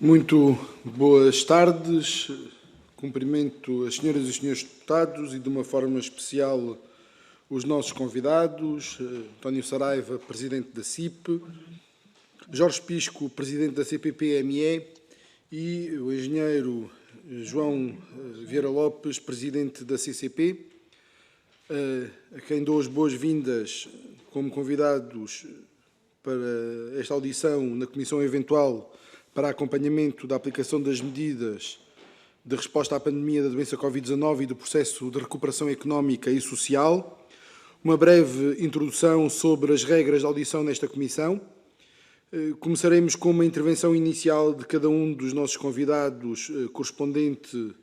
Muito boas tardes. Cumprimento as senhoras e os senhores deputados e, de uma forma especial, os nossos convidados, António Saraiva, Presidente da CIP, Jorge Pisco, Presidente da CPPME e o engenheiro João Vieira Lopes, Presidente da CCP, a quem dou as boas-vindas como convidados para esta audição na Comissão Eventual para acompanhamento da aplicação das medidas de resposta à pandemia da doença Covid-19 e do processo de recuperação económica e social. Uma breve introdução sobre as regras de audição nesta Comissão. Começaremos com uma intervenção inicial de cada um dos nossos convidados, correspondente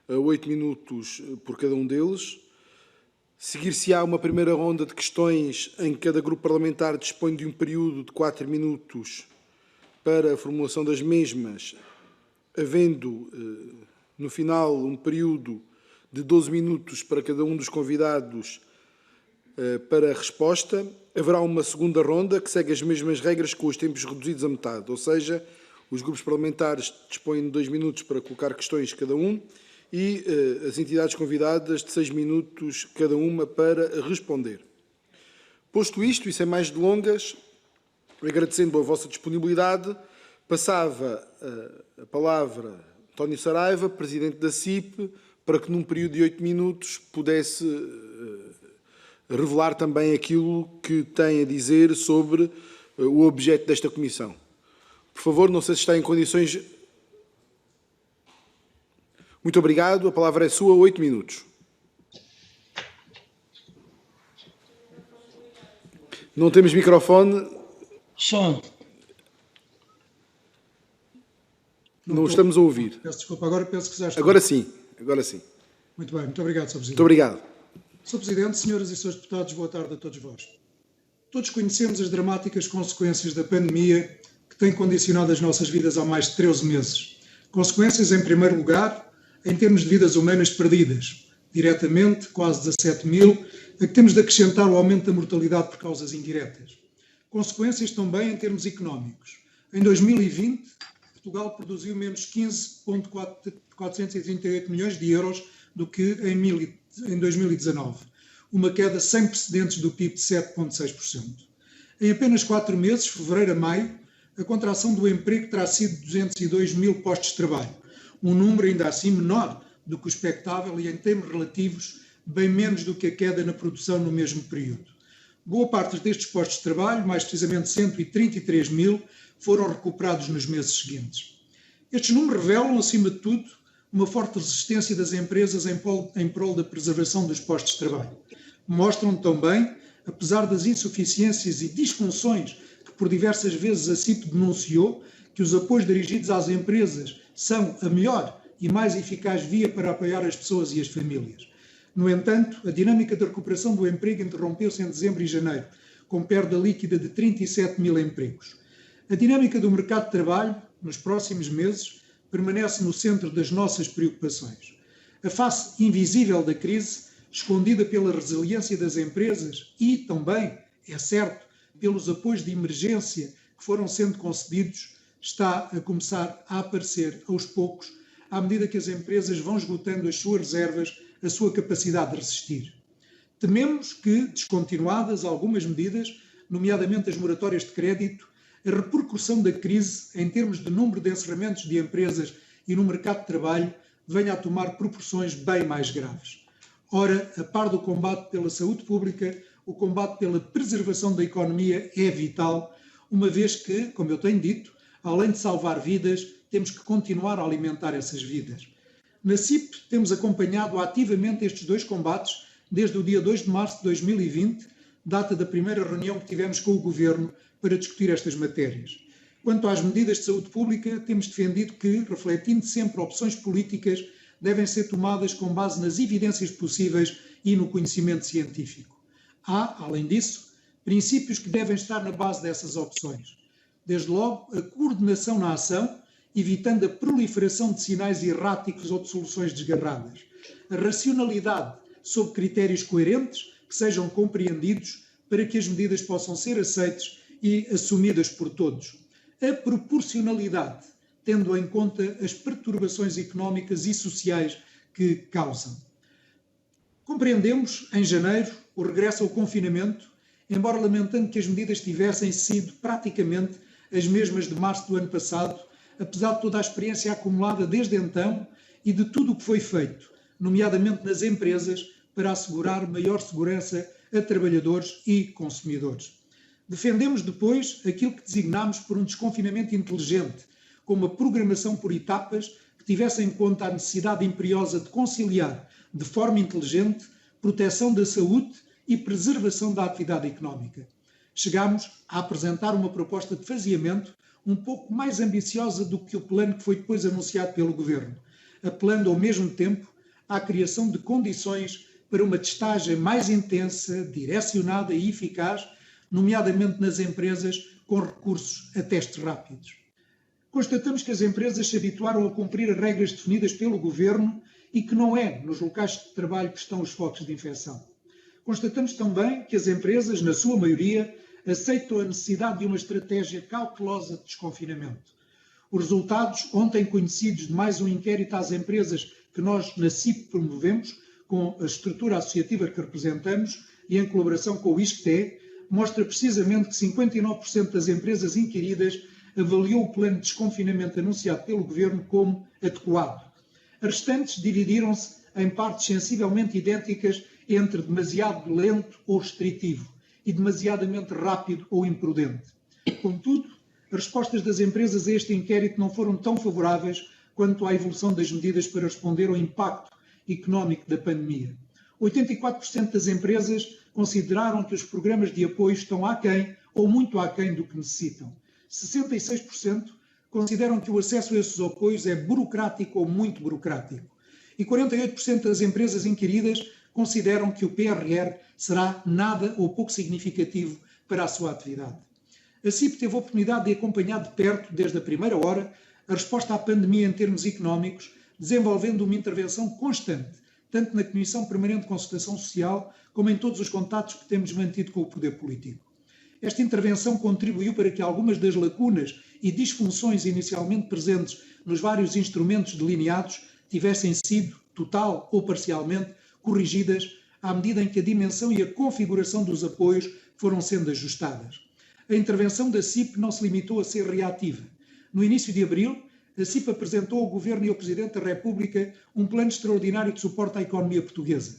a 8 minutos por cada um deles. Seguir-se-á uma primeira ronda de questões em que cada grupo parlamentar dispõe de um período de 4 minutos para a formulação das mesmas, havendo, no final, um período de 12 minutos para cada um dos convidados para a resposta. Haverá uma segunda ronda que segue as mesmas regras com os tempos reduzidos a metade, ou seja, os grupos parlamentares dispõem de 2 minutos para colocar questões cada um e as entidades convidadas de 6 minutos cada uma para responder. Posto isto, e sem mais delongas, agradecendo a vossa disponibilidade, passava a palavra a António Saraiva, Presidente da CIP, para que num período de 8 minutos pudesse revelar também aquilo que tem a dizer sobre o objeto desta comissão. Por favor, não sei se está em condições. Muito obrigado. A palavra é sua, 8 minutos. Não temos microfone. Som. Não estamos a ouvir. Peço desculpa, agora penso que já está. Agora sim, agora sim. Muito bem, muito obrigado, Sr. Presidente. Muito obrigado. Sr. Presidente, senhoras e senhores deputados, boa tarde a todos vós. Todos conhecemos as dramáticas consequências da pandemia que tem condicionado as nossas vidas há mais de 13 meses. Consequências, em primeiro lugar, em termos de vidas humanas perdidas. Diretamente, quase 17 mil, a que temos de acrescentar o aumento da mortalidade por causas indiretas. Consequências também em termos económicos. Em 2020, Portugal produziu menos 15,438 milhões de euros do que em 2019, uma queda sem precedentes do PIB de 7,6%. Em apenas 4 meses, fevereiro a maio, a contração do emprego terá sido de 202 mil postos de trabalho, um número ainda assim menor do que o expectável e, em termos relativos, bem menos do que a queda na produção no mesmo período. Boa parte destes postos de trabalho, mais precisamente 133 mil, foram recuperados nos meses seguintes. Estes números revelam, acima de tudo, uma forte resistência das empresas em prol da preservação dos postos de trabalho. Mostram também, apesar das insuficiências e disfunções que por diversas vezes a CIP denunciou, que os apoios dirigidos às empresas são a melhor e mais eficaz via para apoiar as pessoas e as famílias. No entanto, a dinâmica da recuperação do emprego interrompeu-se em dezembro e janeiro, com perda líquida de 37 mil empregos. A dinâmica do mercado de trabalho, nos próximos meses, permanece no centro das nossas preocupações. A face invisível da crise, escondida pela resiliência das empresas e, também, é certo, pelos apoios de emergência que foram sendo concedidos, está a começar a aparecer aos poucos, à medida que as empresas vão esgotando as suas reservas, a sua capacidade de resistir. Tememos que, descontinuadas algumas medidas, nomeadamente as moratórias de crédito, a repercussão da crise, em termos de número de encerramentos de empresas e no mercado de trabalho, venha a tomar proporções bem mais graves. Ora, a par do combate pela saúde pública, o combate pela preservação da economia é vital, uma vez que, como eu tenho dito, além de salvar vidas, temos que continuar a alimentar essas vidas. Na CIP temos acompanhado ativamente estes dois combates desde o dia 2 de março de 2020, data da primeira reunião que tivemos com o Governo para discutir estas matérias. Quanto às medidas de saúde pública, temos defendido que, refletindo sempre opções políticas, devem ser tomadas com base nas evidências possíveis e no conhecimento científico. Há, além disso, princípios que devem estar na base dessas opções. Desde logo, a coordenação na ação, evitando a proliferação de sinais erráticos ou de soluções desgarradas. A racionalidade sob critérios coerentes que sejam compreendidos para que as medidas possam ser aceitas e assumidas por todos. A proporcionalidade, tendo em conta as perturbações económicas e sociais que causam. Compreendemos, em janeiro, o regresso ao confinamento, embora lamentando que as medidas tivessem sido praticamente as mesmas de março do ano passado, apesar de toda a experiência acumulada desde então e de tudo o que foi feito, nomeadamente nas empresas, para assegurar maior segurança a trabalhadores e consumidores. Defendemos depois aquilo que designámos por um desconfinamento inteligente, com uma programação por etapas que tivesse em conta a necessidade imperiosa de conciliar, de forma inteligente, proteção da saúde e preservação da atividade económica. Chegámos a apresentar uma proposta de faseamento um pouco mais ambiciosa do que o plano que foi depois anunciado pelo Governo, apelando ao mesmo tempo à criação de condições para uma testagem mais intensa, direcionada e eficaz, nomeadamente nas empresas com recursos a testes rápidos. Constatamos que as empresas se habituaram a cumprir as regras definidas pelo Governo e que não é nos locais de trabalho que estão os focos de infecção. Constatamos também que as empresas, na sua maioria, aceitam a necessidade de uma estratégia cautelosa de desconfinamento. Os resultados, ontem conhecidos de mais um inquérito às empresas que nós na CIP promovemos, com a estrutura associativa que representamos e em colaboração com o ISCTE, mostra precisamente que 59% das empresas inquiridas avaliou o plano de desconfinamento anunciado pelo Governo como adequado. As restantes dividiram-se em partes sensivelmente idênticas entre demasiado lento ou restritivo e demasiadamente rápido ou imprudente. Contudo, as respostas das empresas a este inquérito não foram tão favoráveis quanto à evolução das medidas para responder ao impacto económico da pandemia. 84% das empresas consideraram que os programas de apoio estão aquém ou muito aquém do que necessitam. 66% consideram que o acesso a esses apoios é burocrático ou muito burocrático. E 48% das empresas inquiridas consideram que o PRR será nada ou pouco significativo para a sua atividade. A CIP teve a oportunidade de acompanhar de perto, desde a primeira hora, a resposta à pandemia em termos económicos, desenvolvendo uma intervenção constante, tanto na Comissão Permanente de Concertação Social, como em todos os contactos que temos mantido com o poder político. Esta intervenção contribuiu para que algumas das lacunas e disfunções inicialmente presentes nos vários instrumentos delineados tivessem sido, total ou parcialmente, corrigidas à medida em que a dimensão e a configuração dos apoios foram sendo ajustadas. A intervenção da CIP não se limitou a ser reativa. No início de abril, a CIP apresentou ao Governo e ao Presidente da República um plano extraordinário de suporte à economia portuguesa.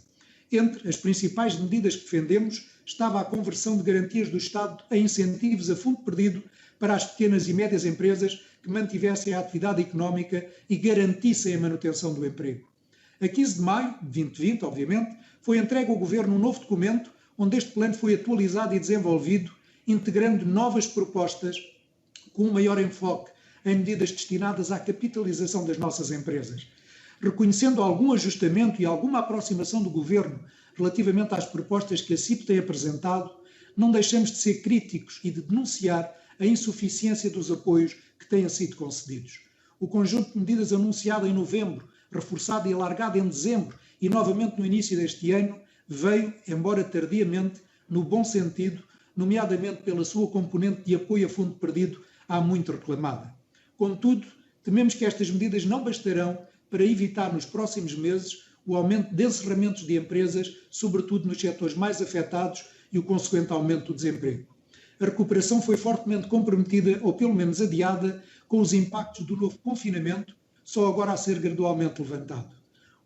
Entre as principais medidas que defendemos estava a conversão de garantias do Estado em incentivos a fundo perdido para as pequenas e médias empresas que mantivessem a atividade económica e garantissem a manutenção do emprego. A 15 de maio de 2020, obviamente, foi entregue ao Governo um novo documento onde este plano foi atualizado e desenvolvido, integrando novas propostas com um maior enfoque em medidas destinadas à capitalização das nossas empresas. Reconhecendo algum ajustamento e alguma aproximação do Governo relativamente às propostas que a CIP tem apresentado, não deixamos de ser críticos e de denunciar a insuficiência dos apoios que têm sido concedidos. O conjunto de medidas anunciado em novembro, reforçado e alargado em dezembro e novamente no início deste ano, veio, embora tardiamente, no bom sentido, nomeadamente pela sua componente de apoio a fundo perdido há muito reclamada. Contudo, tememos que estas medidas não bastarão para evitar nos próximos meses o aumento de encerramentos de empresas, sobretudo nos setores mais afetados, e o consequente aumento do desemprego. A recuperação foi fortemente comprometida, ou pelo menos adiada, com os impactos do novo confinamento, só agora a ser gradualmente levantado.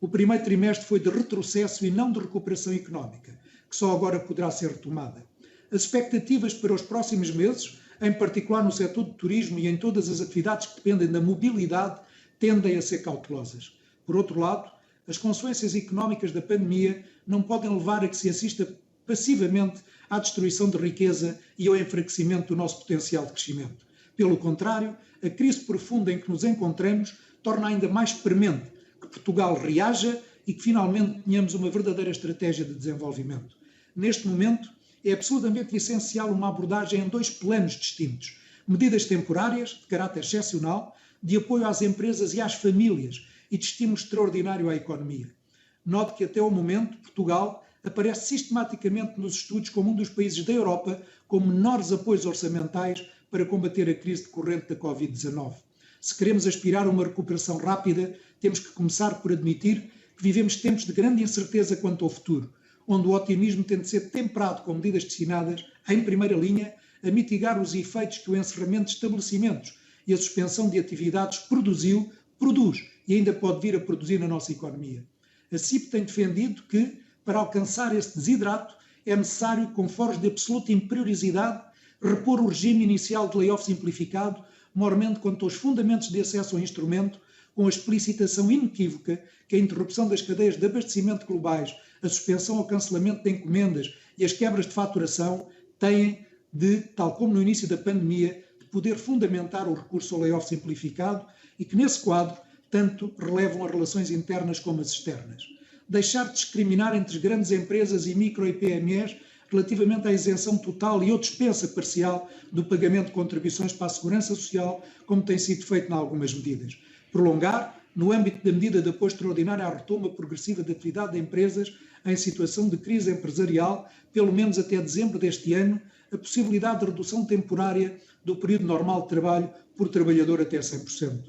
O primeiro trimestre foi de retrocesso e não de recuperação económica, que só agora poderá ser retomada. As expectativas para os próximos meses, em particular no setor do turismo e em todas as atividades que dependem da mobilidade, tendem a ser cautelosas. Por outro lado, as consequências económicas da pandemia não podem levar a que se assista passivamente à destruição de riqueza e ao enfraquecimento do nosso potencial de crescimento. Pelo contrário, a crise profunda em que nos encontramos torna ainda mais premente que Portugal reaja e que finalmente tenhamos uma verdadeira estratégia de desenvolvimento. Neste momento, é absolutamente essencial uma abordagem em dois planos distintos. Medidas temporárias, de caráter excepcional, de apoio às empresas e às famílias e de estímulo extraordinário à economia. Note que até o momento, Portugal aparece sistematicamente nos estudos como um dos países da Europa com menores apoios orçamentais para combater a crise decorrente da Covid-19. Se queremos aspirar a uma recuperação rápida, temos que começar por admitir que vivemos tempos de grande incerteza quanto ao futuro, onde o otimismo tem de ser temperado com medidas destinadas, em primeira linha, a mitigar os efeitos que o encerramento de estabelecimentos e a suspensão de atividades produz e ainda pode vir a produzir na nossa economia. A CIP tem defendido que, para alcançar esse desidrato, é necessário, com foros de absoluta imperiosidade, repor o regime inicial de layoff simplificado, mormente quanto aos fundamentos de acesso ao instrumento, com a explicitação inequívoca que a interrupção das cadeias de abastecimento globais, a suspensão ou cancelamento de encomendas e as quebras de faturação têm de, tal como no início da pandemia, de poder fundamentar o recurso ao layoff simplificado e que, nesse quadro, tanto relevam as relações internas como as externas. Deixar de discriminar entre as grandes empresas e micro e PMEs relativamente à isenção total e ou dispensa parcial do pagamento de contribuições para a segurança social, como tem sido feito em algumas medidas. Prolongar, no âmbito da medida de apoio extraordinário à retoma progressiva da atividade de empresas em situação de crise empresarial, pelo menos até dezembro deste ano, a possibilidade de redução temporária do período normal de trabalho por trabalhador até 100%.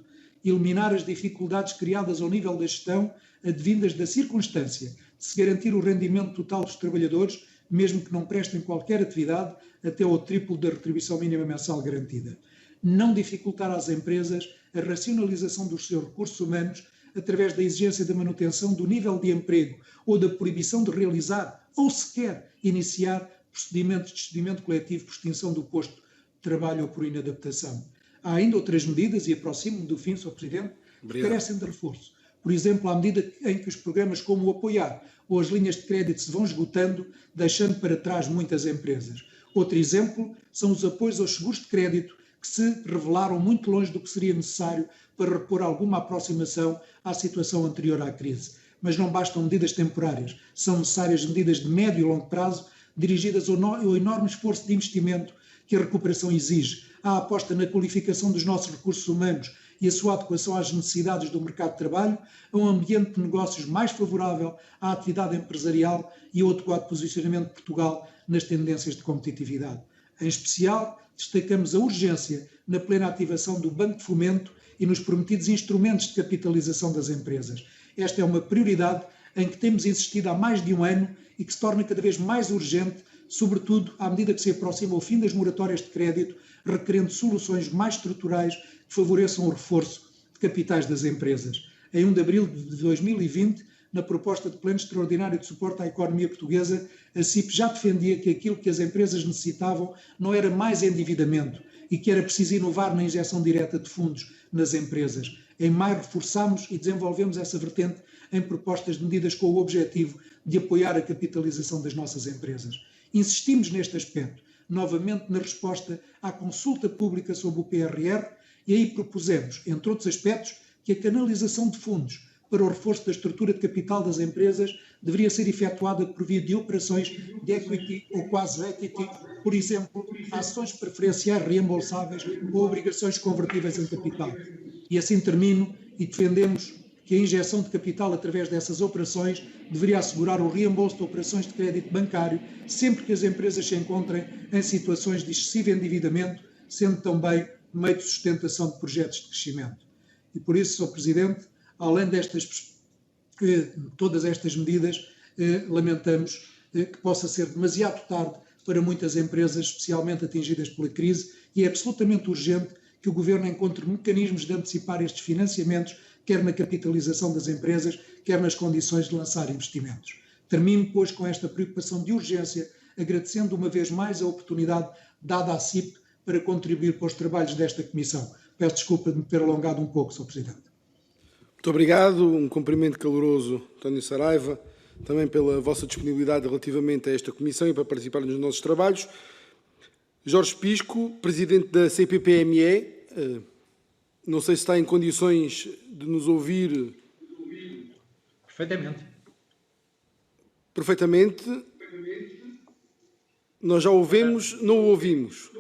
Eliminar as dificuldades criadas ao nível da gestão advindas da circunstância de se garantir o rendimento total dos trabalhadores, mesmo que não prestem qualquer atividade, até ao triplo da retribuição mínima mensal garantida. Não dificultar às empresas a racionalização dos seus recursos humanos através da exigência da manutenção do nível de emprego ou da proibição de realizar ou sequer iniciar procedimentos de despedimento coletivo por extinção do posto de trabalho ou por inadaptação. Há ainda outras medidas, e aproximo-me do fim, Sr. Presidente, que carecem de reforço. Por exemplo, à medida em que os programas como o Apoiar ou as linhas de crédito se vão esgotando, deixando para trás muitas empresas. Outro exemplo são os apoios aos seguros de crédito, que se revelaram muito longe do que seria necessário para repor alguma aproximação à situação anterior à crise. Mas não bastam medidas temporárias, são necessárias medidas de médio e longo prazo, dirigidas ao enorme esforço de investimento que a recuperação exige, à aposta na qualificação dos nossos recursos humanos e a sua adequação às necessidades do mercado de trabalho, a um ambiente de negócios mais favorável à atividade empresarial e ao adequado posicionamento de Portugal nas tendências de competitividade. Em especial, destacamos a urgência na plena ativação do Banco de Fomento e nos prometidos instrumentos de capitalização das empresas. Esta é uma prioridade em que temos insistido há mais de um ano e que se torna cada vez mais urgente, sobretudo à medida que se aproxima o fim das moratórias de crédito, requerendo soluções mais estruturais que favoreçam o reforço de capitais das empresas. Em 1 de abril de 2020, na proposta de plano extraordinário de suporte à economia portuguesa, a CIP já defendia que aquilo que as empresas necessitavam não era mais endividamento e que era preciso inovar na injeção direta de fundos nas empresas. Em maio reforçámos e desenvolvemos essa vertente em propostas de medidas com o objetivo de apoiar a capitalização das nossas empresas. Insistimos neste aspecto, novamente na resposta à consulta pública sobre o PRR, e aí propusemos, entre outros aspectos, que a canalização de fundos para o reforço da estrutura de capital das empresas deveria ser efetuada por via de operações de equity ou quase equity, por exemplo, ações preferenciais reembolsáveis ou obrigações convertíveis em capital. E assim termino e defendemos que a injeção de capital através dessas operações deveria assegurar o reembolso de operações de crédito bancário sempre que as empresas se encontrem em situações de excessivo endividamento, sendo também meio de sustentação de projetos de crescimento. E por isso, Sr. Presidente, além todas estas medidas, lamentamos que possa ser demasiado tarde para muitas empresas, especialmente atingidas pela crise, e é absolutamente urgente que o Governo encontre mecanismos de antecipar estes financiamentos, quer na capitalização das empresas, quer nas condições de lançar investimentos. Termino, pois, com esta preocupação de urgência, agradecendo uma vez mais a oportunidade dada à CIP para contribuir para os trabalhos desta Comissão. Peço desculpa de me ter alongado um pouco, Sr. Presidente. Muito obrigado, um cumprimento caloroso, António Saraiva, também pela vossa disponibilidade relativamente a esta Comissão e para participar nos nossos trabalhos. Jorge Pisco, Presidente da CPPME, não sei se está em condições de nos ouvir. Perfeitamente. Perfeitamente. Nós já ouvimos, não o ouvimos.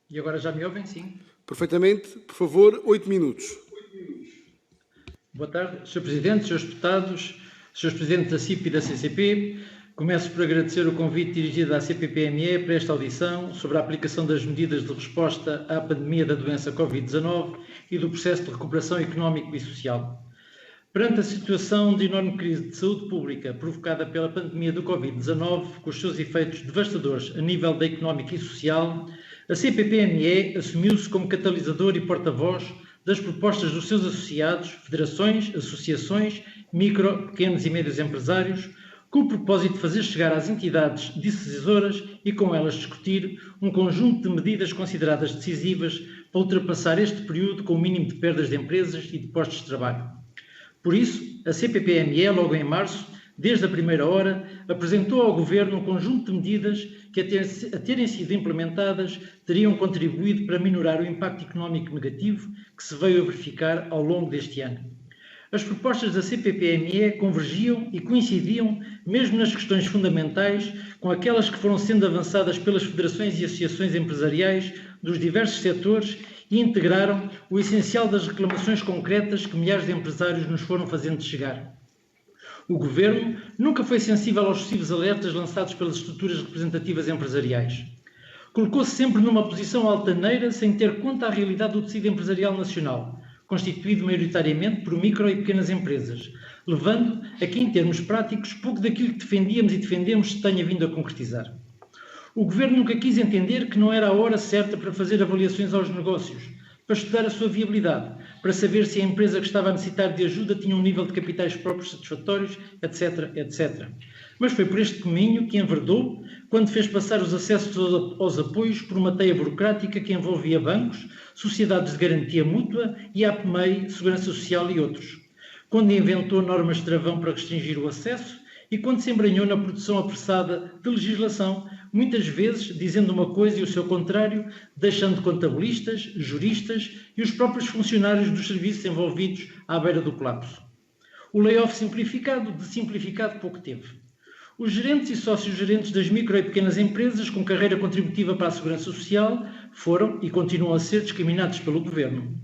E agora já me ouvem? Sim. Perfeitamente. Por favor, 8 minutos. Boa tarde, Sr. Presidente, Srs. Deputados, Srs. Presidentes da CIP e da CCP. Começo por agradecer o convite dirigido à CPPME para esta audição sobre a aplicação das medidas de resposta à pandemia da doença Covid-19 e do processo de recuperação económico e social. Perante a situação de enorme crise de saúde pública provocada pela pandemia do Covid-19, com os seus efeitos devastadores a nível da económica e social, a CPPME assumiu-se como catalisador e porta-voz das propostas dos seus associados, federações, associações, micro, pequenos e médios empresários, com o propósito de fazer chegar às entidades decisoras e com elas discutir um conjunto de medidas consideradas decisivas para ultrapassar este período com o mínimo de perdas de empresas e de postos de trabalho. Por isso, a CPPME, logo em março, desde a primeira hora, apresentou ao Governo um conjunto de medidas que, a terem sido implementadas, teriam contribuído para minorar o impacto económico negativo que se veio a verificar ao longo deste ano. As propostas da CPPME convergiam e coincidiam, mesmo nas questões fundamentais, com aquelas que foram sendo avançadas pelas federações e associações empresariais dos diversos setores e integraram o essencial das reclamações concretas que milhares de empresários nos foram fazendo chegar. O Governo nunca foi sensível aos sucessivos alertas lançados pelas estruturas representativas empresariais. Colocou-se sempre numa posição altaneira sem ter conta a realidade do tecido empresarial nacional, constituído maioritariamente por micro e pequenas empresas, levando a que, em termos práticos, pouco daquilo que defendíamos e defendemos se tenha vindo a concretizar. O Governo nunca quis entender que não era a hora certa para fazer avaliações aos negócios, para estudar a sua viabilidade, para saber se a empresa que estava a necessitar de ajuda tinha um nível de capitais próprios satisfatórios, etc., etc. Mas foi por este caminho que enverdou quando fez passar os acessos aos apoios por uma teia burocrática que envolvia bancos, sociedades de garantia mútua e a APMEI, Segurança Social e outros. Quando inventou normas de travão para restringir o acesso e quando se embranhou na produção apressada de legislação, muitas vezes dizendo uma coisa e o seu contrário, deixando contabilistas, juristas e os próprios funcionários dos serviços envolvidos à beira do colapso. O layoff simplificado, de simplificado pouco teve. Os gerentes e sócios-gerentes das micro e pequenas empresas com carreira contributiva para a Segurança Social foram e continuam a ser discriminados pelo Governo.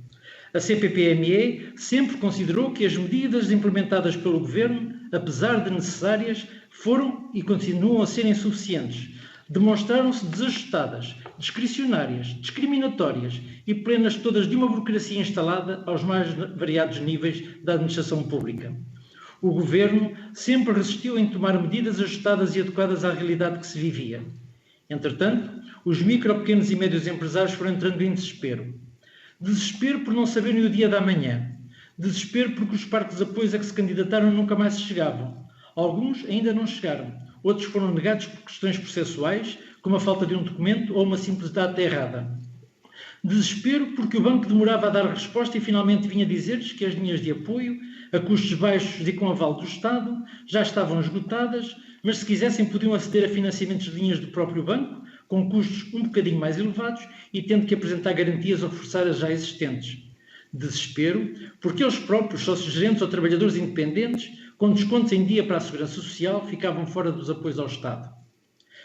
A CPPME sempre considerou que as medidas implementadas pelo Governo, apesar de necessárias, foram e continuam a ser insuficientes. Demonstraram-se desajustadas, discricionárias, discriminatórias e plenas todas de uma burocracia instalada aos mais variados níveis da administração pública. O Governo sempre resistiu em tomar medidas ajustadas e adequadas à realidade que se vivia. Entretanto, os micro, pequenos e médios empresários foram entrando em desespero. Desespero por não saberem o dia da manhã. Desespero porque os parques de apoios a que se candidataram nunca mais se chegavam. Alguns ainda não chegaram. Outros foram negados por questões processuais, como a falta de um documento ou uma simples data errada. Desespero porque o banco demorava a dar resposta e finalmente vinha dizer-lhes que as linhas de apoio, a custos baixos e com aval do Estado, já estavam esgotadas, mas se quisessem podiam aceder a financiamentos de linhas do próprio banco, com custos um bocadinho mais elevados e tendo que apresentar garantias ou forçar as já existentes. Desespero porque eles próprios, sócios-gerentes ou trabalhadores independentes, com descontos em dia para a Segurança Social, ficavam fora dos apoios ao Estado.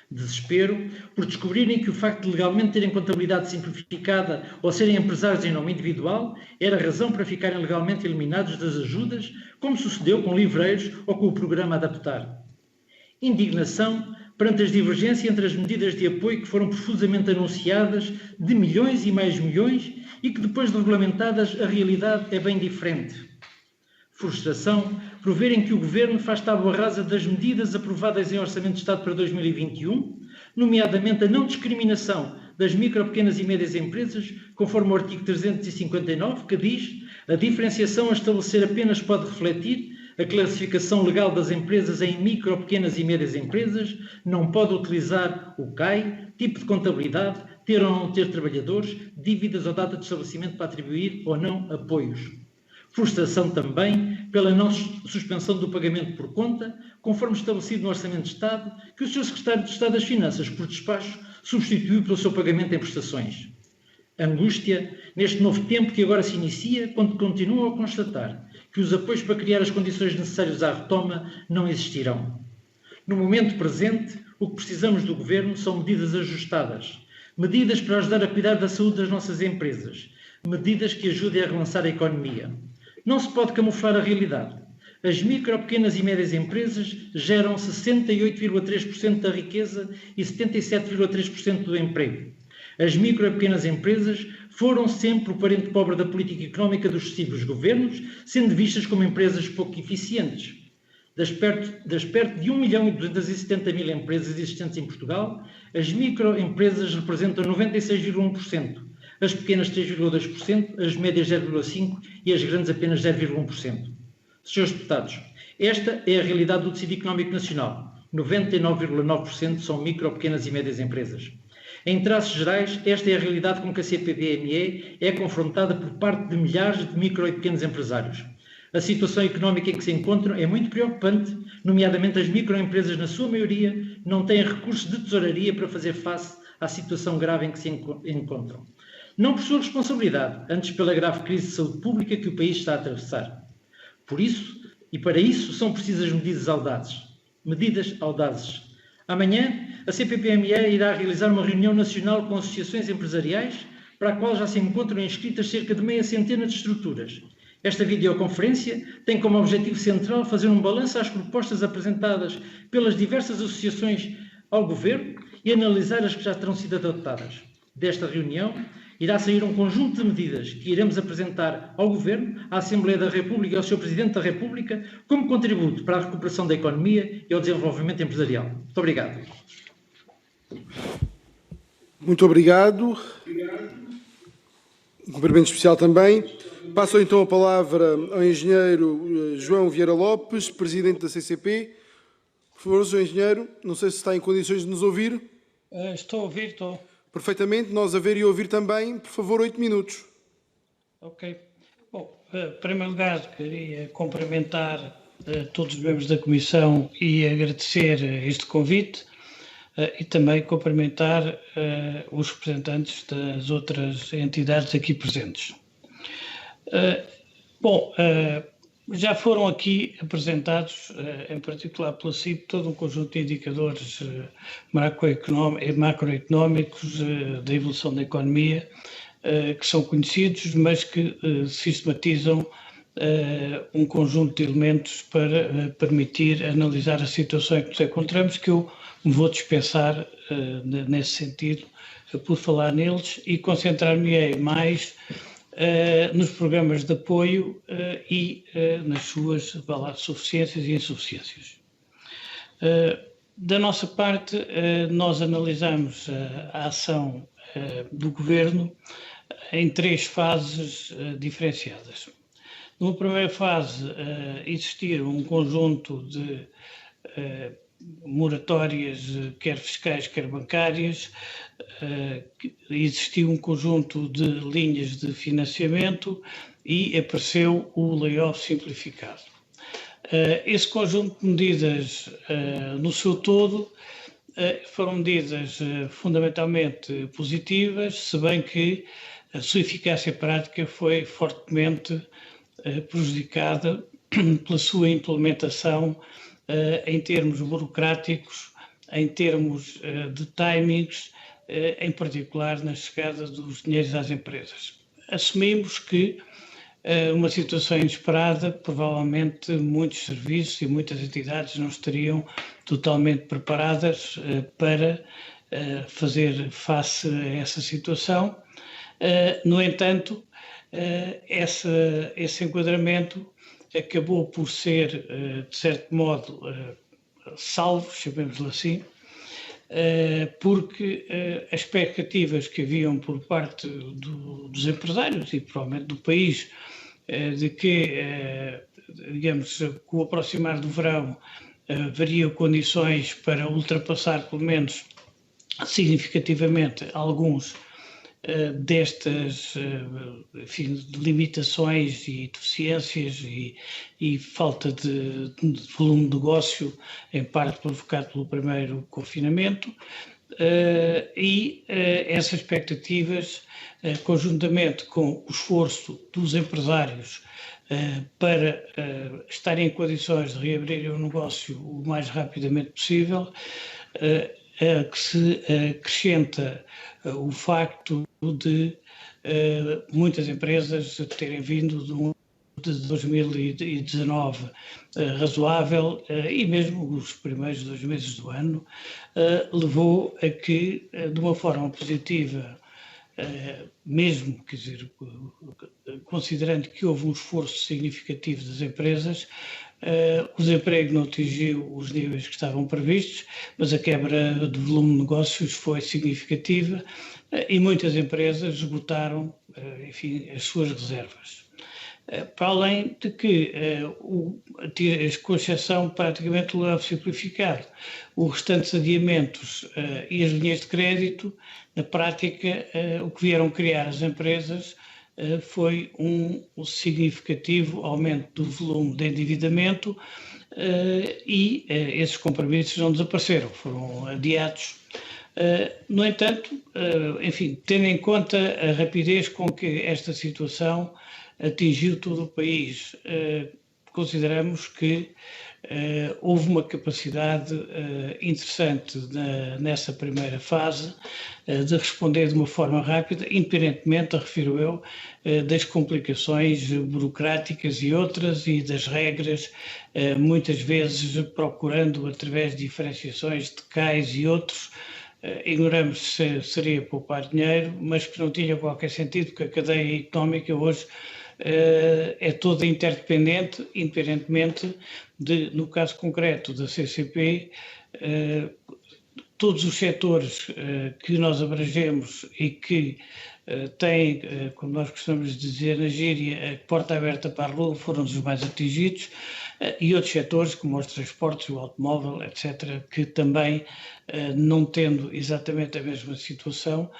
Desespero por descobrirem que o facto de legalmente terem contabilidade simplificada ou serem empresários em nome individual era razão para ficarem legalmente eliminados das ajudas, como sucedeu com livreiros ou com o programa Adaptar. Indignação perante as divergências entre as medidas de apoio que foram profusamente anunciadas de milhões e mais milhões e que depois de regulamentadas a realidade é bem diferente. Frustração por verem que o Governo faz tábua rasa das medidas aprovadas em Orçamento de Estado para 2021, nomeadamente a não discriminação das micro, pequenas e médias empresas, conforme o artigo 359, que diz: a diferenciação a estabelecer apenas pode refletir a classificação legal das empresas em micro, pequenas e médias empresas, não pode utilizar o CAI, tipo de contabilidade, ter ou não ter trabalhadores, dívidas ou data de estabelecimento para atribuir ou não apoios. Frustração também pela não suspensão do pagamento por conta, conforme estabelecido no Orçamento de Estado, que o Sr. Secretário de Estado das Finanças, por despacho, substituiu pelo seu pagamento em prestações. Angústia neste novo tempo que agora se inicia, quando continuam a constatar que os apoios para criar as condições necessárias à retoma não existirão. No momento presente, o que precisamos do Governo são medidas ajustadas, medidas para ajudar a cuidar da saúde das nossas empresas, medidas que ajudem a relançar a economia. Não se pode camuflar a realidade. As micro, pequenas e médias empresas geram 68,3% da riqueza e 77,3% do emprego. As micro e pequenas empresas foram sempre o parente pobre da política económica dos sucessivos governos, sendo vistas como empresas pouco eficientes. Das perto de 1.270.000 empresas existentes em Portugal, as microempresas representam 96,1%, as pequenas 3,2%, as médias 0,5% e as grandes apenas 0,1%. Senhores deputados, esta é a realidade do tecido económico nacional. 99,9% são micro, pequenas e médias empresas. Em traços gerais, esta é a realidade com que a CPPME é confrontada por parte de milhares de micro e pequenos empresários. A situação económica em que se encontram é muito preocupante, nomeadamente as microempresas, na sua maioria, não têm recursos de tesouraria para fazer face à situação grave em que se encontram. Não por sua responsabilidade, antes pela grave crise de saúde pública que o país está a atravessar. Por isso, e para isso, são precisas medidas audazes. Amanhã, a CPPME irá realizar uma reunião nacional com associações empresariais, para a qual já se encontram inscritas cerca de meia centena de estruturas. Esta videoconferência tem como objetivo central fazer um balanço às propostas apresentadas pelas diversas associações ao Governo e analisar as que já terão sido adotadas. Desta reunião irá sair um conjunto de medidas que iremos apresentar ao Governo, à Assembleia da República e ao Sr. Presidente da República como contributo para a recuperação da economia e ao desenvolvimento empresarial. Muito obrigado. Muito obrigado. Um cumprimento especial também. Passo então a palavra ao engenheiro João Vieira Lopes, presidente da CCP. Por favor, Sr. Engenheiro, não sei se está em condições de nos ouvir. Estou a ouvir, estou. Perfeitamente, nós a ver e ouvir também. Por favor, 8 minutos. Ok. Bom, em primeiro lugar, queria cumprimentar todos os membros da Comissão e agradecer este convite e também cumprimentar os representantes das outras entidades aqui presentes. Já foram aqui apresentados, em particular pela CIP, todo um conjunto de indicadores macroeconómicos da evolução da economia, que são conhecidos, mas que sistematizam um conjunto de elementos para permitir analisar a situação em que nos encontramos, que eu me vou dispensar nesse sentido, por falar neles e concentrar-me mais nos programas de apoio e nas suas suficiências e insuficiências. Da nossa parte, nós analisamos a ação do Governo em 3 fases diferenciadas. Numa primeira fase, existiram um conjunto de moratórias, quer fiscais, quer bancárias, existiu um conjunto de linhas de financiamento e apareceu o layoff simplificado. Esse conjunto de medidas, no seu todo, foram medidas fundamentalmente positivas, se bem que a sua eficácia prática foi fortemente prejudicada pela sua implementação em termos burocráticos, em termos de timings, em particular na chegada dos dinheiros às empresas. Assumimos que uma situação inesperada, provavelmente muitos serviços e muitas entidades não estariam totalmente preparadas para fazer face a essa situação. No entanto, esse enquadramento acabou por ser, de certo modo, salvo, chamemos-lhe assim, porque as expectativas que haviam por parte dos empresários e provavelmente do país, de que, digamos, com o aproximar do verão, haveriam condições para ultrapassar, pelo menos significativamente, alguns destas limitações e deficiências e falta de volume de negócio, em parte provocado pelo primeiro confinamento, e essas expectativas, conjuntamente com o esforço dos empresários para estarem em condições de reabrir o negócio o mais rapidamente possível, que se acrescenta o facto de muitas empresas terem vindo de um de 2019 razoável e mesmo os primeiros 2 meses do ano levou a que, de uma forma positiva, mesmo, quer dizer, considerando que houve um esforço significativo das empresas, o desemprego não atingiu os níveis que estavam previstos, mas a quebra de volume de negócios foi significativa e muitas empresas esgotaram, enfim, as suas reservas. Para além de que, com exceção praticamente do layoff simplificado, os restantes adiamentos e as linhas de crédito, na prática, o que vieram criar as empresas foi um significativo aumento do volume de endividamento e esses compromissos não desapareceram, foram adiados. No entanto, enfim, tendo em conta a rapidez com que esta situação atingiu todo o país, consideramos que houve uma capacidade interessante nessa primeira fase de responder de uma forma rápida, independentemente, refiro eu, das complicações burocráticas e outras e das regras, muitas vezes procurando, através de diferenciações de CAIs e outros, ignoramos se seria poupar dinheiro, mas que não tinha qualquer sentido, porque a cadeia económica hoje é toda interdependente, independentemente de, no caso concreto da CCP, todos os setores que nós abrangemos e que têm, como nós costumamos dizer na gíria, a porta aberta para a rua, foram os mais atingidos, e outros setores, como os transportes, o automóvel, etc., que também, não tendo exatamente a mesma situação,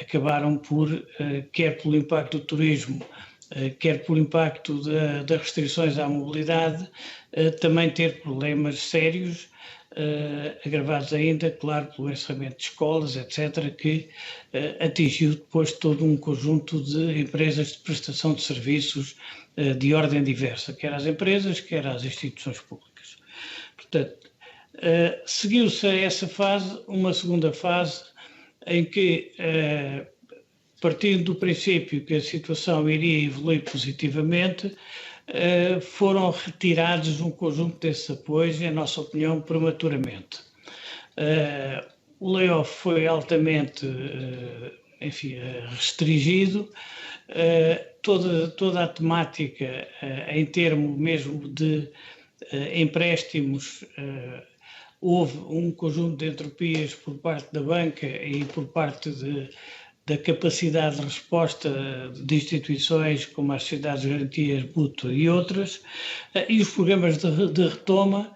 acabaram por, quer pelo impacto do turismo, quer pelo impacto das restrições à mobilidade, também ter problemas sérios, agravados ainda, claro, pelo encerramento de escolas, etc., que atingiu depois todo um conjunto de empresas de prestação de serviços de ordem diversa, quer às empresas, quer às instituições públicas. Portanto, seguiu-se a essa fase uma segunda fase em que, partindo do princípio que a situação iria evoluir positivamente, foram retirados um conjunto desses apoios, em nossa opinião, prematuramente. O layoff foi altamente, enfim, restringido, toda a temática, em termos mesmo de empréstimos, houve um conjunto de entropias por parte da banca e por parte da capacidade de resposta de instituições como as Sociedades de Garantias Mútuas e outras, e os programas de retoma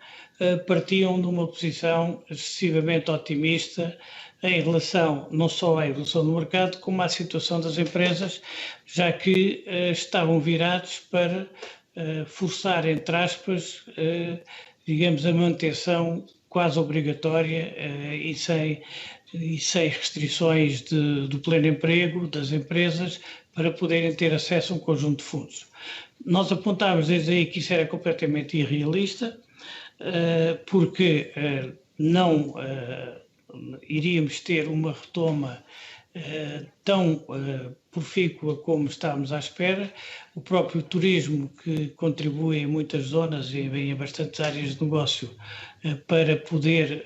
partiam de uma posição excessivamente otimista em relação não só à evolução do mercado, como à situação das empresas, já que estavam virados para forçar, entre aspas, digamos, a manutenção quase obrigatória e sem restrições do pleno emprego das empresas para poderem ter acesso a um conjunto de fundos. Nós apontávamos desde aí que isso era completamente irrealista, porque não iríamos ter uma retoma tão profícua como estávamos à espera. O próprio turismo, que contribui em muitas zonas e em bastantes áreas de negócio para poder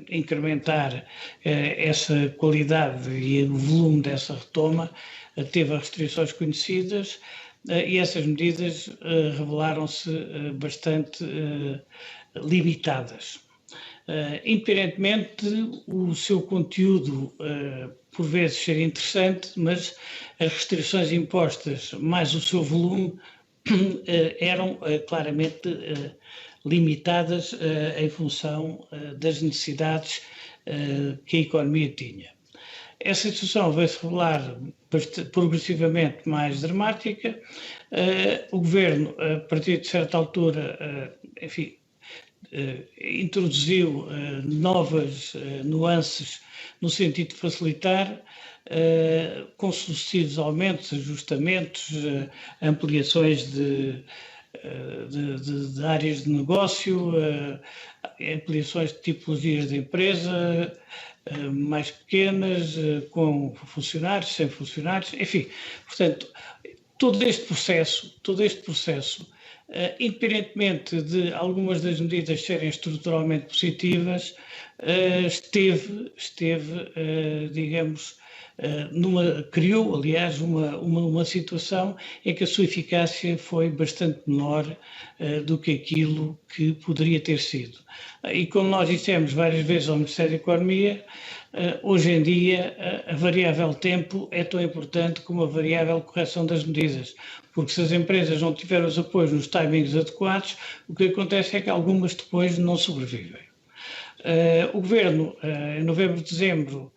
incrementar essa qualidade e o volume dessa retoma, teve as restrições conhecidas e essas medidas revelaram-se bastante limitadas. Independentemente o seu conteúdo por vezes ser interessante, mas as restrições impostas mais o seu volume eram claramente limitadas em função das necessidades que a economia tinha. Essa situação veio-se revelar progressivamente mais dramática. O governo, a partir de certa altura, enfim, introduziu novas nuances no sentido de facilitar, com sucessivos aumentos, ajustamentos, ampliações de áreas de negócio, ampliações de tipologias de empresa, mais pequenas, com funcionários, sem funcionários, enfim, portanto, todo este processo, independentemente de algumas das medidas serem estruturalmente positivas, digamos, criou, aliás, uma situação em que a sua eficácia foi bastante menor do que aquilo que poderia ter sido. E como nós dissemos várias vezes ao Ministério da Economia, hoje em dia a variável tempo é tão importante como a variável correção das medidas, porque se as empresas não tiverem os apoios nos timings adequados, o que acontece é que algumas depois não sobrevivem. O Governo, em novembro e dezembro,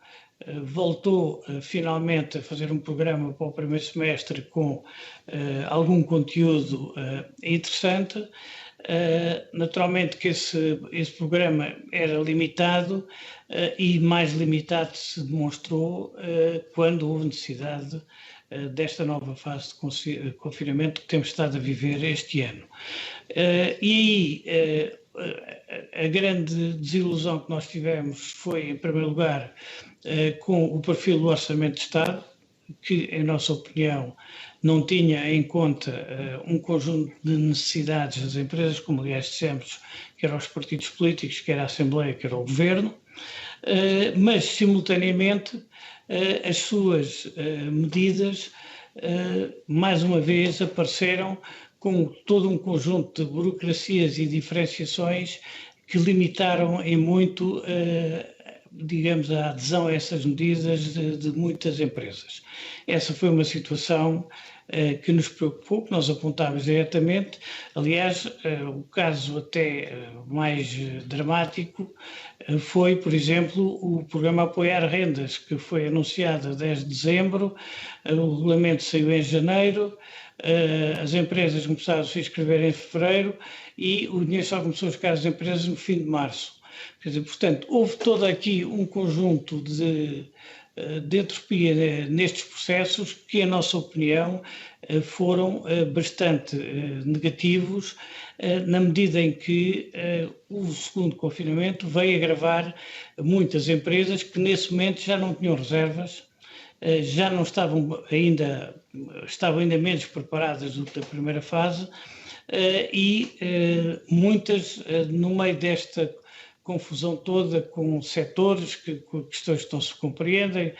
voltou finalmente a fazer um programa para o primeiro semestre com algum conteúdo interessante. Naturalmente que esse programa era limitado e mais limitado se demonstrou quando houve necessidade desta nova fase de confinamento que temos estado a viver este ano. E aí a grande desilusão que nós tivemos foi, em primeiro lugar, com o perfil do Orçamento de Estado, que, em nossa opinião, não tinha em conta um conjunto de necessidades das empresas, como aliás dissemos, quer aos partidos políticos, quer à Assembleia, quer ao Governo, mas, simultaneamente, as suas medidas, mais uma vez, apareceram com todo um conjunto de burocracias e diferenciações que limitaram em muito, digamos, a adesão a essas medidas de muitas empresas. Essa foi uma situação que nos preocupou, que nós apontámos diretamente. Aliás, o caso até mais dramático foi, por exemplo, o programa Apoiar Rendas, que foi anunciado a 10 de dezembro, o regulamento saiu em janeiro, as empresas começaram a se inscrever em fevereiro e o dinheiro só começou a chegar às empresas no fim de março. Quer dizer, portanto, houve todo aqui um conjunto de entropia nestes processos que, em nossa opinião, foram bastante negativos, na medida em que o segundo confinamento veio agravar muitas empresas que nesse momento já não tinham reservas, já não estavam ainda menos preparadas do que da primeira fase e muitas, no meio desta confusão toda com setores que questões que não se compreendem,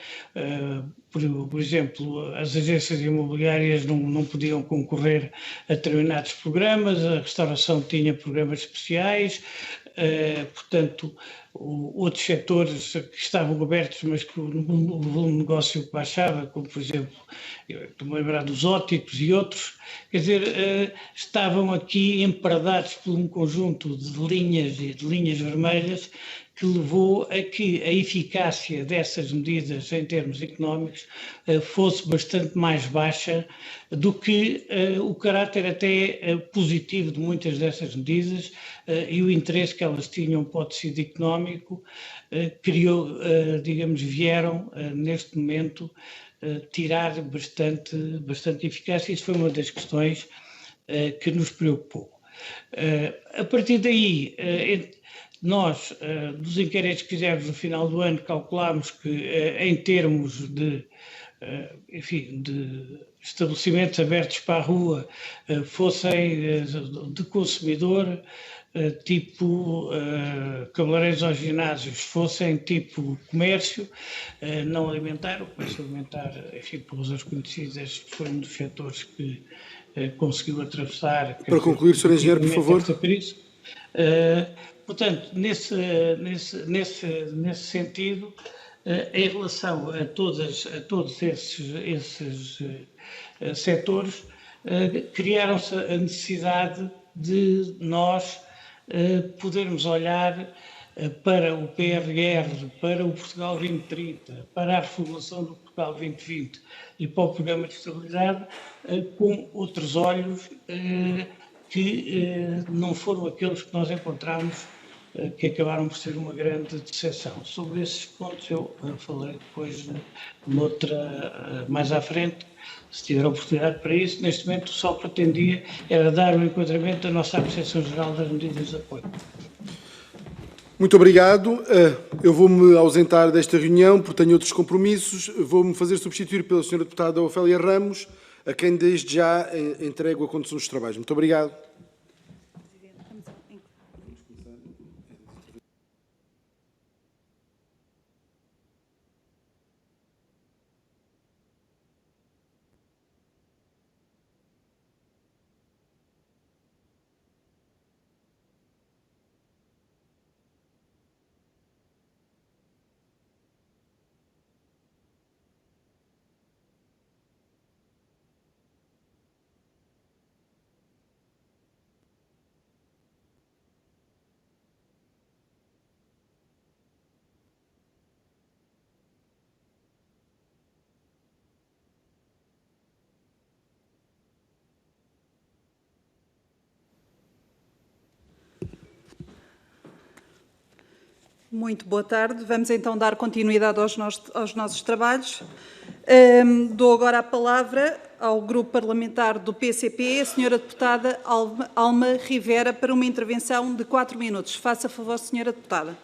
por exemplo, as agências imobiliárias não podiam concorrer a determinados programas, a restauração tinha programas especiais, portanto, outros setores que estavam abertos, mas que o volume de negócio baixava, como, por exemplo, estou-me a lembrar dos óticos e outros, quer dizer, estavam aqui emparadados por um conjunto de linhas vermelhas que levou a que a eficácia dessas medidas em termos económicos fosse bastante mais baixa do que o caráter até positivo de muitas dessas medidas e o interesse que elas tinham para o tecido económico vieram neste momento tirar bastante eficácia. Isso foi uma das questões que nos preocupou. A partir daí, nós, dos inquéritos que fizemos no final do ano, calculámos que, em termos de estabelecimentos abertos para a rua, fossem de consumidor, tipo cabeleireiros aos ginásios, fossem tipo comércio, não alimentar. O comércio alimentar, enfim, por razões conhecidas, foi um dos setores que conseguiu atravessar. Para concluir, Sr. Engenheiro, por favor. Portanto, nesse sentido, em relação a todos esses setores, criaram-se a necessidade de nós podermos olhar para o PRR, para o Portugal 2030, para a reformulação do Portugal 2020 e para o Programa de Estabilidade com outros olhos que não foram aqueles que nós encontramos, que acabaram por ser uma grande decepção. Sobre esses pontos eu falarei depois mais à frente, se tiver a oportunidade para isso. Neste momento só pretendia era dar um enquadramento da nossa apreciação geral das medidas de apoio. Muito obrigado. Eu vou-me ausentar desta reunião porque tenho outros compromissos. Vou-me fazer substituir pela Sra. Deputada Ofélia Ramos. a quem desde já entrego a condução dos trabalhos. Muito obrigado. Muito boa tarde. Vamos então dar continuidade aos nossos trabalhos. Dou agora a palavra ao Grupo Parlamentar do PCP, a Sra. Deputada Alma Rivera, para uma intervenção de 4 minutos. Faça favor, Sra. Deputada.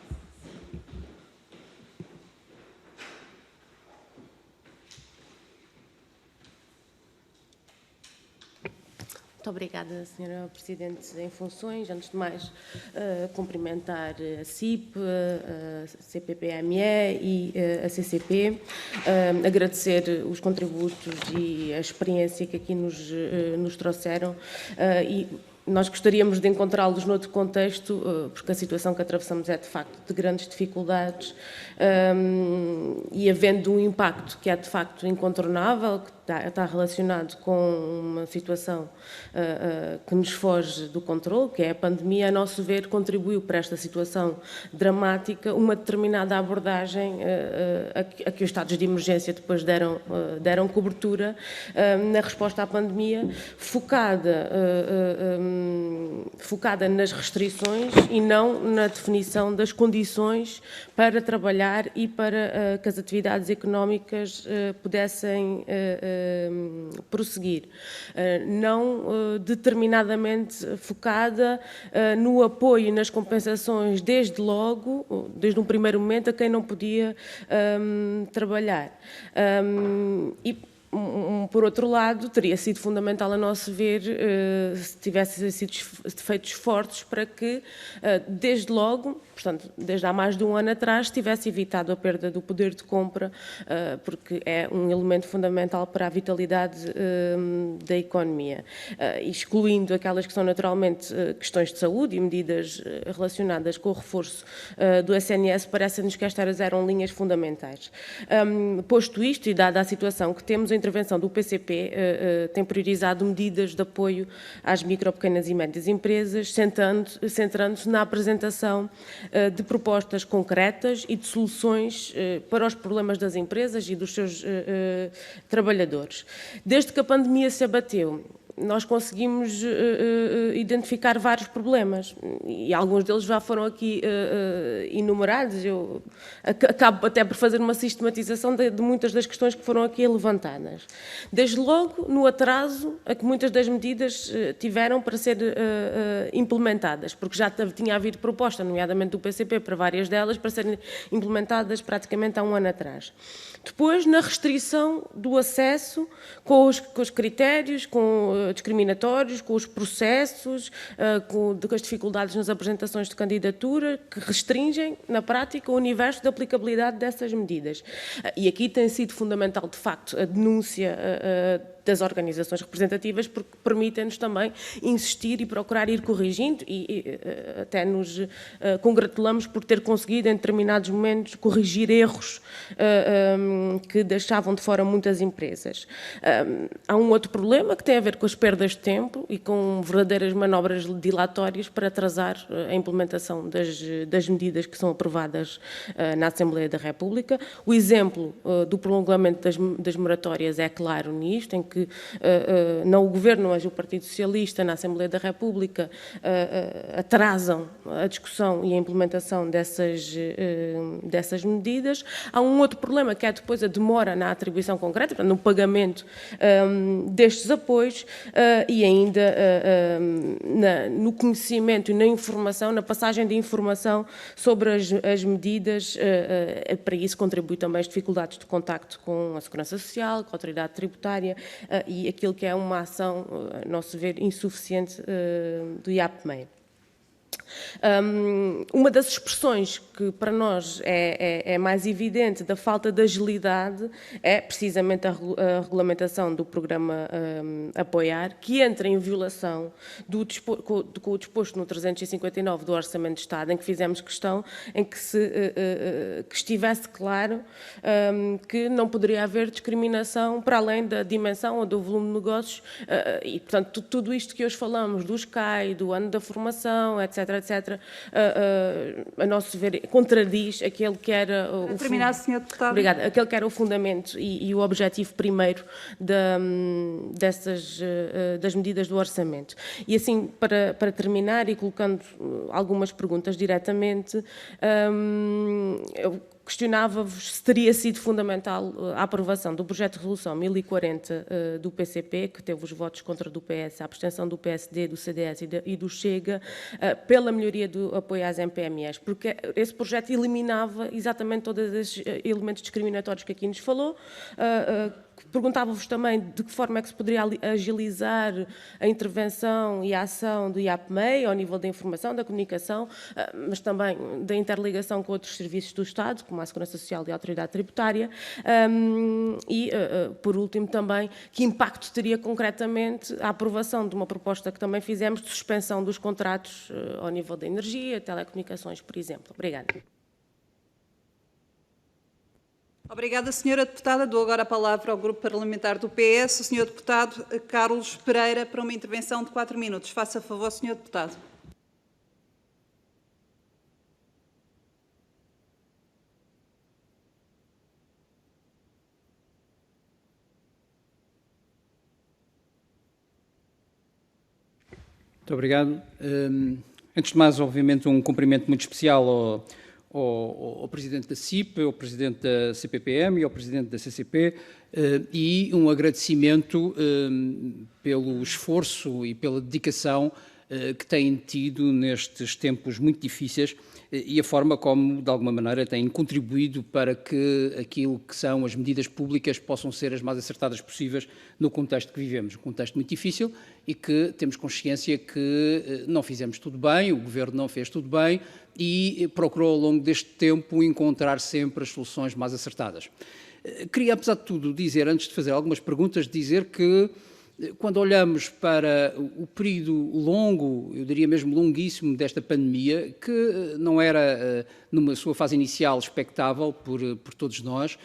Muito obrigada, Sra. Presidente em funções. Antes de mais, cumprimentar a CIP, a CPPME e a CCP, agradecer os contributos e a experiência que aqui nos trouxeram e nós gostaríamos de encontrá-los noutro contexto, porque a situação que atravessamos é, de facto, de grandes dificuldades e havendo um impacto que é, de facto, incontornável, que está relacionado com uma situação que nos foge do controle, que é a pandemia, a nosso ver, contribuiu para esta situação dramática uma determinada abordagem a que os estados de emergência depois deram cobertura na resposta à pandemia, focada nas restrições e não na definição das condições para trabalhar e para que as atividades económicas pudessem prosseguir. Não determinadamente focada no apoio e nas compensações desde logo, desde um primeiro momento, a quem não podia trabalhar. Por outro lado, teria sido fundamental, a nosso ver, se tivessem sido feitos esforços para que, desde logo, portanto, desde há mais de um ano atrás, tivesse evitado a perda do poder de compra, porque é um elemento fundamental para a vitalidade da economia, excluindo aquelas que são naturalmente questões de saúde e medidas relacionadas com o reforço do SNS, parece-nos que estas eram linhas fundamentais. Posto isto e dada a situação que temos, a intervenção do PCP tem priorizado medidas de apoio às micro, pequenas e médias empresas, centrando-se na apresentação de propostas concretas e de soluções para os problemas das empresas e dos seus trabalhadores. Desde que a pandemia se abateu, nós conseguimos identificar vários problemas e alguns deles já foram aqui enumerados. Eu acabo até por fazer uma sistematização de muitas das questões que foram aqui levantadas. Desde logo, no atraso a que muitas das medidas tiveram para ser implementadas, porque já tinha havido proposta, nomeadamente do PCP, para várias delas, para serem implementadas praticamente há um ano atrás. Depois, na restrição do acesso, com os critérios, discriminatórios, com os processos, com as dificuldades nas apresentações de candidatura, que restringem, na prática, o universo de aplicabilidade dessas medidas. E aqui tem sido fundamental, de facto, a denúncia das organizações representativas, porque permitem-nos também insistir e procurar ir corrigindo e até nos congratulamos por ter conseguido, em determinados momentos, corrigir erros que deixavam de fora muitas empresas. Há um outro problema que tem a ver com as perdas de tempo e com verdadeiras manobras dilatórias para atrasar a implementação das medidas que são aprovadas na Assembleia da República. O exemplo do prolongamento das moratórias é claro nisto, em que não o Governo, mas o Partido Socialista na Assembleia da República atrasam a discussão e a implementação dessas medidas. Há um outro problema, que é depois a demora na atribuição concreta, no pagamento destes apoios, e ainda no conhecimento e na informação, na passagem de informação sobre as medidas. Para isso contribui também as dificuldades de contacto com a Segurança Social, com a Autoridade Tributária e aquilo que é uma ação, a nosso ver, insuficiente do IAPMEI. Uma das expressões que para nós é mais evidente da falta de agilidade é precisamente a regulamentação do programa Apoiar, que entra em violação com o disposto no 359 do Orçamento de Estado, em que fizemos questão em que estivesse claro que não poderia haver discriminação para além da dimensão ou do volume de negócios e, portanto, tudo isto que hoje falamos do SCAI, do ano da formação, etc., a nosso ver, contradiz aquele que era o terminar, Sr. Deputado. Obrigada. Aquele que era o fundamento e o objetivo primeiro das medidas do orçamento. E assim, para terminar e colocando algumas perguntas diretamente, eu questionava-vos se teria sido fundamental a aprovação do projeto de resolução 1040 do PCP, que teve os votos contra do PS, a abstenção do PSD, do CDS e do Chega, pela melhoria do apoio às MPMEs, porque esse projeto eliminava exatamente todos esses elementos discriminatórios que aqui nos falou. Perguntava-vos também de que forma é que se poderia agilizar a intervenção e a ação do IAPMEI ao nível da informação, da comunicação, mas também da interligação com outros serviços do Estado, como a Segurança Social e a Autoridade Tributária, e, por último, também, que impacto teria concretamente a aprovação de uma proposta que também fizemos de suspensão dos contratos ao nível da energia, telecomunicações, por exemplo. Obrigada. Obrigada, Sra. Deputada. Dou agora a palavra ao Grupo Parlamentar do PS, o Sr. Deputado Carlos Pereira, para uma intervenção de 4 minutos. Faça favor, Sr. Deputado. Muito obrigado. Antes de mais, obviamente, um cumprimento muito especial ao Presidente da CIP, ao Presidente da CPPM e ao Presidente da CCP e um agradecimento pelo esforço e pela dedicação que têm tido nestes tempos muito difíceis e a forma como, de alguma maneira, têm contribuído para que aquilo que são as medidas públicas possam ser as mais acertadas possíveis no contexto que vivemos. Um contexto muito difícil e que temos consciência que não fizemos tudo bem, o Governo não fez tudo bem e procurou, ao longo deste tempo, encontrar sempre as soluções mais acertadas. Queria, apesar de tudo, dizer, antes de fazer algumas perguntas, dizer que quando olhamos para o período longo, eu diria mesmo longuíssimo, desta pandemia, que não era, numa sua fase inicial, expectável por todos nós,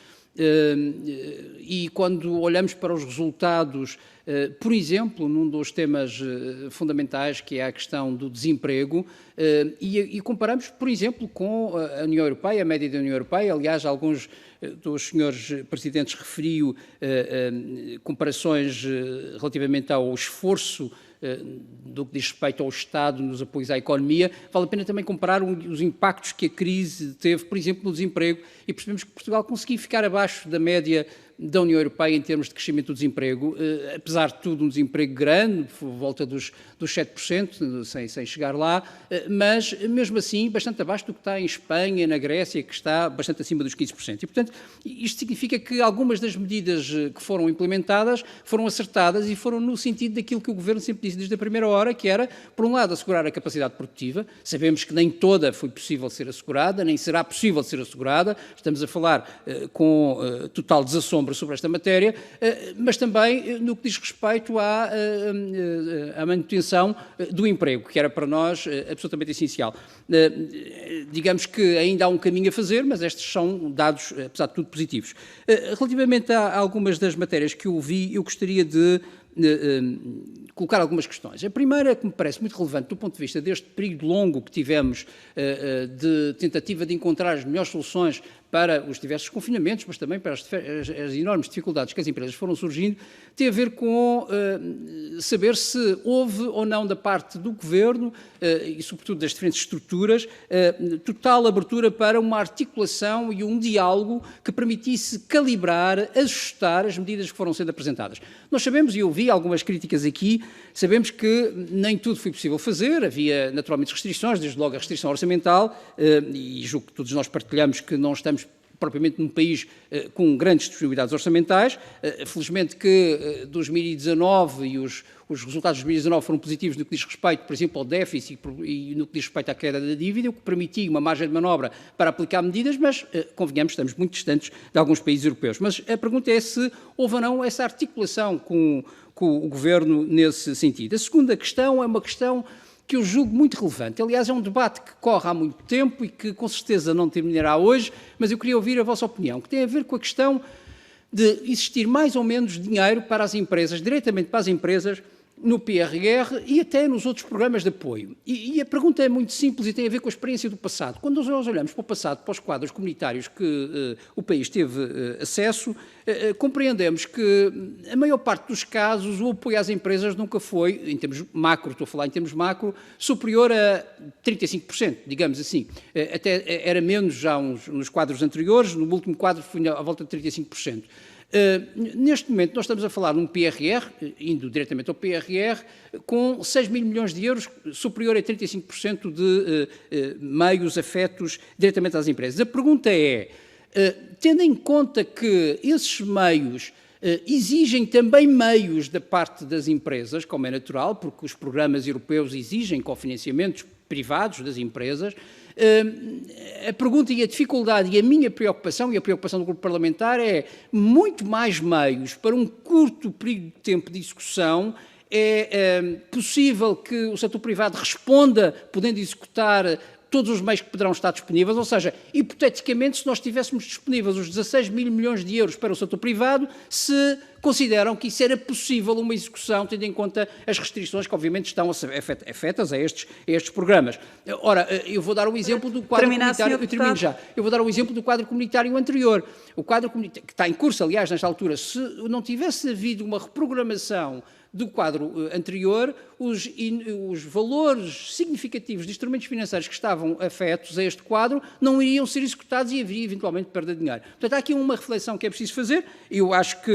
e quando olhamos para os resultados, por exemplo, num dos temas fundamentais, que é a questão do desemprego, e comparamos, por exemplo, com a União Europeia, a média da União Europeia, aliás, alguns dos senhores presidentes referiu comparações relativamente ao esforço do que diz respeito ao Estado nos apoios à economia. Vale a pena também comparar os impactos que a crise teve, por exemplo, no desemprego, e percebemos que Portugal conseguiu ficar abaixo da média da União Europeia em termos de crescimento do desemprego, apesar de tudo um desemprego grande, volta dos 7%, sem chegar lá, mas mesmo assim bastante abaixo do que está em Espanha, na Grécia, que está bastante acima dos 15%. E, portanto, isto significa que algumas das medidas que foram implementadas foram acertadas e foram no sentido daquilo que o Governo sempre disse desde a primeira hora, que era, por um lado, assegurar a capacidade produtiva. Sabemos que nem toda foi possível ser assegurada, nem será possível ser assegurada. Estamos a falar com total desassombro sobre esta matéria, mas também no que diz respeito à manutenção do emprego, que era para nós absolutamente essencial. Digamos que ainda há um caminho a fazer, mas estes são dados, apesar de tudo, positivos. Relativamente a algumas das matérias que eu ouvi, eu gostaria de colocar algumas questões. A primeira, que me parece muito relevante do ponto de vista deste período longo que tivemos de tentativa de encontrar as melhores soluções para os diversos confinamentos, mas também para as enormes dificuldades que as empresas foram surgindo, tem a ver com saber se houve ou não da parte do Governo e, sobretudo, das diferentes estruturas, total abertura para uma articulação e um diálogo que permitisse calibrar, ajustar as medidas que foram sendo apresentadas. Nós sabemos, e eu vi ali, algumas críticas aqui. Sabemos que nem tudo foi possível fazer, havia naturalmente restrições, desde logo a restrição orçamental, e julgo que todos nós partilhamos que não estamos propriamente num país com grandes disponibilidades orçamentais. Felizmente que 2019 e os resultados de 2019 foram positivos no que diz respeito, por exemplo, ao déficit e no que diz respeito à queda da dívida, o que permitiu uma margem de manobra para aplicar medidas, mas, convenhamos, estamos muito distantes de alguns países europeus. Mas a pergunta é se houve ou não essa articulação com o Governo nesse sentido. A segunda questão é uma questão que eu julgo muito relevante. Aliás, é um debate que corre há muito tempo e que com certeza não terminará hoje, mas eu queria ouvir a vossa opinião, que tem a ver com a questão de existir mais ou menos dinheiro para as empresas, diretamente para as empresas, no PRR e até nos outros programas de apoio. E a pergunta é muito simples e tem a ver com a experiência do passado. Quando nós olhamos para o passado, para os quadros comunitários que o país teve acesso, compreendemos que, a maior parte dos casos, o apoio às empresas nunca foi, em termos macro, estou a falar em termos macro, superior a 35%, digamos assim. Até era menos já nos quadros anteriores, no último quadro foi à volta de 35%. Neste momento nós estamos a falar num PRR, indo diretamente ao PRR, com 6 mil milhões de euros, superior a 35% de meios afetos diretamente às empresas. A pergunta é, tendo em conta que esses meios exigem também meios da parte das empresas, como é natural, porque os programas europeus exigem cofinanciamentos privados das empresas, a pergunta e a dificuldade e a minha preocupação e a preocupação do grupo parlamentar é muito mais meios para um curto período de tempo de execução. É possível que o setor privado responda podendo executar todos os meios que poderão estar disponíveis, ou seja, hipoteticamente, se nós tivéssemos disponíveis os 16 mil milhões de euros para o setor privado, se consideram que isso era possível uma execução, tendo em conta as restrições que obviamente estão afetas a estes programas. Ora, eu vou dar o exemplo do quadro comunitário, eu termino já, eu vou dar o exemplo do quadro comunitário anterior, o quadro comunitário, que está em curso, aliás, nesta altura, se não tivesse havido uma reprogramação do quadro anterior, os valores significativos de instrumentos financeiros que estavam afetos a este quadro não iriam ser executados e haveria eventualmente perda de dinheiro. Portanto, há aqui uma reflexão que é preciso fazer. Eu acho que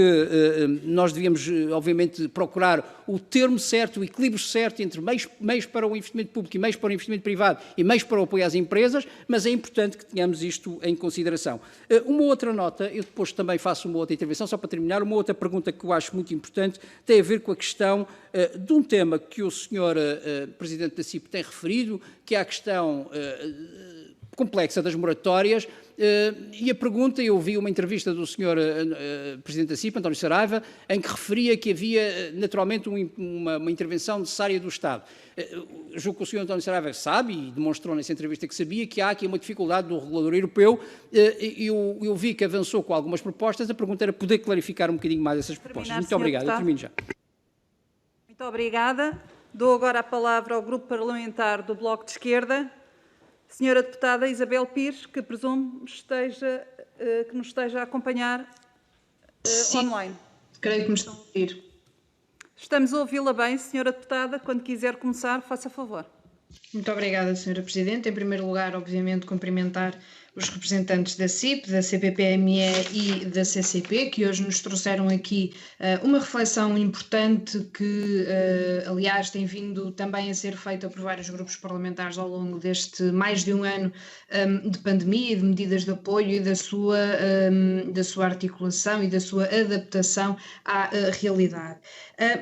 nós devíamos, obviamente, procurar o termo certo, o equilíbrio certo entre meios para o investimento público e meios para o investimento privado e meios para o apoio às empresas, mas é importante que tenhamos isto em consideração. Uma outra nota, eu depois também faço uma outra intervenção, só para terminar, uma outra pergunta que eu acho muito importante, tem a ver com a questão de um tema que o Sr. Presidente da CIP tem referido, que é a questão complexa das moratórias, e a pergunta, eu vi uma entrevista do Sr. Presidente da CIP, António Saraiva, em que referia que havia naturalmente uma intervenção necessária do Estado. Julgo que o Sr. António Saraiva sabe, e demonstrou nessa entrevista que sabia, que há aqui uma dificuldade do regulador europeu. Eu vi que avançou com algumas propostas, a pergunta era poder clarificar um bocadinho mais essas propostas. Muito obrigado, eu termino já. Muito obrigada. Dou agora a palavra ao Grupo Parlamentar do Bloco de Esquerda, Senhora Deputada Isabel Pires, que presumo que nos esteja a acompanhar online. Creio que me estão a ouvir. Estamos a ouvi-la bem, Senhora Deputada. Quando quiser começar, faça favor. Muito obrigada, Senhora Presidente. Em primeiro lugar, obviamente, cumprimentar os representantes da CIP, da CPPME e da CCP, que hoje nos trouxeram aqui uma reflexão importante que, aliás, tem vindo também a ser feita por vários grupos parlamentares ao longo deste mais de um ano de pandemia e de medidas de apoio e da sua articulação e da sua adaptação à realidade.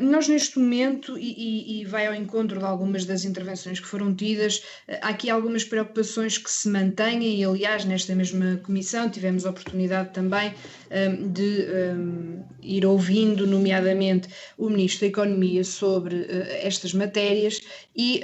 Nós, neste momento, e vai ao encontro de algumas das intervenções que foram tidas, há aqui algumas preocupações que se mantêm e, aliás, nesta mesma comissão tivemos a oportunidade também de ir ouvindo, nomeadamente, o Ministro da Economia sobre estas matérias e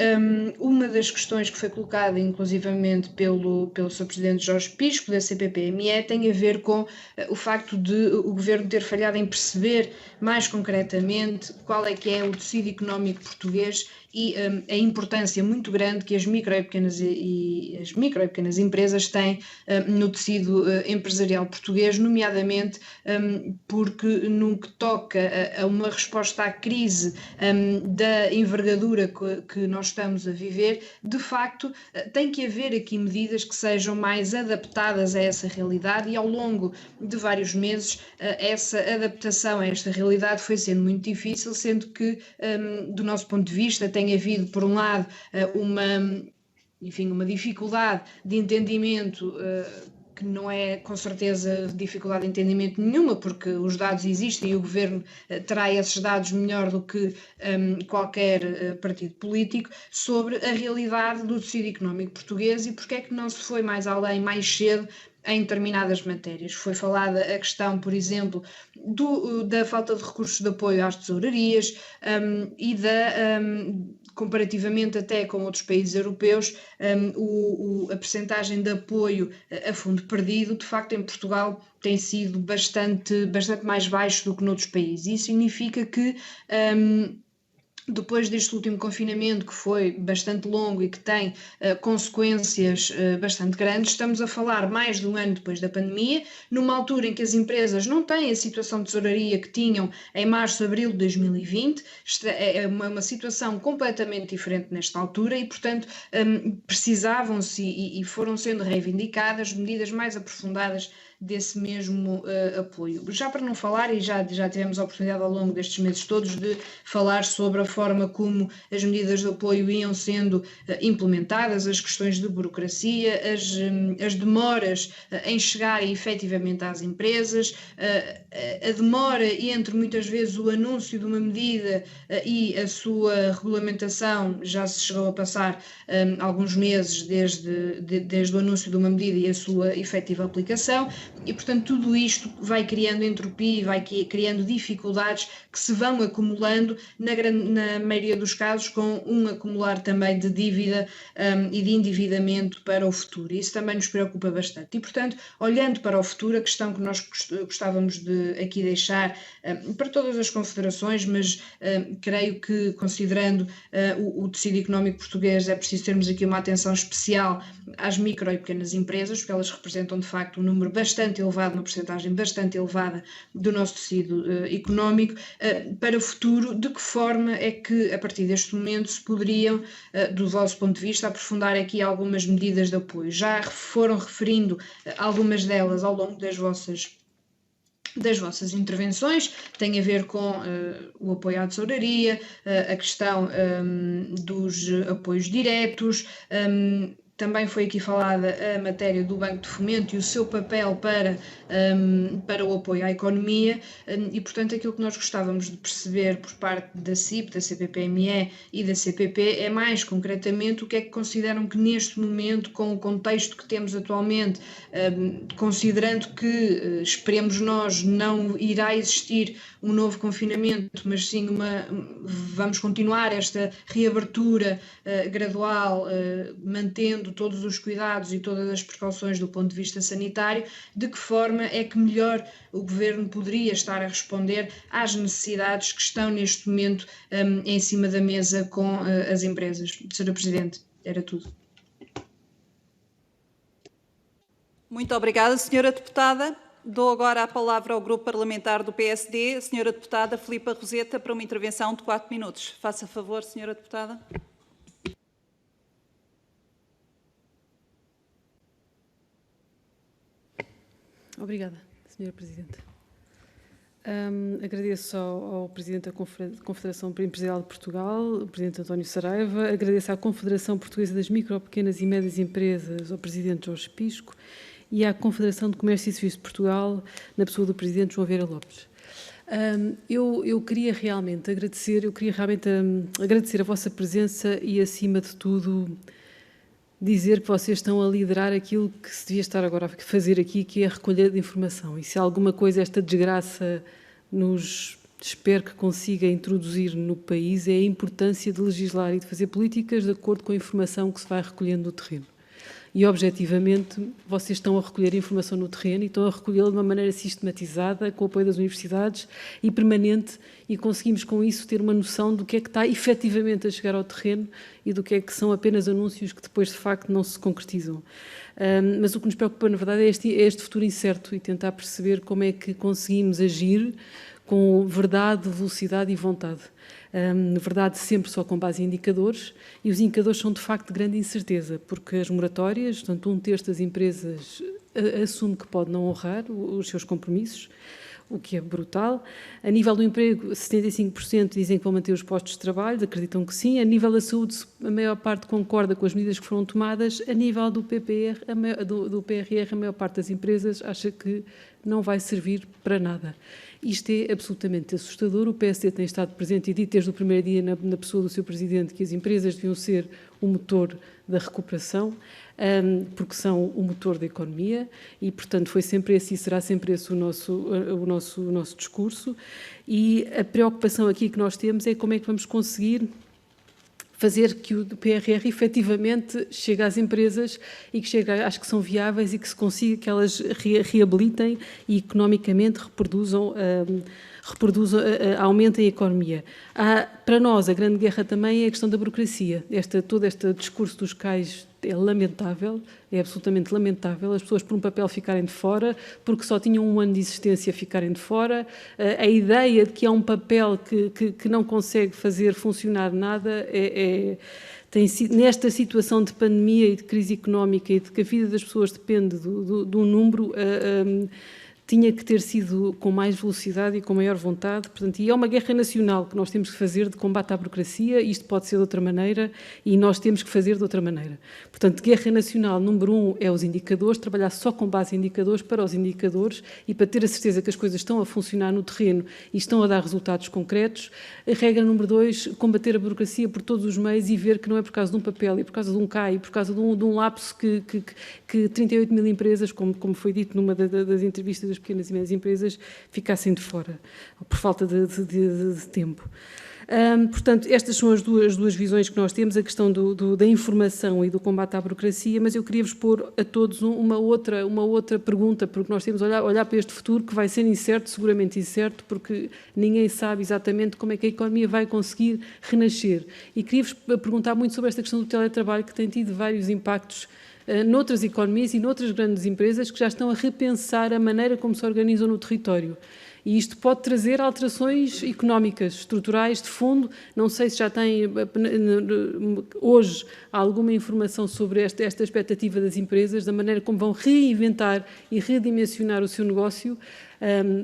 uma das questões que foi colocada, inclusivamente, pelo Sr. Presidente Jorge Pisco, da CPPME, tem a ver com o facto de o Governo ter falhado em perceber mais concretamente qual é que é o tecido económico português e a importância muito grande que as micro e pequenas empresas têm no tecido empresarial português, nomeadamente porque no que toca a uma resposta à crise da envergadura que nós estamos a viver, de facto tem que haver aqui medidas que sejam mais adaptadas a essa realidade, e ao longo de vários meses essa adaptação a esta realidade foi sendo muito difícil, sendo que do nosso ponto de vista tem havido, por um lado, uma dificuldade de entendimento, que não é com certeza dificuldade de entendimento nenhuma, porque os dados existem e o Governo terá esses dados melhor do que qualquer partido político, sobre a realidade do tecido económico português e porque é que não se foi mais além, mais cedo, em determinadas matérias. Foi falada a questão, por exemplo, da falta de recursos de apoio às tesourarias e comparativamente até com outros países europeus, a percentagem de apoio a fundo perdido, de facto, em Portugal tem sido bastante mais baixo do que noutros países. Isso significa que depois deste último confinamento, que foi bastante longo e que tem consequências bastante grandes, estamos a falar mais de um ano depois da pandemia, numa altura em que as empresas não têm a situação de tesouraria que tinham em março, abril de 2020, é uma situação completamente diferente nesta altura e, portanto, precisavam-se e foram sendo reivindicadas medidas mais aprofundadas desse mesmo apoio. Já para não falar, e já tivemos a oportunidade ao longo destes meses todos de falar sobre a forma como as medidas de apoio iam sendo implementadas, as questões de burocracia, as demoras em chegarem efetivamente às empresas, a demora entre muitas vezes o anúncio de uma medida e a sua regulamentação. Já se chegou a passar alguns meses desde o anúncio de uma medida e a sua efetiva aplicação. E, portanto, tudo isto vai criando entropia e vai criando dificuldades que se vão acumulando, na maioria dos casos, com um acumular também de dívida e de endividamento para o futuro. Isso também nos preocupa bastante. E, portanto, olhando para o futuro, a questão que nós gostávamos de aqui deixar para todas as confederações, mas creio que, considerando o tecido económico português, é preciso termos aqui uma atenção especial às micro e pequenas empresas, porque elas representam, de facto, um número bastante elevado, uma porcentagem bastante elevada do nosso tecido económico. Para o futuro, de que forma é que, a partir deste momento, se poderiam, do vosso ponto de vista, aprofundar aqui algumas medidas de apoio? Já foram referindo algumas delas ao longo das vossas intervenções, tem a ver com o apoio à tesouraria, a questão dos apoios diretos. Também foi aqui falada a matéria do Banco de Fomento e o seu papel para o apoio à economia e, portanto, aquilo que nós gostávamos de perceber por parte da CIP, da CPPME e da CPP é mais concretamente o que é que consideram que neste momento, com o contexto que temos atualmente, considerando que, esperemos nós, não irá existir um novo confinamento, mas sim vamos continuar esta reabertura gradual, mantendo todos os cuidados e todas as precauções do ponto de vista sanitário, de que forma é que melhor o Governo poderia estar a responder às necessidades que estão neste momento em cima da mesa com as empresas. Sra. Presidente, era tudo. Muito obrigada, Sra. Deputada. Dou agora a palavra ao Grupo Parlamentar do PSD, a Sra. Deputada Filipa Roseta, para uma intervenção de 4 minutos. Faça favor, Sra. Deputada. Obrigada, Sra. Presidente. Agradeço ao Presidente da Confederação Empresarial de Portugal, o Presidente António Saraiva, agradeço à Confederação Portuguesa das Micro, Pequenas e Médias Empresas, ao Presidente Jorge Pisco, e à Confederação de Comércio e Serviços de Portugal, na pessoa do Presidente João Vieira Lopes. Eu queria realmente agradecer a vossa presença e, acima de tudo, dizer que vocês estão a liderar aquilo que se devia estar agora a fazer aqui, que é a recolha de informação. E se alguma coisa esta desgraça espero que consiga introduzir no país, é a importância de legislar e de fazer políticas de acordo com a informação que se vai recolhendo no terreno. e, objetivamente, vocês estão a recolher informação no terreno e estão a recolhê-la de uma maneira sistematizada, com o apoio das universidades e permanente, e conseguimos com isso ter uma noção do que é que está efetivamente a chegar ao terreno e do que é que são apenas anúncios que depois, de facto, não se concretizam. Mas o que nos preocupa, na verdade, é este futuro incerto e tentar perceber como é que conseguimos agir com verdade, velocidade e vontade. Na verdade, sempre só com base em indicadores, e os indicadores são, de facto, de grande incerteza, porque as moratórias, portanto, 1/3 das empresas assume que pode não honrar os seus compromissos, o que é brutal. A nível do emprego, 75% dizem que vão manter os postos de trabalho, acreditam que sim. A nível da saúde, a maior parte concorda com as medidas que foram tomadas. A nível do PRR, a maior parte das empresas acha que não vai servir para nada. Isto é absolutamente assustador. O PSD tem estado presente e dito desde o primeiro dia, na pessoa do seu Presidente, que as empresas deviam ser o motor da recuperação, porque são o motor da economia e, portanto, foi sempre esse e será sempre esse o nosso discurso. E a preocupação aqui que nós temos é como é que vamos conseguir fazer que o PRR efetivamente chegue às empresas e que chegue às que são viáveis e que se consiga que elas reabilitem e economicamente aumentem a economia. Para nós, a grande guerra também é a questão da burocracia. Todo este discurso dos CAIs é lamentável, é absolutamente lamentável. As pessoas por um papel ficarem de fora, porque só tinham 1 ano de existência ficarem de fora. A ideia de que há um papel que não consegue fazer funcionar nada tem sido, nesta situação de pandemia e de crise económica e de que a vida das pessoas depende do número, tinha que ter sido com mais velocidade e com maior vontade. Portanto, e é uma guerra nacional que nós temos que fazer de combate à burocracia. Isto pode ser de outra maneira e nós temos que fazer de outra maneira. Portanto, guerra nacional, número 1, é os indicadores, trabalhar só com base em indicadores para os indicadores e para ter a certeza que as coisas estão a funcionar no terreno e estão a dar resultados concretos. A regra número 2, combater a burocracia por todos os meios e ver que não é por causa de um papel e por causa de um CAI, por causa de um lapso que 38 mil empresas, como foi dito numa das entrevistas das pequenas e médias empresas, ficassem de fora, por falta de tempo. Portanto, estas são as duas visões que nós temos, a questão da informação e do combate à burocracia, mas eu queria-vos pôr a todos uma outra pergunta, porque nós temos a olhar para este futuro que vai ser incerto, seguramente incerto, porque ninguém sabe exatamente como é que a economia vai conseguir renascer. E queria-vos perguntar muito sobre esta questão do teletrabalho, que tem tido vários impactos noutras economias e noutras grandes empresas que já estão a repensar a maneira como se organizam no território. E isto pode trazer alterações económicas, estruturais, de fundo. Não sei se já tem hoje alguma informação sobre esta expectativa das empresas, da maneira como vão reinventar e redimensionar o seu negócio,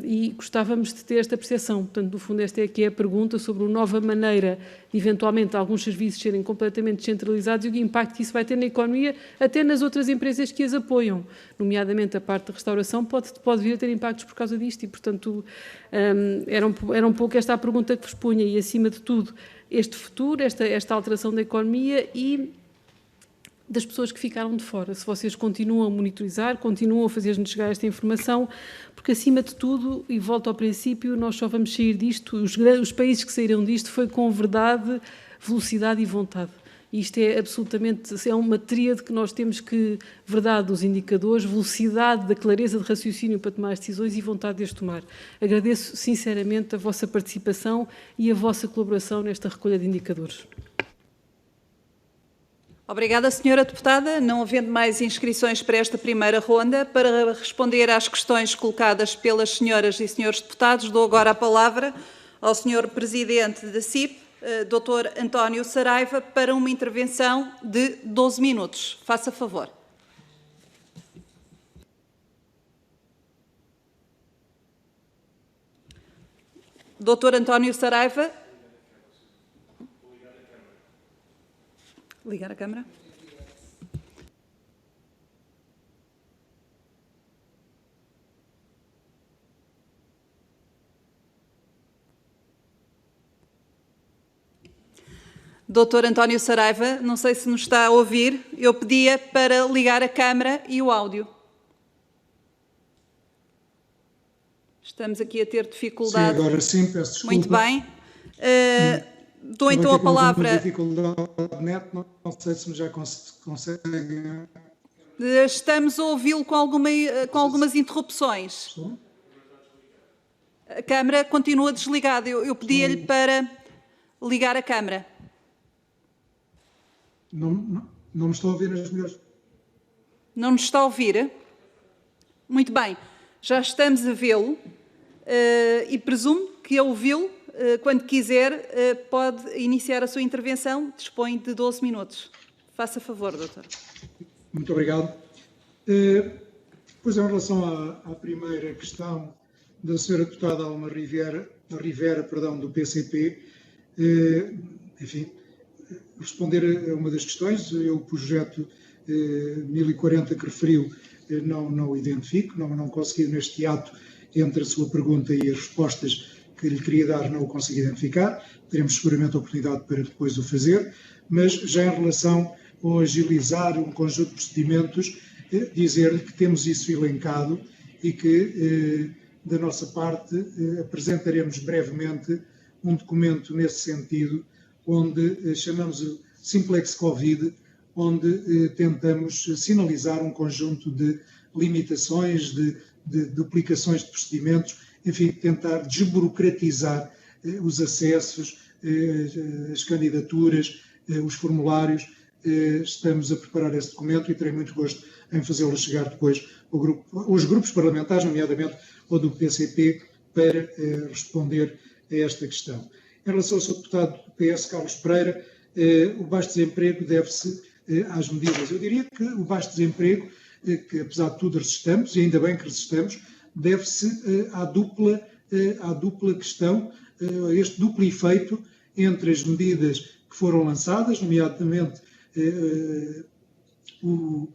e gostávamos de ter esta percepção. Portanto, no fundo, esta é que é a pergunta sobre uma nova maneira de, eventualmente, alguns serviços serem completamente descentralizados e o impacto que isso vai ter na economia, até nas outras empresas que as apoiam, nomeadamente a parte da restauração, pode vir a ter impactos por causa disto e, portanto, era um pouco esta a pergunta que vos punha e, acima de tudo, este futuro, esta alteração da economia e das pessoas que ficaram de fora, se vocês continuam a monitorizar, continuam a fazer-nos chegar esta informação, porque acima de tudo, e volto ao princípio, nós só vamos sair disto, os países que saíram disto foi com verdade, velocidade e vontade. Isto é absolutamente, é uma tríade que nós temos que, verdade dos indicadores, velocidade da clareza de raciocínio para tomar as decisões e vontade de as tomar. Agradeço sinceramente a vossa participação e a vossa colaboração nesta recolha de indicadores. Obrigada, Sra. Deputada. Não havendo mais inscrições para esta primeira ronda, para responder às questões colocadas pelas senhoras e senhores deputados, dou agora a palavra ao Sr. Presidente da CIP, Dr. António Saraiva, para uma intervenção de 12 minutos. Faça favor. Dr. António Saraiva. Ligar a câmara. Dr. António Saraiva, não sei se nos está a ouvir, eu pedia para ligar a câmara e o áudio. Estamos aqui a ter dificuldade. Sim, agora sim, peço desculpa. Muito bem. Dou então a palavra. Dificuldade net, não sei se me já conseguem Estamos a ouvi-lo com algumas interrupções. A câmara continua desligada. Eu pedi-lhe para ligar a câmara. Não me estou a ouvir nas melhores... Não nos está a ouvir? Muito bem. Já estamos a vê-lo e presumo que a ouvi-lo. Quando quiser, pode iniciar a sua intervenção. Dispõe de 12 minutos. Faça favor, doutor. Muito obrigado. Pois, em relação à primeira questão da senhora deputada Alma Rivera, do PCP, enfim, responder a uma das questões. O projeto 1040 que referiu não o identifico, não consegui neste ato, entre a sua pergunta e as respostas que lhe queria dar, não o consigo identificar. Teremos seguramente a oportunidade para depois o fazer, mas já em relação ao agilizar um conjunto de procedimentos, dizer-lhe que temos isso elencado e que, da nossa parte, apresentaremos brevemente um documento nesse sentido, onde chamamos o Simplex Covid, onde tentamos sinalizar um conjunto de limitações, de duplicações de procedimentos, enfim, tentar desburocratizar os acessos, as candidaturas, os formulários. Estamos a preparar esse documento e terei muito gosto em fazê-lo chegar depois aos grupos parlamentares, nomeadamente ao do PCP, para responder a esta questão. Em relação ao Sr. Deputado do PS, Carlos Pereira, o baixo desemprego deve-se às medidas. Eu diria que o baixo desemprego, que apesar de tudo resistamos, e ainda bem que resistamos, deve-se à dupla questão, a este duplo efeito entre as medidas que foram lançadas, nomeadamente o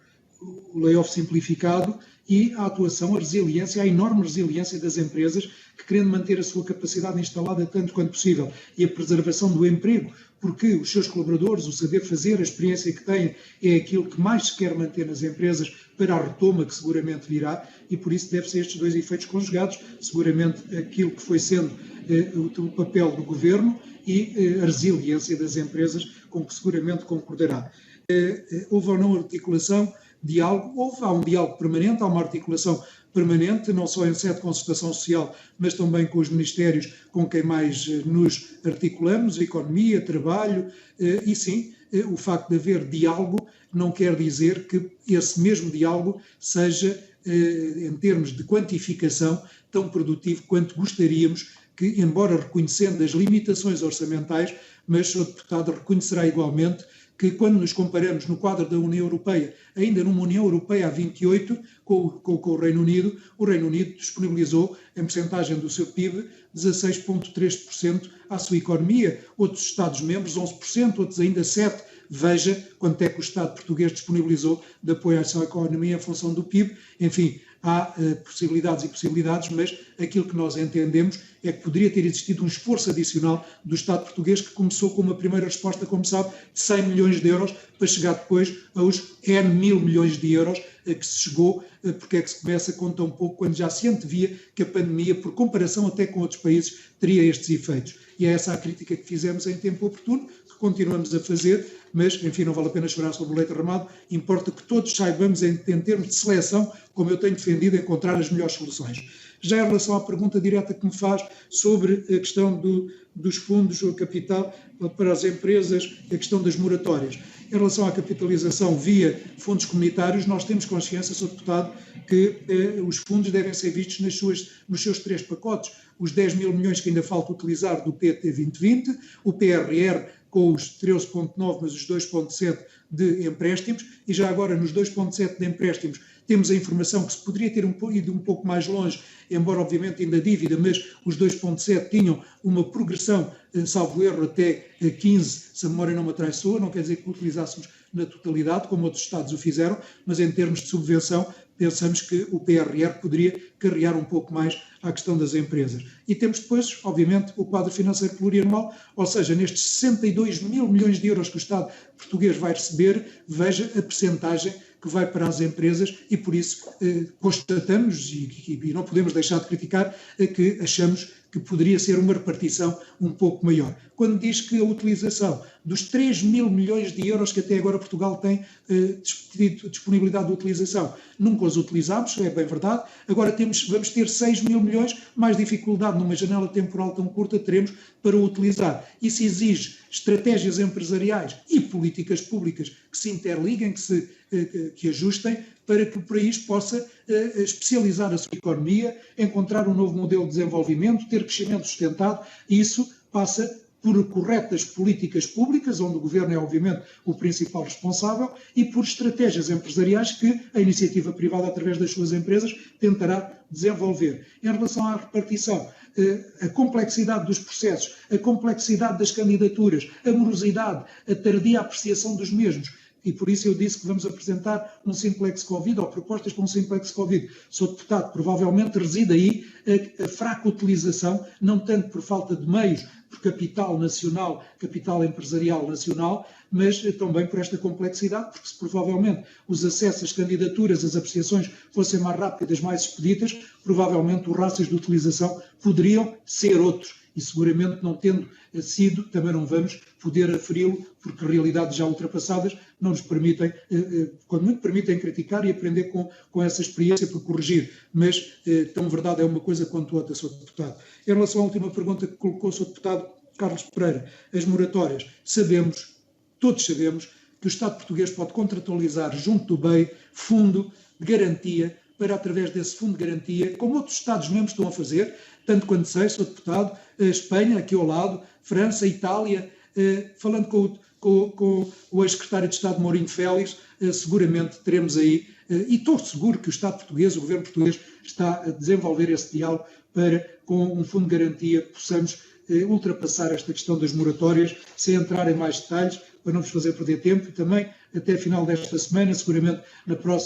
layoff simplificado e a atuação, a resiliência, a enorme resiliência das empresas que, querendo manter a sua capacidade instalada tanto quanto possível e a preservação do emprego, porque os seus colaboradores, o saber fazer, a experiência que têm, é aquilo que mais se quer manter nas empresas para a retoma que seguramente virá, e por isso deve ser estes dois efeitos conjugados, seguramente aquilo que foi sendo o papel do Governo e a resiliência das empresas, com que seguramente concordará. Houve ou não articulação, diálogo? Há um diálogo permanente, há uma articulação permanente, não só em sede de concertação social, mas também com os ministérios com quem mais nos articulamos, economia, trabalho, e sim, o facto de haver diálogo não quer dizer que esse mesmo diálogo seja, em termos de quantificação, tão produtivo quanto gostaríamos que, embora reconhecendo as limitações orçamentais, mas o deputado reconhecerá igualmente que, quando nos comparamos no quadro da União Europeia, ainda numa União Europeia a 28, com o Reino Unido disponibilizou, em percentagem do seu PIB, 16,3% à sua economia. Outros Estados-membros, 11%, outros ainda 7%. Veja quanto é que o Estado português disponibilizou de apoio à sua economia em função do PIB. Enfim, há possibilidades e possibilidades, mas aquilo que nós entendemos é que poderia ter existido um esforço adicional do Estado português, que começou com uma primeira resposta, como sabe, de 100 milhões de euros, para chegar depois aos N mil milhões de euros a que se chegou. Porque é que se começa com tão pouco, quando já se antevia que a pandemia, por comparação até com outros países, teria estes efeitos. E é essa a crítica que fizemos em tempo oportuno, que continuamos a fazer, mas, enfim, não vale a pena chorar sobre o leite derramado. Importa que todos saibamos, em termos de seleção, como eu tenho defendido, encontrar as melhores soluções. Já em relação à pergunta direta que me faz sobre a questão dos fundos ou capital para as empresas, a questão das moratórias. Em relação à capitalização via fundos comunitários, nós temos consciência, Sr. Deputado, que os fundos devem ser vistos nos seus 3 pacotes. Os 10 mil milhões que ainda falta utilizar do PT 2020, o PRR com os 13,9, mas os 2,7 de empréstimos, e já agora nos 2,7 de empréstimos temos a informação que se poderia ter ido um pouco mais longe, embora obviamente ainda dívida, mas os 2,7 tinham uma progressão, salvo erro, até 15, se a memória não me atraiçoa, não quer dizer que utilizássemos na totalidade, como outros Estados o fizeram, mas em termos de subvenção, pensamos que o PRR poderia carregar um pouco mais à questão das empresas. E temos depois, obviamente, o quadro financeiro plurianual, ou seja, nestes 62 mil milhões de euros que o Estado português vai receber, veja a percentagem que vai para as empresas e, por isso, constatamos, e não podemos deixar de criticar, que achamos que poderia ser uma repartição um pouco maior. Quando diz que a utilização dos 3 mil milhões de euros que até agora Portugal tem disponibilidade de utilização, nunca os utilizámos, é bem verdade, agora vamos ter 6 mil milhões, mais dificuldade numa janela temporal tão curta teremos para o utilizar. Isso exige estratégias empresariais e políticas públicas que se interliguem, que ajustem, para que o país possa especializar a sua economia, encontrar um novo modelo de desenvolvimento, ter crescimento sustentado, e isso passa por corretas políticas públicas, onde o Governo é, obviamente, o principal responsável, e por estratégias empresariais que a iniciativa privada, através das suas empresas, tentará desenvolver. Em relação à repartição, a complexidade dos processos, a complexidade das candidaturas, a morosidade, a tardia apreciação dos mesmos, e por isso eu disse que vamos apresentar um Simplex Covid, ou propostas para um Simplex Covid. Sou deputado, provavelmente reside aí a fraca utilização, não tanto por falta de meios, por capital nacional, capital empresarial nacional, mas também por esta complexidade, porque se provavelmente os acessos às candidaturas, as apreciações fossem mais rápidas, mais expeditas, provavelmente os rácios de utilização poderiam ser outros. E seguramente não tendo sido, também não vamos poder aferi-lo, porque realidades já ultrapassadas não nos permitem, quando muito permitem criticar e aprender com essa experiência para corrigir. Mas tão verdade é uma coisa quanto outra, Sr. Deputado. Em relação à última pergunta que colocou o Sr. Deputado Carlos Pereira, as moratórias, todos sabemos, que o Estado português pode contratualizar junto do BEI fundo de garantia para, através desse fundo de garantia, como outros Estados-membros estão a fazer, tanto quanto sei, Sr. Deputado, Espanha, aqui ao lado, França, Itália, falando com o ex-secretário de Estado Mourinho Félix, seguramente teremos aí, e estou seguro que o Estado português, o Governo português, está a desenvolver esse diálogo para, com um fundo de garantia, possamos ultrapassar esta questão das moratórias, sem entrar em mais detalhes, para não vos fazer perder tempo, e também, até final desta semana, seguramente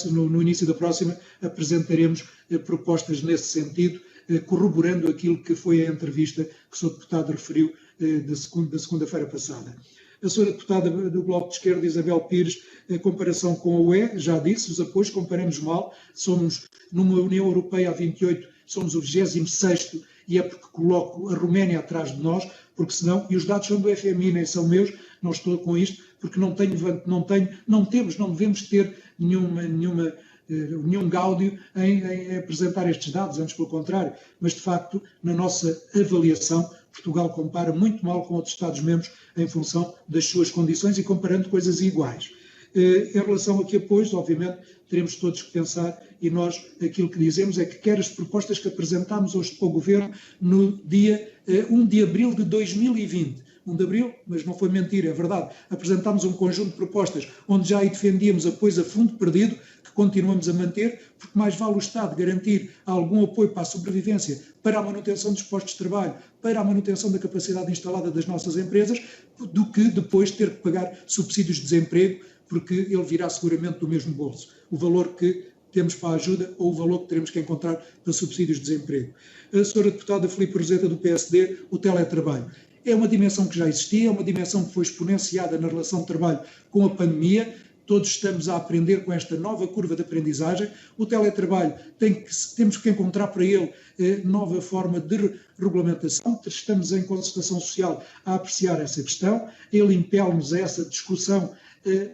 no início da próxima, apresentaremos propostas nesse sentido, corroborando aquilo que foi a entrevista que o Sr. Deputado referiu da segunda-feira passada. A Sra. Deputada do Bloco de Esquerda, Isabel Pires, em comparação com a UE, já disse, os apoios comparamos mal, somos numa União Europeia a 28, somos o 26º, e é porque coloco a Roménia atrás de nós, porque senão, e os dados são do FMI, nem são meus, não estou com isto, porque não devemos ter nenhum gáudio em apresentar estes dados, antes pelo contrário, mas de facto, na nossa avaliação, Portugal compara muito mal com outros Estados-membros em função das suas condições e comparando coisas iguais. Em relação a que apoios, obviamente, teremos todos que pensar, e nós aquilo que dizemos é que quer as propostas que apresentámos hoje para o Governo no dia 1 de abril de 2020, 1 de abril, mas não foi mentira, é verdade, apresentámos um conjunto de propostas onde já aí defendíamos apoios a fundo perdido, que continuamos a manter, porque mais vale o Estado garantir algum apoio para a sobrevivência, para a manutenção dos postos de trabalho, para a manutenção da capacidade instalada das nossas empresas, do que depois ter que pagar subsídios de desemprego, porque ele virá seguramente do mesmo bolso. O valor que temos para a ajuda ou o valor que teremos que encontrar para subsídios de desemprego. A Sra. Deputada Filipe Roseta, do PSD, o teletrabalho. É uma dimensão que já existia, é uma dimensão que foi exponenciada na relação de trabalho com a pandemia. Todos estamos a aprender com esta nova curva de aprendizagem. O teletrabalho temos que encontrar para ele nova forma de regulamentação. Estamos em concertação social a apreciar essa questão. Ele impele-nos a essa discussão,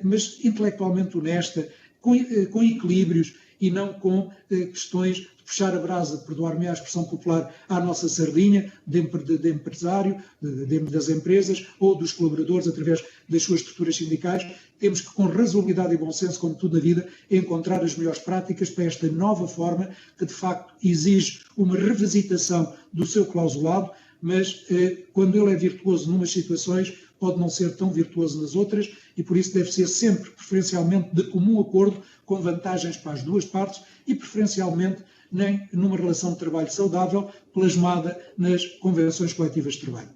mas intelectualmente honesta, com equilíbrios e não com questões de puxar a brasa, perdoar-me a expressão popular, à nossa sardinha de empresário, das empresas ou dos colaboradores através das suas estruturas sindicais. Temos que, com razoabilidade e bom senso, como tudo na vida, encontrar as melhores práticas para esta nova forma que, de facto, exige uma revisitação do seu clausulado, mas quando ele é virtuoso numas situações, pode não ser tão virtuoso nas outras, e por isso deve ser sempre, preferencialmente, de comum acordo, com vantagens para as duas partes e, preferencialmente, nem numa relação de trabalho saudável, plasmada nas convenções coletivas de trabalho.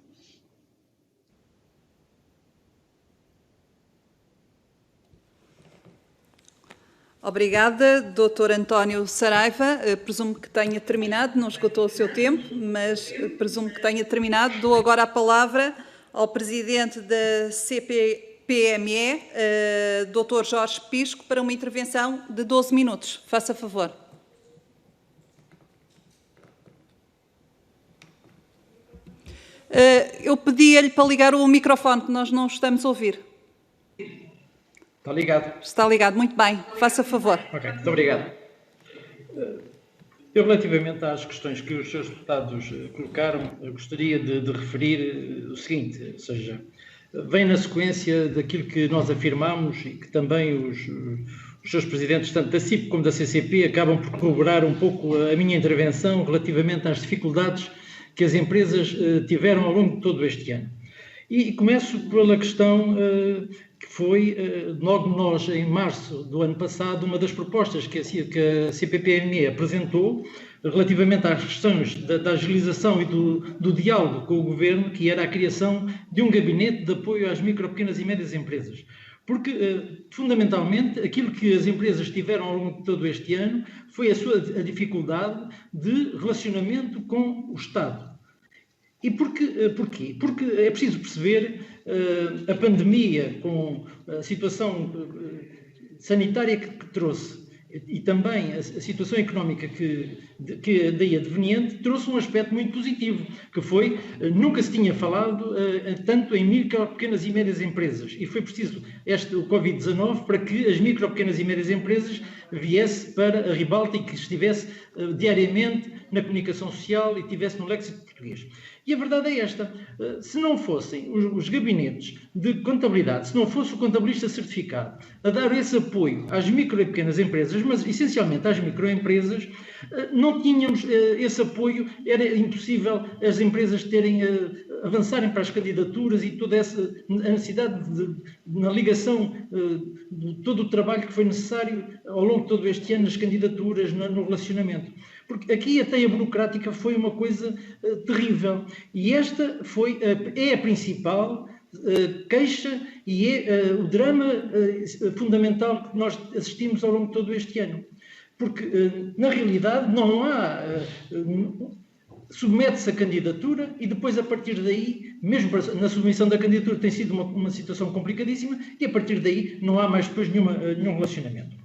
Obrigada, Dr. António Saraiva. Presumo que tenha terminado, não esgotou o seu tempo, mas presumo que tenha terminado. Dou agora a palavra ao Presidente da CPPME, Dr. Jorge Pisco, para uma intervenção de 12 minutos. Faça favor. Eu pedia-lhe para ligar o microfone, que nós não estamos a ouvir. Está ligado? Está ligado, muito bem. Faça favor. Ok, muito obrigado. Eu, relativamente às questões que os seus deputados colocaram, gostaria de referir o seguinte, ou seja, vem na sequência daquilo que nós afirmamos e que também os seus presidentes, tanto da CIP como da CCP, acabam por corroborar um pouco a minha intervenção relativamente às dificuldades que as empresas tiveram ao longo de todo este ano. E começo pela questão que foi, logo nós, em março do ano passado, uma das propostas que a CPPME apresentou relativamente às questões da agilização e do diálogo com o Governo, que era a criação de um gabinete de apoio às micro, pequenas e médias empresas. Porque, fundamentalmente, aquilo que as empresas tiveram ao longo de todo este ano foi a dificuldade de relacionamento com o Estado. E porquê? Porque é preciso perceber a pandemia, com a situação sanitária que trouxe, e também a situação económica que daí adveniente, trouxe um aspecto muito positivo, que foi, nunca se tinha falado tanto em micro, pequenas e médias empresas, e foi preciso o Covid-19 para que as micro, pequenas e médias empresas viesse para a ribalta e que estivesse diariamente na comunicação social e estivesse no léxico português. E a verdade é esta, se não fossem os gabinetes de contabilidade, se não fosse o contabilista certificado a dar esse apoio às micro e pequenas empresas, mas essencialmente às microempresas, não tínhamos esse apoio, era impossível as empresas avançarem para as candidaturas e toda essa a necessidade na ligação de todo o trabalho que foi necessário ao longo de todo este ano nas candidaturas, no relacionamento. Porque aqui a teia burocrática foi uma coisa terrível e esta é a principal queixa e é o drama fundamental que nós assistimos ao longo de todo este ano. Porque, na realidade, não há... submete-se a candidatura e depois, a partir daí, mesmo na submissão da candidatura tem sido uma situação complicadíssima e, a partir daí, não há mais depois nenhum relacionamento.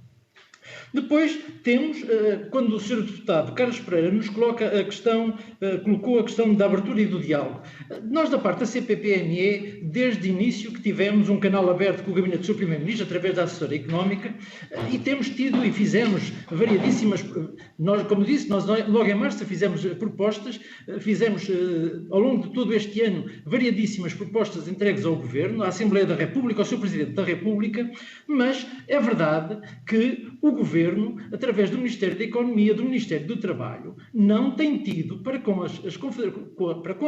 Depois temos, quando o Sr. Deputado Carlos Pereira nos colocou a questão da abertura e do diálogo. Nós, da parte da CPPME, desde o início que tivemos um canal aberto com o Gabinete do Sr. Primeiro-Ministro, através da assessoria económica, e temos tido e fizemos variadíssimas, como disse, nós logo em março fizemos propostas, fizemos ao longo de todo este ano variadíssimas propostas entregues ao Governo, à Assembleia da República, ao Sr. Presidente da República, mas é verdade que o Governo, através do Ministério da Economia, do Ministério do Trabalho, não tem tido, para com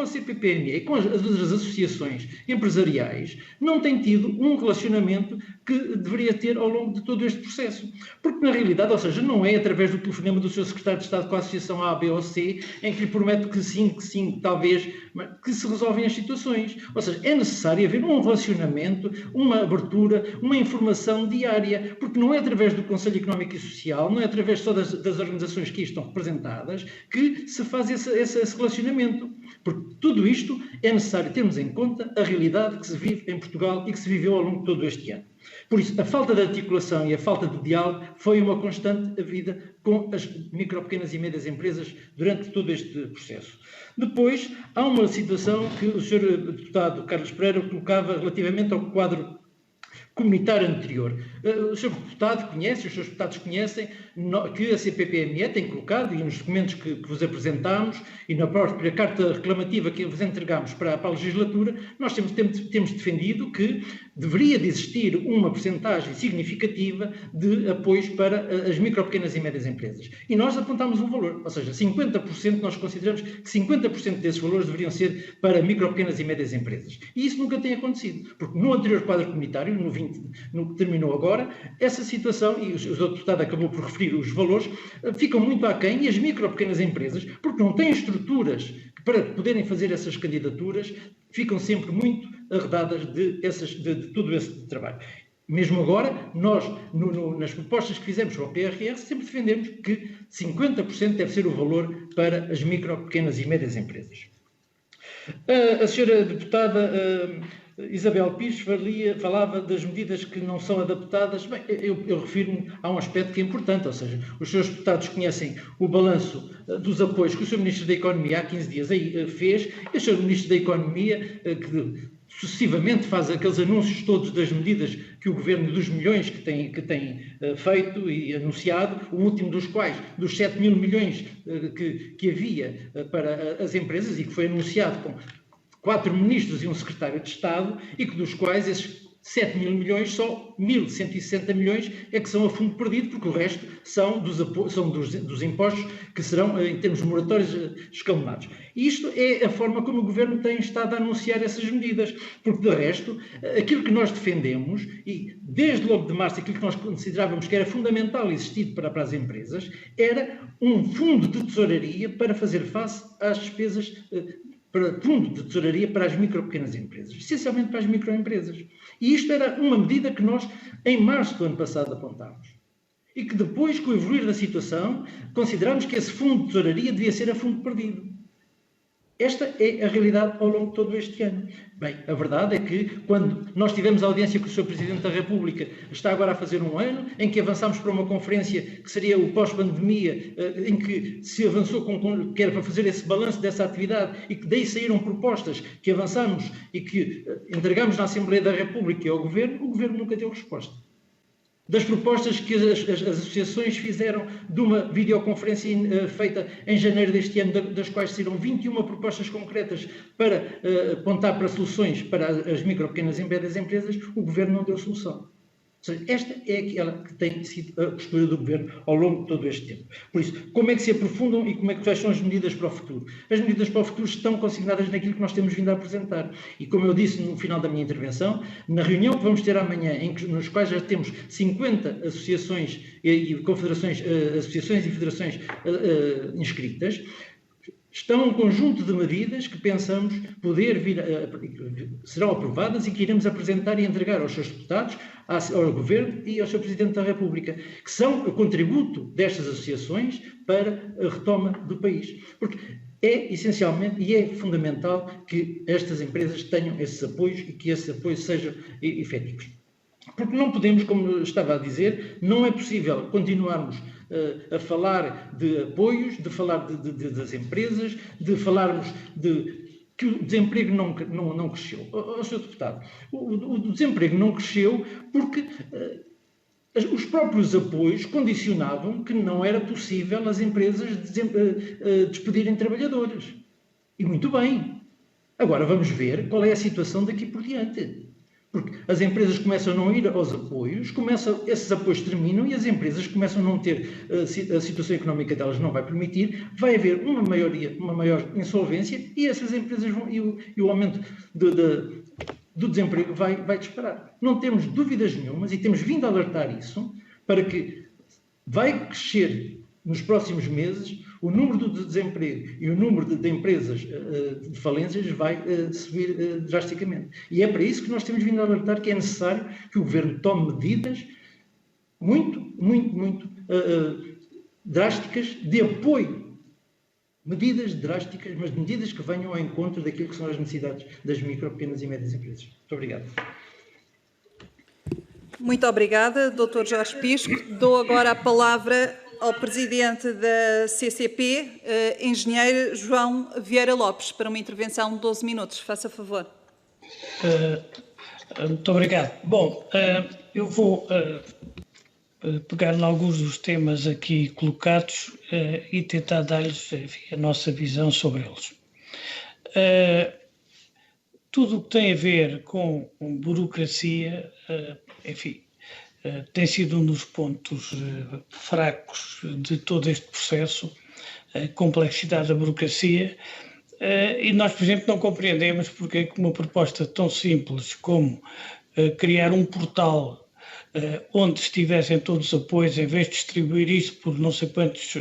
a CPPME e com as associações empresariais, não tem tido um relacionamento que deveria ter ao longo de todo este processo. Porque, na realidade, ou seja, não é através do telefonema do seu secretário de Estado com a Associação A, B ou C, em que lhe prometo que sim, talvez, que se resolvem as situações. Ou seja, é necessário haver um relacionamento, uma abertura, uma informação diária, porque não é através do Conselho Económico e Social, não é através só das organizações que estão representadas que se faz esse relacionamento. Porque tudo isto é necessário termos em conta a realidade que se vive em Portugal e que se viveu ao longo de todo este ano. Por isso, a falta de articulação e a falta de diálogo foi uma constante vida com as micro, pequenas e médias empresas durante todo este processo. Depois, há uma situação que o Sr. Deputado Carlos Pereira colocava relativamente ao quadro comunitário anterior. O Sr. Deputado conhece, os seus deputados conhecem que a CPPME tem colocado, e nos documentos que vos apresentámos, e na própria carta reclamativa que vos entregámos para a legislatura, nós temos defendido que deveria de existir uma percentagem significativa de apoios para as micro, pequenas e médias empresas. E nós apontámos um valor, ou seja, 50%, nós consideramos que 50% desses valores deveriam ser para micro, pequenas e médias empresas. E isso nunca tem acontecido, porque no anterior quadro comunitário, no que terminou agora, essa situação, e o Sr. Deputado acabou por referir os valores, ficam muito aquém, e as micro, pequenas empresas, porque não têm estruturas para poderem fazer essas candidaturas, ficam sempre muito arredadas de todo esse trabalho. Mesmo agora, nós, nas propostas que fizemos para o PRR, sempre defendemos que 50% deve ser o valor para as micro, pequenas e médias empresas. A senhora deputada Isabel Pires falava das medidas que não são adaptadas. Bem, eu refiro-me a um aspecto que é importante, ou seja, os senhores deputados conhecem o balanço dos apoios que o Sr. Ministro da Economia há 15 dias aí fez, e o Sr. Ministro da Economia, que sucessivamente faz aqueles anúncios todos das medidas que o Governo, dos milhões que tem feito e anunciado, o último dos quais, dos 7 mil milhões que havia para as empresas e que foi anunciado com 4 ministros e um secretário de Estado, e que dos quais esses 7 mil milhões, só 1.160 milhões é que são a fundo perdido, porque o resto são dos impostos que serão, em termos moratórios, escalonados. E isto é a forma como o Governo tem estado a anunciar essas medidas, porque, de resto, aquilo que nós defendemos, e desde logo de março, aquilo que nós considerávamos que era fundamental existir para as empresas, era um fundo de tesouraria para fazer face às despesas para fundo de tesouraria para as micro e pequenas empresas, essencialmente para as microempresas. E isto era uma medida que nós, em março do ano passado, apontámos. E que depois, com o evoluir da situação, considerámos que esse fundo de tesouraria devia ser a fundo perdido. Esta é a realidade ao longo de todo este ano. Bem, a verdade é que, quando nós tivemos a audiência com o Sr. Presidente da República, está agora a fazer um ano, em que avançámos para uma conferência que seria o pós-pandemia, em que se avançou que era para fazer esse balanço dessa atividade, e que daí saíram propostas que avançámos e que entregámos na Assembleia da República e ao Governo, o Governo nunca deu resposta. Das propostas que as associações fizeram de uma videoconferência feita em janeiro deste ano, das quais saíram 21 propostas concretas para apontar para soluções para as micro, pequenas e médias empresas, o Governo não deu solução. Ou seja, esta é aquela que tem sido a postura do Governo ao longo de todo este tempo. Por isso, como é que se aprofundam e quais são as medidas para o futuro? As medidas para o futuro estão consignadas naquilo que nós temos vindo a apresentar. E como eu disse no final da minha intervenção, na reunião que vamos ter amanhã, nos quais já temos 50 associações e confederações, associações e federações inscritas, estão um conjunto de medidas que pensamos poder serão aprovadas e que iremos apresentar e entregar aos seus deputados, ao Governo e ao Sr. Presidente da República, que são o contributo destas associações para a retoma do país. Porque é essencialmente e é fundamental que estas empresas tenham esses apoios e que esses apoios sejam efetivos. Porque não podemos, como estava a dizer, não é possível continuarmos a falar de apoios, de falar das empresas, de falarmos que o desemprego não cresceu. Sr. Deputado, o desemprego não cresceu porque os próprios apoios condicionavam que não era possível as empresas despedirem trabalhadores. E muito bem. Agora vamos ver qual é a situação daqui por diante. Porque as empresas começam a não ir aos apoios, esses apoios terminam e as empresas começam a não ter, a situação económica delas não vai permitir, vai haver uma maior insolvência e essas empresas e o aumento do desemprego vai disparar. Não temos dúvidas nenhumas e temos vindo a alertar isso para que vai crescer nos próximos meses o número do desemprego e o número de empresas de falências vai subir drasticamente. E é para isso que nós temos vindo a alertar que é necessário que o Governo tome medidas muito drásticas de apoio. Medidas drásticas, mas medidas que venham ao encontro daquilo que são as necessidades das micro, pequenas e médias empresas. Muito obrigado. Muito obrigada, Dr. Jorge Pisco. Dou agora a palavra ao Presidente da CCP, Engenheiro João Vieira Lopes, para uma intervenção de 12 minutos. Faça favor. Muito obrigado. Bom, eu vou pegar em alguns dos temas aqui colocados e tentar dar-lhes a nossa visão sobre eles. Tudo o que tem a ver com burocracia, enfim, tem sido um dos pontos fracos de todo este processo, a complexidade da burocracia, e nós, por exemplo, não compreendemos porque é que uma proposta tão simples como criar um portal onde estivessem todos os apoios, em vez de distribuir isso por não sei quantos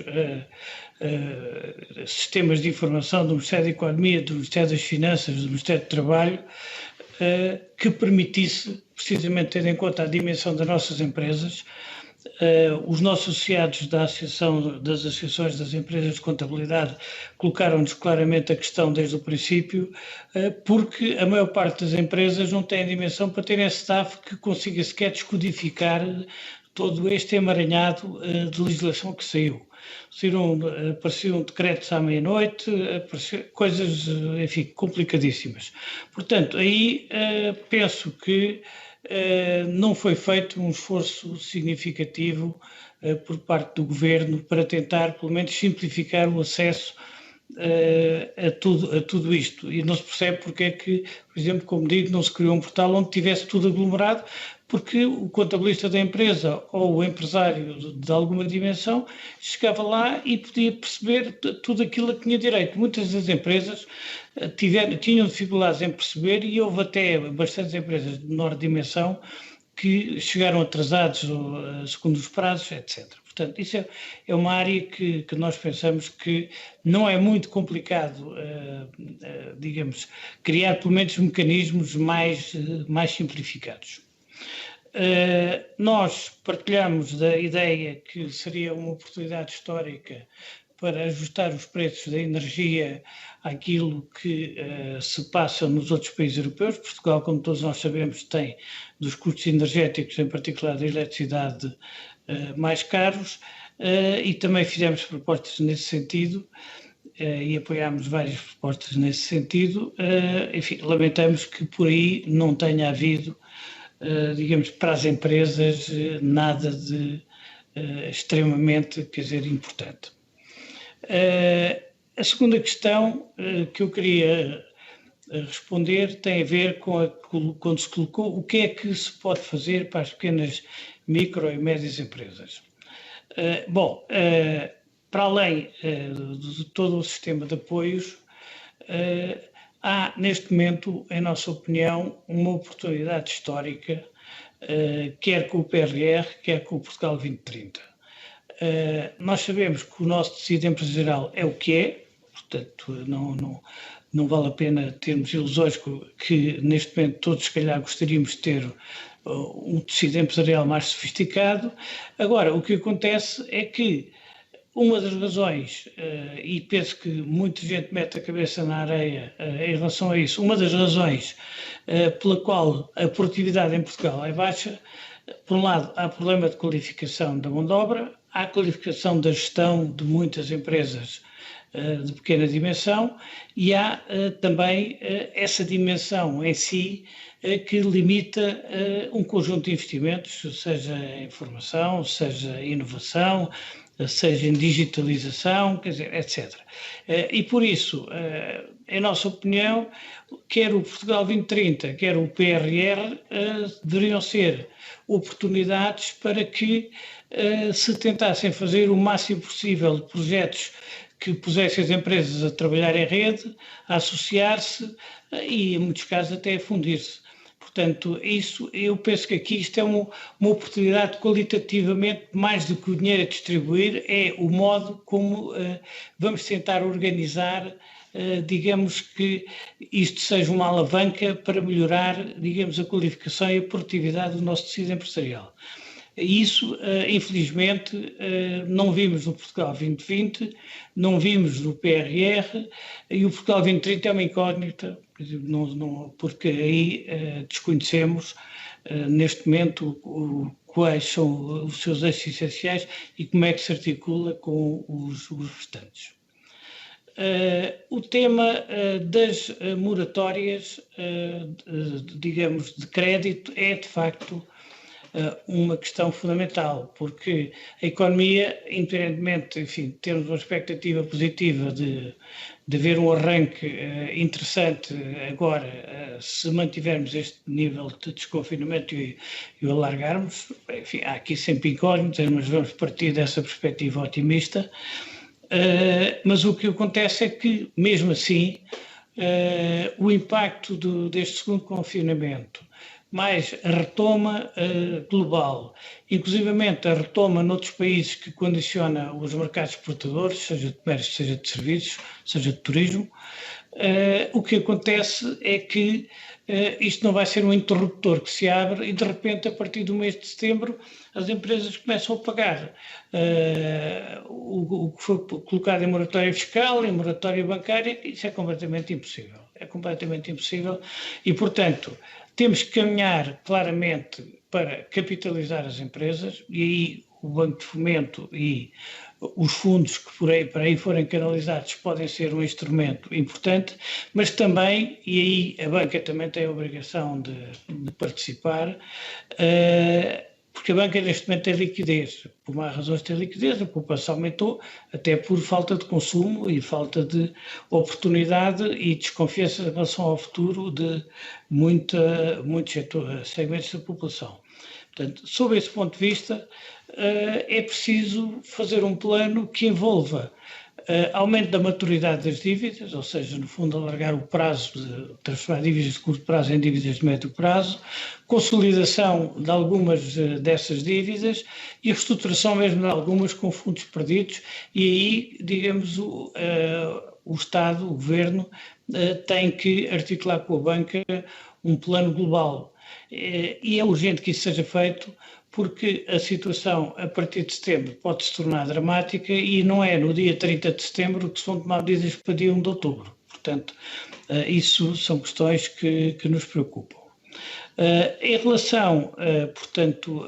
sistemas de informação do Ministério da Economia, do Ministério das Finanças, do Ministério do Trabalho, que permitisse, precisamente tendo em conta a dimensão das nossas empresas, Os nossos associados das associações das empresas de contabilidade colocaram-nos claramente a questão desde o princípio, porque a maior parte das empresas não tem dimensão para terem staff que consiga sequer descodificar todo este emaranhado de legislação que saiu. Apareciam decretos à meia-noite, coisas, enfim, complicadíssimas. Portanto, aí penso que não foi feito um esforço significativo por parte do Governo para tentar, pelo menos, simplificar o acesso a tudo isto. E não se percebe porque é que, por exemplo, como digo, não se criou um portal onde tivesse tudo aglomerado, porque o contabilista da empresa ou o empresário de alguma dimensão chegava lá e podia perceber tudo aquilo a que tinha direito. Muitas das empresas tinham dificuldades em perceber e houve até bastantes empresas de menor dimensão que chegaram atrasados segundo os prazos, etc. Portanto, isso é uma área que nós pensamos que não é muito complicado, digamos, criar pelo menos mecanismos mais simplificados. Nós partilhamos da ideia que seria uma oportunidade histórica para ajustar os preços da energia àquilo que se passa nos outros países europeus. Portugal, como todos nós sabemos, tem dos custos energéticos, em particular da eletricidade, mais caros, e também fizemos propostas nesse sentido e apoiámos várias propostas nesse sentido. Enfim, lamentamos que por aí não tenha havido, digamos, para as empresas, nada de extremamente, quer dizer, importante. A segunda questão que eu queria responder tem a ver com quando se colocou o que é que se pode fazer para as pequenas, micro e médias empresas. Para além de todo o sistema de apoios, há, neste momento, em nossa opinião, uma oportunidade histórica, quer com o PRR, quer com o Portugal 2030. Nós sabemos que o nosso tecido empresarial é o que é, portanto, não vale a pena termos ilusões que, neste momento, todos, se calhar, gostaríamos de ter um tecido empresarial mais sofisticado. Agora, o que acontece é que uma das razões, e penso que muita gente mete a cabeça na areia em relação a isso, uma das razões pela qual a produtividade em Portugal é baixa, por um lado, há problema de qualificação da mão de obra, há qualificação da gestão de muitas empresas de pequena dimensão e há também essa dimensão em si que limita um conjunto de investimentos, seja em formação, seja em inovação, seja em digitalização, quer dizer, etc. E por isso, em nossa opinião, quer o Portugal 2030, quer o PRR, deveriam ser oportunidades para que se tentassem fazer o máximo possível de projetos que pusessem as empresas a trabalhar em rede, a associar-se e, em muitos casos, até a fundir-se. Portanto, eu penso que aqui isto é uma oportunidade qualitativamente, mais do que o dinheiro a distribuir, é o modo como vamos tentar organizar, digamos, que isto seja uma alavanca para melhorar, digamos, a qualificação e a produtividade do nosso tecido empresarial. Isso, infelizmente, não vimos no Portugal 2020, não vimos no PRR, e o Portugal 2030 é uma incógnita, porque aí desconhecemos, neste momento, quais são os seus eixos essenciais e como é que se articula com os restantes. O tema das moratórias, digamos, de crédito é, de facto, uma questão fundamental, porque a economia, independentemente, enfim, termos uma expectativa positiva de haver um arranque interessante agora, se mantivermos este nível de desconfinamento e o alargarmos, enfim, há aqui sempre incógnitas, mas vamos partir dessa perspectiva otimista. Mas o que acontece é que, mesmo assim, o impacto deste segundo confinamento, mais a retoma global, inclusivamente a retoma noutros países que condiciona os mercados exportadores, seja de comércio, seja de serviços, seja de turismo, O que acontece é que isto não vai ser um interruptor que se abre e, de repente, a partir do mês de setembro, as empresas começam a pagar o que foi colocado em moratória fiscal, em moratória bancária. Isso é completamente impossível. É completamente impossível e, portanto, temos que caminhar claramente para capitalizar as empresas e aí o Banco de Fomento e os fundos que para aí forem canalizados podem ser um instrumento importante, mas também, e aí a banca também tem a obrigação de participar, porque a banca neste momento tem liquidez. Por más razões tem liquidez, a poupança aumentou, até por falta de consumo e falta de oportunidade e desconfiança em relação ao futuro de muitos segmentos da população. Portanto, sob esse ponto de vista, é preciso fazer um plano que envolva aumento da maturidade das dívidas, ou seja, no fundo alargar o prazo de transformar dívidas de curto prazo em dívidas de médio prazo, consolidação de algumas dessas dívidas e a reestruturação mesmo de algumas com fundos perdidos e aí, digamos, o Estado, o Governo, tem que articular com a banca um plano global. E é urgente que isso seja feito porque a situação a partir de setembro pode se tornar dramática e não é no dia 30 de setembro que se vão tomar medidas para dia 1 de outubro. Portanto, isso são questões que nos preocupam. Em relação, portanto,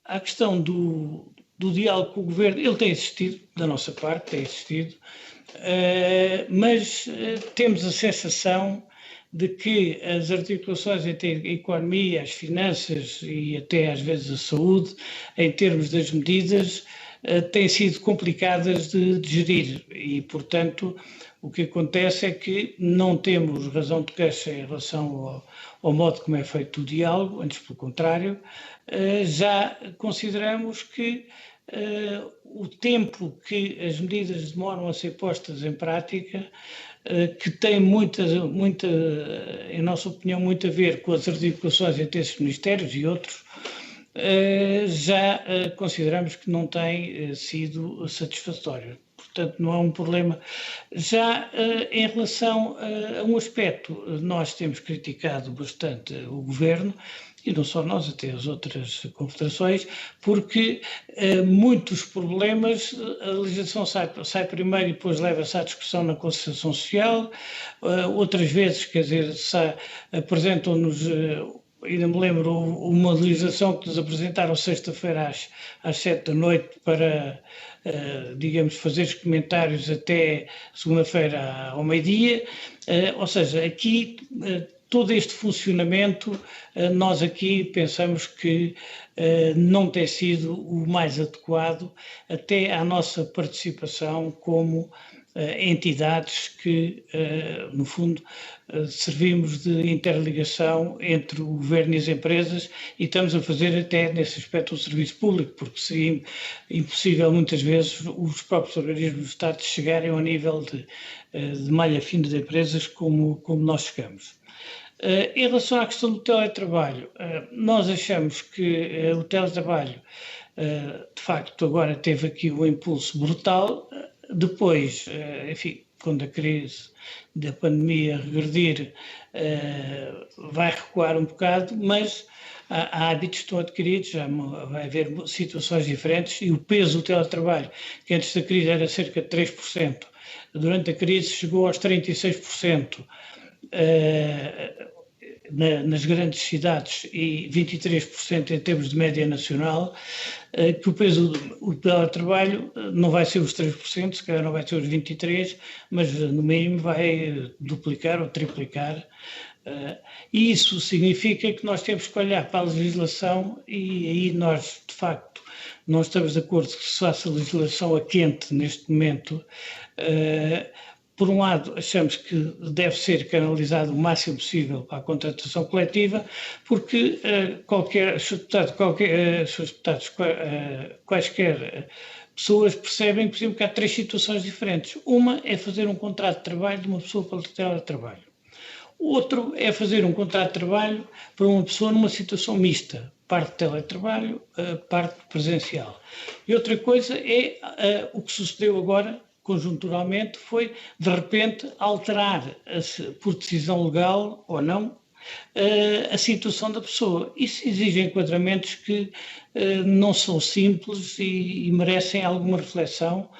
à questão do diálogo com o Governo, ele tem existido, da nossa parte, tem existido, mas temos a sensação de que as articulações entre a economia, as finanças e até às vezes a saúde, em termos das medidas, têm sido complicadas de gerir e, portanto, o que acontece é que não temos razão de queixa em relação ao modo como é feito o diálogo, antes pelo contrário, já consideramos que o tempo que as medidas demoram a ser postas em prática, que tem em nossa opinião, muito a ver com as articulações entre esses ministérios e outros, já consideramos que não tem sido satisfatório. Portanto, não é um problema. Já em relação a um aspecto, nós temos criticado bastante o Governo, e não só nós, até as outras confederações, porque muitos problemas, a legislação sai primeiro e depois leva-se à discussão na concertação social, outras vezes, quer dizer, apresentam-nos, ainda me lembro, uma legislação que nos apresentaram sexta-feira às 7 da noite para, digamos, fazer os comentários até segunda-feira ao meio-dia, ou seja, aqui todo este funcionamento, nós aqui pensamos que não tem sido o mais adequado até à nossa participação como entidades que, no fundo, servimos de interligação entre o Governo e as empresas e estamos a fazer até nesse aspecto um serviço público, porque seria impossível muitas vezes os próprios organismos do Estado chegarem ao nível de malha fina de empresas como nós chegamos. Em relação à questão do teletrabalho, nós achamos que o teletrabalho, de facto, agora teve aqui um impulso brutal. Depois, enfim, quando a crise da pandemia regredir, vai recuar um bocado, mas há hábitos que estão adquiridos, já vai haver situações diferentes e o peso do teletrabalho, que antes da crise era cerca de 3%, durante a crise chegou aos 36%. Nas grandes cidades e 23% em termos de média nacional, que o peso do teletrabalho não vai ser os 3%, se calhar não vai ser os 23%, mas no mínimo vai duplicar ou triplicar. E isso significa que nós temos que olhar para a legislação e aí nós, de facto, não estamos de acordo que se faça legislação a quente neste momento. Por um lado, achamos que deve ser canalizado o máximo possível para a contratação coletiva, porque quaisquer pessoas percebem, por exemplo, que há 3 situações diferentes. Uma é fazer um contrato de trabalho de uma pessoa para o teletrabalho. Outro é fazer um contrato de trabalho para uma pessoa numa situação mista, parte de teletrabalho, parte presencial. E outra coisa é o que sucedeu agora conjunturalmente, foi, de repente, alterar, por decisão legal ou não, a situação da pessoa. Isso exige enquadramentos que não são simples e merecem alguma reflexão.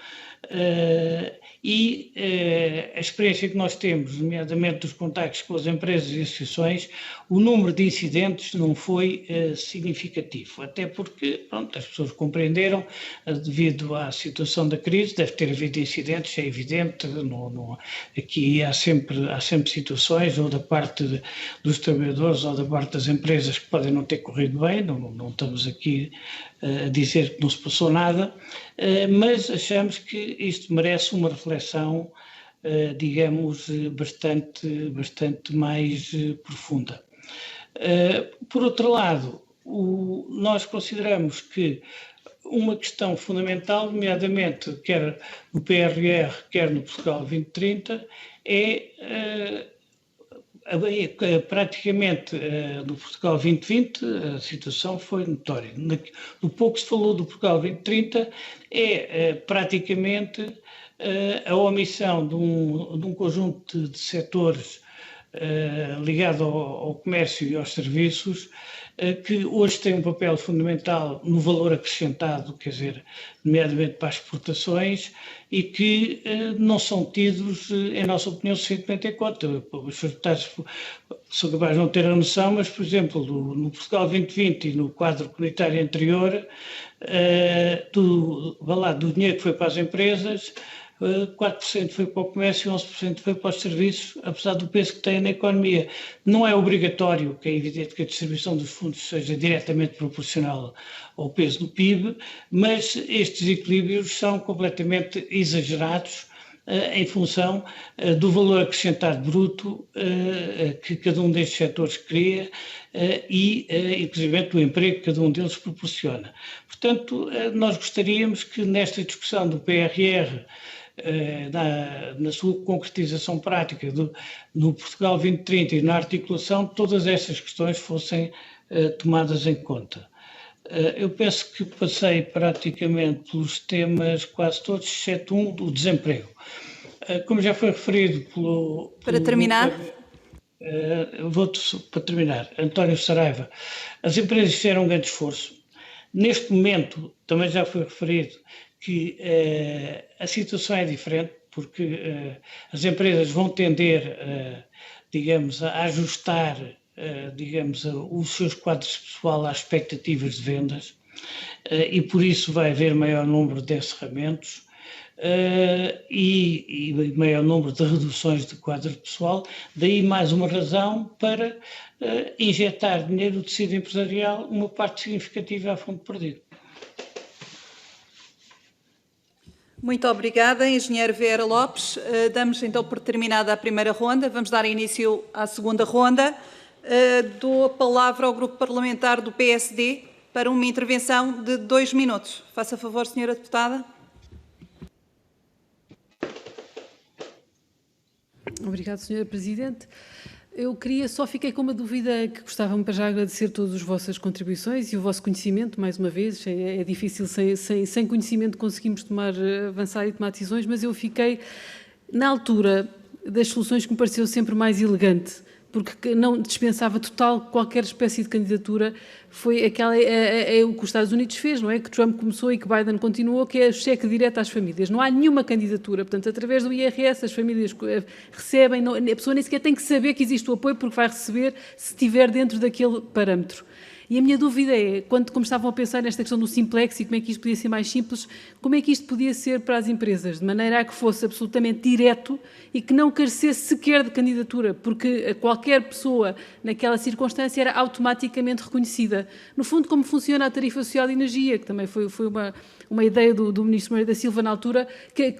A experiência que nós temos, nomeadamente dos contactos com as empresas e associações, o número de incidentes não foi significativo, até porque pronto, as pessoas compreenderam, devido à situação da crise, deve ter havido incidentes, é evidente, aqui há sempre situações, ou da parte dos trabalhadores ou da parte das empresas, que podem não ter corrido bem, não estamos aqui a dizer que não se passou nada, mas achamos que isto merece uma reflexão, digamos, bastante mais profunda. Por outro lado, nós consideramos que uma questão fundamental, nomeadamente quer no PRR, quer no Portugal 2030, é praticamente no Portugal 2020 a situação foi notória. No pouco que se falou do Portugal 2030 é praticamente a omissão de um conjunto de setores ligado ao comércio e aos serviços, que hoje tem um papel fundamental no valor acrescentado, quer dizer, nomeadamente para as exportações, e que não são tidos, em nossa opinião, suficientemente em conta. Os resultados são capazes de não ter a noção, mas, por exemplo, no Portugal 2020 e no quadro comunitário anterior, do dinheiro que foi para as empresas, 4% foi para o comércio e 11% foi para os serviços, apesar do peso que tem na economia. Não é obrigatório, que é evidente que a distribuição dos fundos seja diretamente proporcional ao peso do PIB, mas estes equilíbrios são completamente exagerados em função do valor acrescentado bruto que cada um destes setores cria e, inclusive, do emprego que cada um deles proporciona. Portanto, nós gostaríamos que nesta discussão do PRR, na sua concretização prática no Portugal 2030 e na articulação, todas essas questões fossem tomadas em conta. Eu penso que passei praticamente pelos temas quase todos, exceto do desemprego. Como já foi referido Para terminar? Para terminar, António Saraiva, as empresas fizeram um grande esforço. Neste momento, também já foi referido que a situação é diferente, porque as empresas vão tender, digamos, a ajustar, digamos, os seus quadros pessoal às expectativas de vendas, e por isso vai haver maior número de encerramentos e maior número de reduções de quadro pessoal. Daí mais uma razão para injetar dinheiro no tecido empresarial, uma parte significativa a fundo perdido. Muito obrigada, Engenheiro Vieira Lopes. Damos então por terminada a primeira ronda. Vamos dar início à segunda ronda. Dou a palavra ao Grupo Parlamentar do PSD para uma intervenção de 2 minutos. Faça favor, Senhora Deputada. Obrigada, Senhora Presidente. Eu fiquei com uma dúvida que gostava-me para já agradecer todas as vossas contribuições e o vosso conhecimento, mais uma vez. É difícil, sem conhecimento conseguimos avançar e tomar decisões, mas eu fiquei, na altura das soluções que me pareceu sempre mais elegante, porque não dispensava total qualquer espécie de candidatura, foi aquela o que os Estados Unidos fez, não é? Que Trump começou e que Biden continuou, que é o cheque direto às famílias. Não há nenhuma candidatura, portanto, através do IRS as famílias recebem, a pessoa nem sequer tem que saber que existe o apoio, porque vai receber se estiver dentro daquele parâmetro. E a minha dúvida é, como estavam a pensar nesta questão do simplex e como é que isto podia ser mais simples, como é que isto podia ser para as empresas, de maneira a que fosse absolutamente direto e que não carecesse sequer de candidatura, porque qualquer pessoa naquela circunstância era automaticamente reconhecida. No fundo, como funciona a tarifa social de energia, que também foi uma ideia do Ministro Moreira da Silva na altura,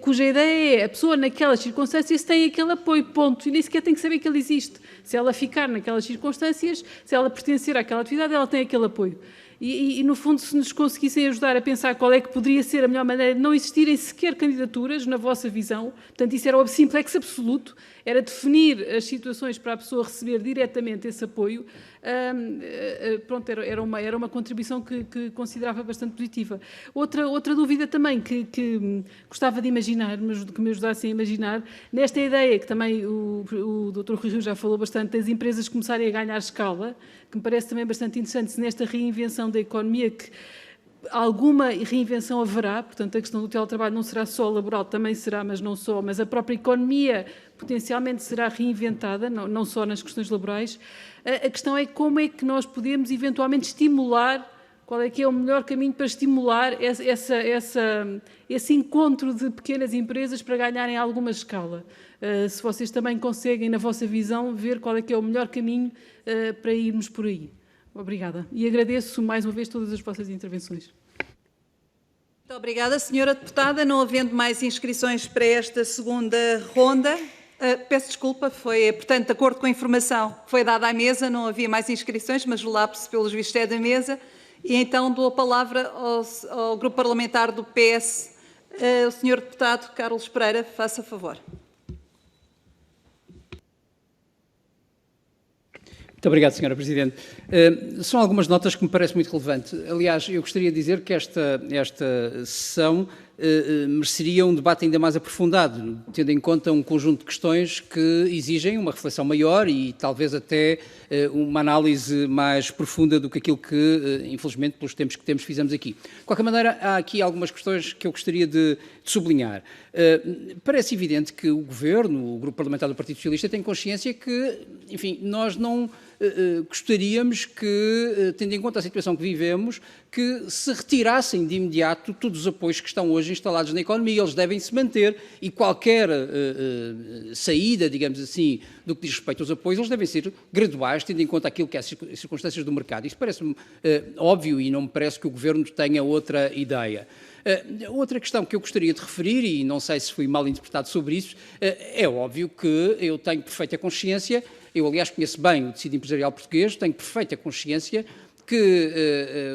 cuja ideia é a pessoa naquelas circunstâncias tem aquele apoio, ponto, e nem sequer tem que saber que ele existe. Se ela ficar naquelas circunstâncias, se ela pertencer àquela atividade, ela tem aquele apoio. E, no fundo, se nos conseguissem ajudar a pensar qual é que poderia ser a melhor maneira de não existirem sequer candidaturas, na vossa visão, portanto, isso era o simplex absoluto, era definir as situações para a pessoa receber diretamente esse apoio, pronto, era uma contribuição que considerava bastante positiva. Outra dúvida também que gostava de imaginar, mas que me ajudassem a imaginar, nesta ideia que também o Dr. Rui Rio já falou bastante, das empresas começarem a ganhar escala, que me parece também bastante interessante, se nesta reinvenção da economia, que alguma reinvenção haverá, portanto a questão do teletrabalho não será só laboral, também será, mas não só, mas a própria economia potencialmente será reinventada, não só nas questões laborais. A questão é como é que nós podemos eventualmente estimular, qual é que é o melhor caminho para estimular esse encontro de pequenas empresas para ganharem alguma escala. Se vocês também conseguem, na vossa visão, ver qual é que é o melhor caminho para irmos por aí. Obrigada. E agradeço mais uma vez todas as vossas intervenções. Muito obrigada, Senhora Deputada. Não havendo mais inscrições para esta segunda ronda, peço desculpa, portanto, de acordo com a informação que foi dada à mesa, não havia mais inscrições, mas o lapso, pelos vistos, é da mesa. E então dou a palavra ao Grupo Parlamentar do PS. O Senhor Deputado Carlos Pereira, faça favor. Muito obrigado, Sra. Presidente. São algumas notas que me parecem muito relevantes. Aliás, eu gostaria de dizer que esta sessão mereceria um debate ainda mais aprofundado, tendo em conta um conjunto de questões que exigem uma reflexão maior e talvez até uma análise mais profunda do que aquilo que, infelizmente, pelos tempos que temos, fizemos aqui. De qualquer maneira, há aqui algumas questões que eu gostaria de sublinhar. Parece evidente que o Governo, o Grupo Parlamentar do Partido Socialista, tem consciência que, enfim, nós não gostaríamos que, tendo em conta a situação que vivemos, que se retirassem de imediato todos os apoios que estão hoje instalados na economia. Eles devem se manter e qualquer saída, digamos assim, do que diz respeito aos apoios, eles devem ser graduais, tendo em conta aquilo que é as circunstâncias do mercado. Isso parece-me óbvio e não me parece que o Governo tenha outra ideia. Outra questão que eu gostaria de referir, e não sei se fui mal interpretado sobre isso, é óbvio que eu tenho perfeita consciência, eu aliás conheço bem o tecido empresarial português, tenho perfeita consciência que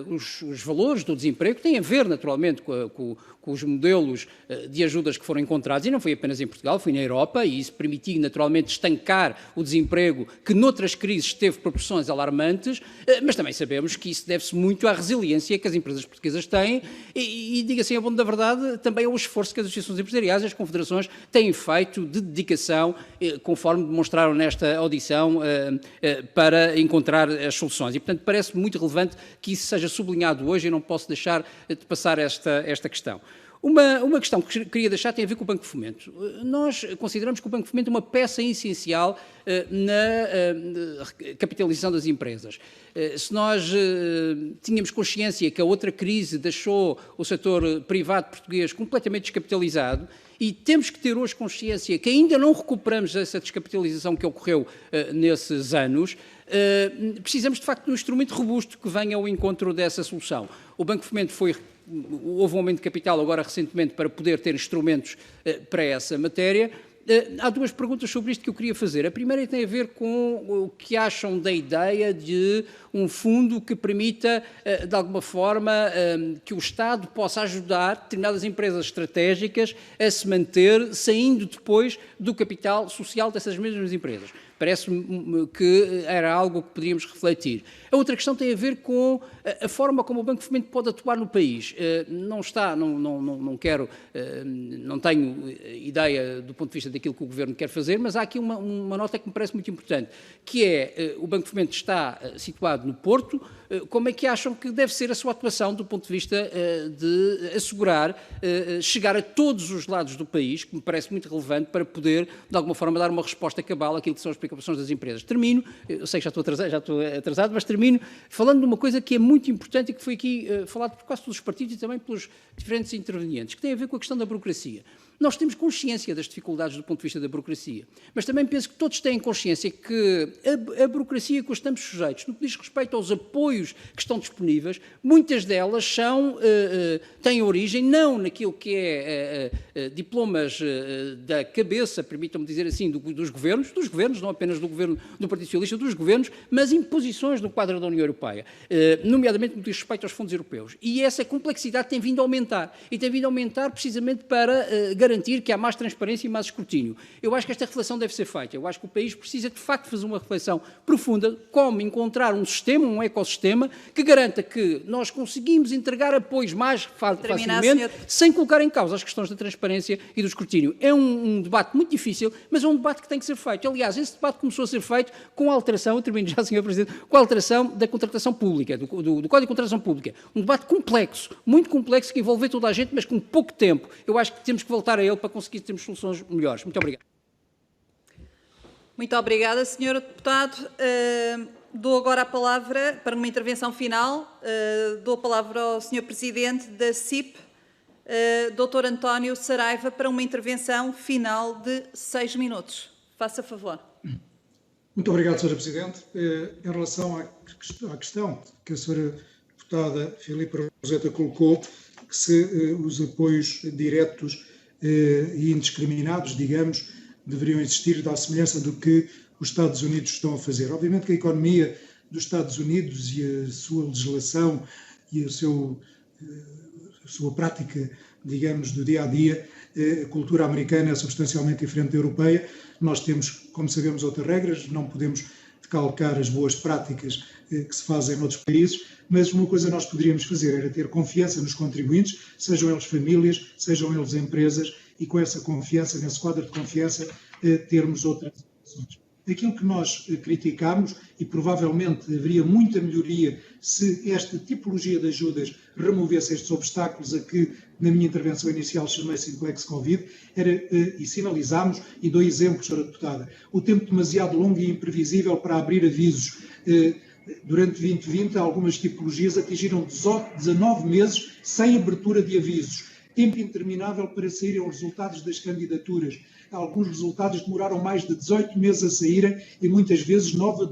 os valores do desemprego têm a ver naturalmente com os modelos de ajudas que foram encontrados, e não foi apenas em Portugal, foi na Europa, e isso permitiu naturalmente estancar o desemprego que noutras crises teve proporções alarmantes, mas também sabemos que isso deve-se muito à resiliência que as empresas portuguesas têm e diga-se a bom da verdade, também ao esforço que as associações empresariais e as confederações têm feito de dedicação, conforme demonstraram nesta audição, para encontrar as soluções. E, portanto, parece muito relevante que isso seja sublinhado hoje e não posso deixar de passar esta questão. Uma questão que queria deixar tem a ver com o Banco de Fomento. Nós consideramos que o Banco de Fomento é uma peça essencial na capitalização das empresas. Se nós tínhamos consciência que a outra crise deixou o setor privado português completamente descapitalizado, e temos que ter hoje consciência que ainda não recuperamos essa descapitalização que ocorreu nesses anos, precisamos de facto de um instrumento robusto que venha ao encontro dessa solução. O Banco de Fomento houve um aumento de capital agora recentemente para poder ter instrumentos para essa matéria. Há duas perguntas sobre isto que eu queria fazer. A primeira tem a ver com o que acham da ideia de um fundo que permita, de alguma forma, que o Estado possa ajudar determinadas empresas estratégicas a se manter, saindo depois do capital social dessas mesmas empresas. Parece-me que era algo que poderíamos refletir. A outra questão tem a ver com a forma como o Banco de Fomento pode atuar no país. Não tenho ideia do ponto de vista daquilo que o Governo quer fazer, mas há aqui uma nota que me parece muito importante, que é o Banco de Fomento está situado no Porto. Como é que acham que deve ser a sua atuação do ponto de vista de assegurar chegar a todos os lados do país, que me parece muito relevante para poder, de alguma forma, dar uma resposta cabal àquilo que são as preocupações das empresas. Termino, eu sei que já estou atrasado, mas termino falando de uma coisa que é muito importante e que foi aqui falado por quase todos os partidos e também pelos diferentes intervenientes, que tem a ver com a questão da burocracia. Nós temos consciência das dificuldades do ponto de vista da burocracia, mas também penso que todos têm consciência que a burocracia que estamos sujeitos, no que diz respeito aos apoios que estão disponíveis, muitas delas têm origem não naquilo que é diplomas da cabeça, permitam-me dizer assim, dos governos, não apenas do governo do Partido Socialista, dos governos, mas imposições do quadro da União Europeia, nomeadamente no que diz respeito aos fundos europeus. E essa complexidade tem vindo a aumentar, e tem vindo a aumentar precisamente para garantir que há mais transparência e mais escrutínio. Eu acho que esta reflexão deve ser feita. Eu acho que o país precisa, de facto, fazer uma reflexão profunda, como encontrar um sistema, um ecossistema, que garanta que nós conseguimos entregar apoios mais facilmente, sem colocar em causa as questões da transparência e do escrutínio. É um debate muito difícil, mas é um debate que tem que ser feito. Aliás, esse debate começou a ser feito com a alteração, eu termino já, Sr. Presidente, com a alteração da contratação pública, do Código de Contratação Pública. Um debate complexo, muito complexo, que envolve toda a gente, mas com pouco tempo. Eu acho que temos que voltar a ele para conseguir termos soluções melhores. Muito obrigado. Muito obrigada, Sr. Deputado. Dou agora a palavra para uma intervenção final. Dou a palavra ao Sr. Presidente da CIP, Dr. António Saraiva, para uma intervenção final de 6 minutos. Faça favor. Muito obrigado, Sra. Presidente. Em relação à questão que a Sra. Deputada Filipe Roseta colocou, que se os apoios diretos e indiscriminados, digamos, deveriam existir à semelhança do que os Estados Unidos estão a fazer. Obviamente que a economia dos Estados Unidos e a sua legislação e a sua prática, digamos, do dia-a-dia, a cultura americana é substancialmente diferente da europeia. Nós temos, como sabemos, outras regras, não podemos decalcar as boas práticas que se fazem noutros países, mas uma coisa nós poderíamos fazer era ter confiança nos contribuintes, sejam eles famílias, sejam eles empresas, e com essa confiança, nesse quadro de confiança, termos outras ações. Aquilo que nós criticámos, e provavelmente haveria muita melhoria se esta tipologia de ajudas removesse estes obstáculos a que, na minha intervenção inicial, chamei Simplex Covid, e sinalizámos, e dou exemplos, Sra. Deputada, o tempo demasiado longo e imprevisível para abrir avisos. Durante 2020, algumas tipologias atingiram 19 meses sem abertura de avisos. Tempo interminável para saírem os resultados das candidaturas. Alguns resultados demoraram mais de 18 meses a saírem e muitas vezes 9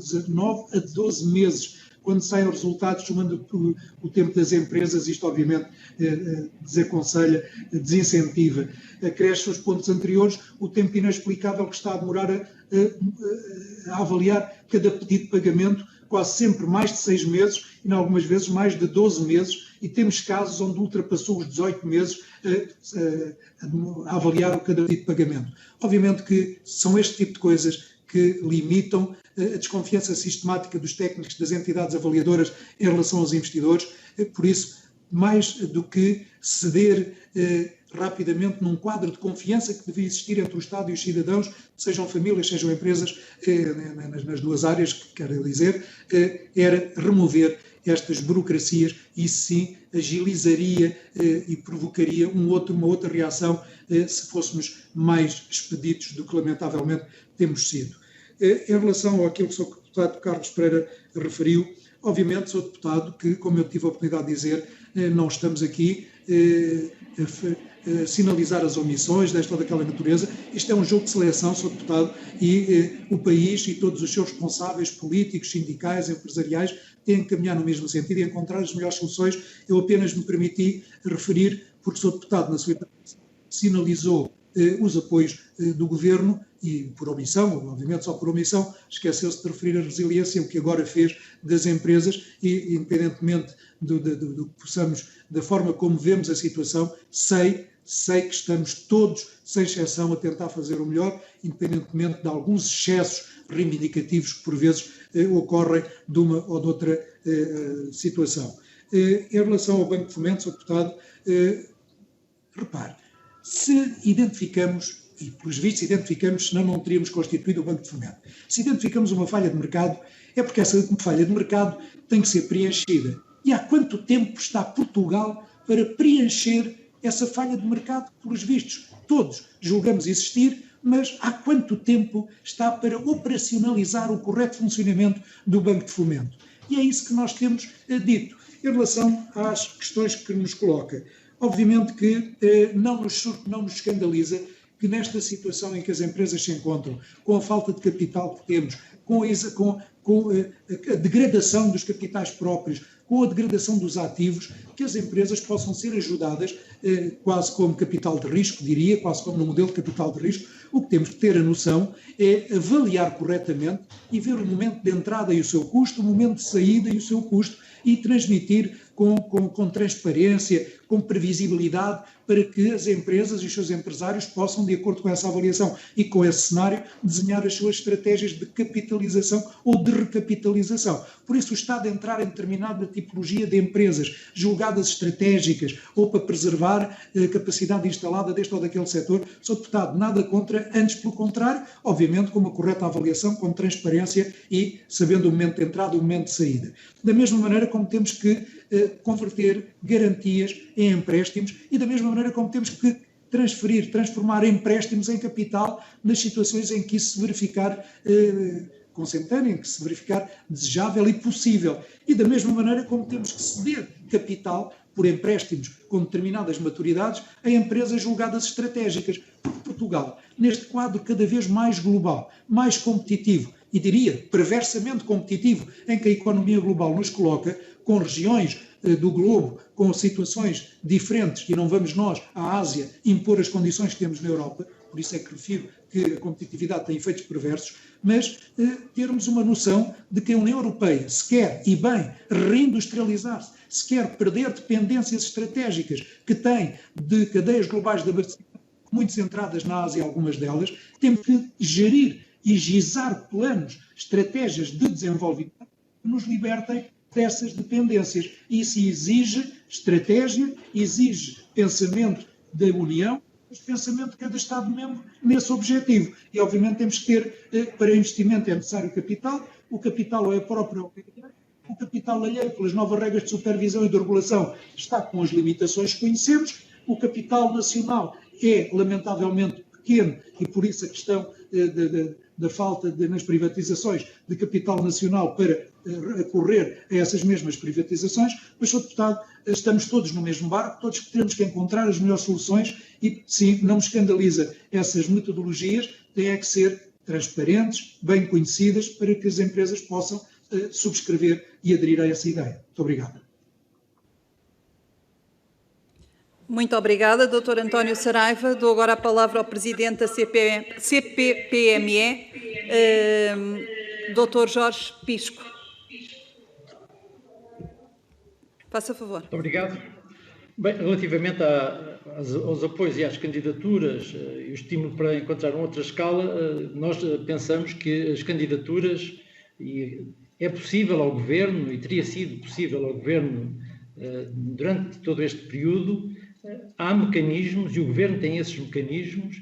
a 12 meses. Quando saem os resultados, somando o tempo das empresas, isto obviamente desaconselha, desincentiva. Acresce aos pontos anteriores o tempo inexplicável que está a demorar a avaliar cada pedido de pagamento, quase sempre mais de 6 meses e, em algumas vezes, mais de 12 meses, e temos casos onde ultrapassou os 18 meses a avaliar cada pedido de pagamento. Obviamente que são este tipo de coisas que limitam a desconfiança sistemática dos técnicos das entidades avaliadoras em relação aos investidores. Por isso, mais do que ceder rapidamente num quadro de confiança que devia existir entre o Estado e os cidadãos, sejam famílias, sejam empresas, nas duas áreas que quero dizer, era remover estas burocracias e sim agilizaria e provocaria uma outra reação se fôssemos mais expeditos do que lamentavelmente temos sido. Em relação àquilo que o Sr. Deputado Carlos Pereira referiu, obviamente sou deputado que, como eu tive a oportunidade de dizer, não estamos aqui a sinalizar as omissões desta ou daquela natureza. Isto é um jogo de seleção, Sr. Deputado, e o país e todos os seus responsáveis políticos, sindicais, empresariais têm que caminhar no mesmo sentido e encontrar as melhores soluções. Eu apenas me permiti referir, porque Sr. Deputado, na sua intervenção, sinalizou os apoios do Governo e, por omissão, obviamente só por omissão, esqueceu-se de referir a resiliência, o que agora fez das empresas e, independentemente do que possamos, da forma como vemos a situação, sei que estamos todos, sem exceção, a tentar fazer o melhor, independentemente de alguns excessos reivindicativos que, por vezes, ocorrem de uma ou de outra situação. Em relação ao Banco de Fomento, Sr. Deputado, repare, se identificamos, e pelos vistos identificamos, senão não teríamos constituído o Banco de Fomento, se identificamos uma falha de mercado, é porque essa falha de mercado tem que ser preenchida. E há quanto tempo está Portugal para preencher essa falha de mercado? Pelos vistos, todos julgamos existir, mas há quanto tempo está para operacionalizar o correto funcionamento do Banco de Fomento? E é isso que nós temos dito. Em relação às questões que nos coloca, Obviamente que não nos escandaliza que nesta situação em que as empresas se encontram, com a falta de capital que temos, com a degradação dos capitais próprios, com a degradação dos ativos, que as empresas possam ser ajudadas quase como capital de risco, diria, quase como no modelo de capital de risco. O que temos que ter a noção é avaliar corretamente e ver o momento de entrada e o seu custo, o momento de saída e o seu custo, e transmitir com transparência, com previsibilidade, para que as empresas e os seus empresários possam, de acordo com essa avaliação e com esse cenário, desenhar as suas estratégias de capitalização ou de recapitalização. Por isso, o Estado entrar em determinada tipologia de empresas julgadas estratégicas ou para preservar a capacidade instalada deste ou daquele setor, Sr. Deputado, nada contra, antes pelo contrário, obviamente com uma correta avaliação, com transparência e sabendo o momento de entrada e o momento de saída. Da mesma maneira como temos que converter garantias em empréstimos e da mesma maneira como temos que transformar empréstimos em capital nas situações em que isso se verificar consentâneo, em que se verificar desejável e possível. E da mesma maneira como temos que ceder capital por empréstimos com determinadas maturidades a empresas julgadas estratégicas. Porque Portugal, neste quadro cada vez mais global, mais competitivo, e diria perversamente competitivo, em que a economia global nos coloca, com regiões do globo, com situações diferentes, e não vamos nós, à Ásia, impor as condições que temos na Europa, por isso é que refiro que a competitividade tem efeitos perversos, mas termos uma noção de que a União Europeia se quer, e bem, reindustrializar-se, se quer perder dependências estratégicas que tem de cadeias globais de abastecimento, muito centradas na Ásia, algumas delas, temos que gerir e gizar planos, estratégias de desenvolvimento que nos libertem dessas dependências. Isso exige estratégia, exige pensamento da União, mas pensamento de cada Estado-membro nesse objetivo. E, obviamente, temos que ter, para investimento é necessário capital, o capital é próprio, o capital alheio, pelas novas regras de supervisão e de regulação, está com as limitações que conhecemos, o capital nacional é, lamentavelmente, pequeno, e por isso a questão da falta nas privatizações de capital nacional para recorrer a essas mesmas privatizações, mas, Sr. Deputado, estamos todos no mesmo barco, todos temos que encontrar as melhores soluções e, sim, não me escandaliza essas metodologias, têm que ser transparentes, bem conhecidas, para que as empresas possam subscrever e aderir a essa ideia. Muito obrigado. Muito obrigada, Dr. António Saraiva. Dou agora a palavra ao Presidente da CPPME, Dr. Jorge Pisco. Faça favor. Muito obrigado. Bem, relativamente aos apoios e às candidaturas e o estímulo para encontrar outra escala, nós pensamos que as candidaturas, e é possível ao Governo, e teria sido possível ao Governo durante todo este período, há mecanismos, e o Governo tem esses mecanismos,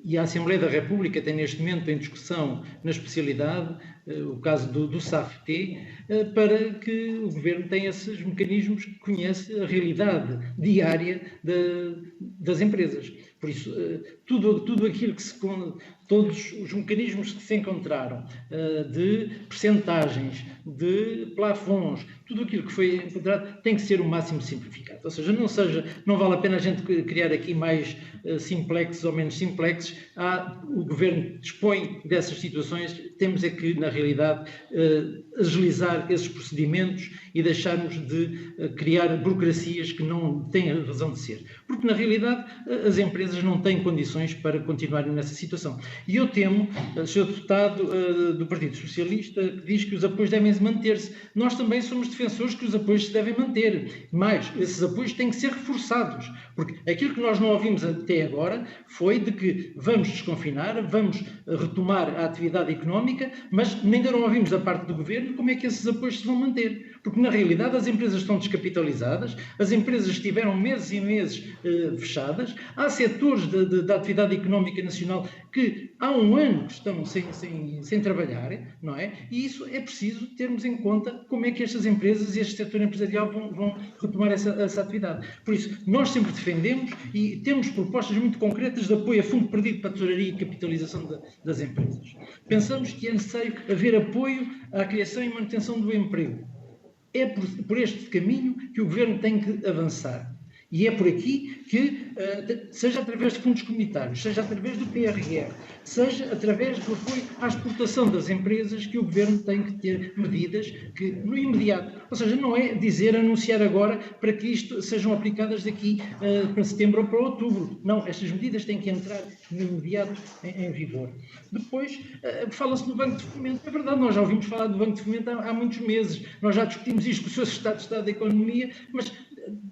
e a Assembleia da República tem neste momento em discussão na especialidade, o caso do SAFT, para que o Governo tenha esses mecanismos que conhece a realidade diária das empresas. Por isso, tudo aquilo que todos os mecanismos que se encontraram, de percentagens, de plafons, tudo aquilo que foi encontrado tem que ser o máximo simplificado. Ou seja, não vale a pena a gente criar aqui mais simplexes ou menos simplexes. O Governo dispõe dessas situações, temos é que, na realidade, agilizar esses procedimentos e deixarmos de criar burocracias que não têm a razão de ser. Porque, na realidade, as empresas não têm condições para continuarem nessa situação. E eu temo, Sr. Deputado do Partido Socialista, que diz que os apoios devem manter-se. Nós também somos defensores que os apoios se devem manter. Mas esses apoios têm que ser reforçados. Porque aquilo que nós não ouvimos até agora foi de que vamos desconfinar, vamos retomar a atividade económica, mas ainda não ouvimos da parte do Governo como é que esses apoios se vão manter. Porque, na realidade, as empresas estão descapitalizadas, as empresas estiveram meses e meses fechadas, há setores da atividade económica nacional que há um ano estão sem trabalhar, não é? E isso é preciso termos em conta como é que estas empresas e este setor empresarial vão retomar essa atividade. Por isso, nós sempre defendemos e temos propostas muito concretas de apoio a fundo perdido para a tesouraria e capitalização das empresas. Pensamos que é necessário haver apoio à criação e manutenção do emprego. É por este caminho que o Governo tem que avançar. E é por aqui que, seja através de fundos comunitários, seja através do PRR, seja através do apoio à exportação das empresas, que o Governo tem que ter medidas que, no imediato, ou seja, não é anunciar agora para que isto sejam aplicadas daqui para setembro ou para outubro. Não, estas medidas têm que entrar no imediato em vigor. Depois, fala-se no Banco de Fomento. É verdade, nós já ouvimos falar do Banco de Fomento há muitos meses. Nós já discutimos isto com o Sr. Secretário de Estado da Economia, mas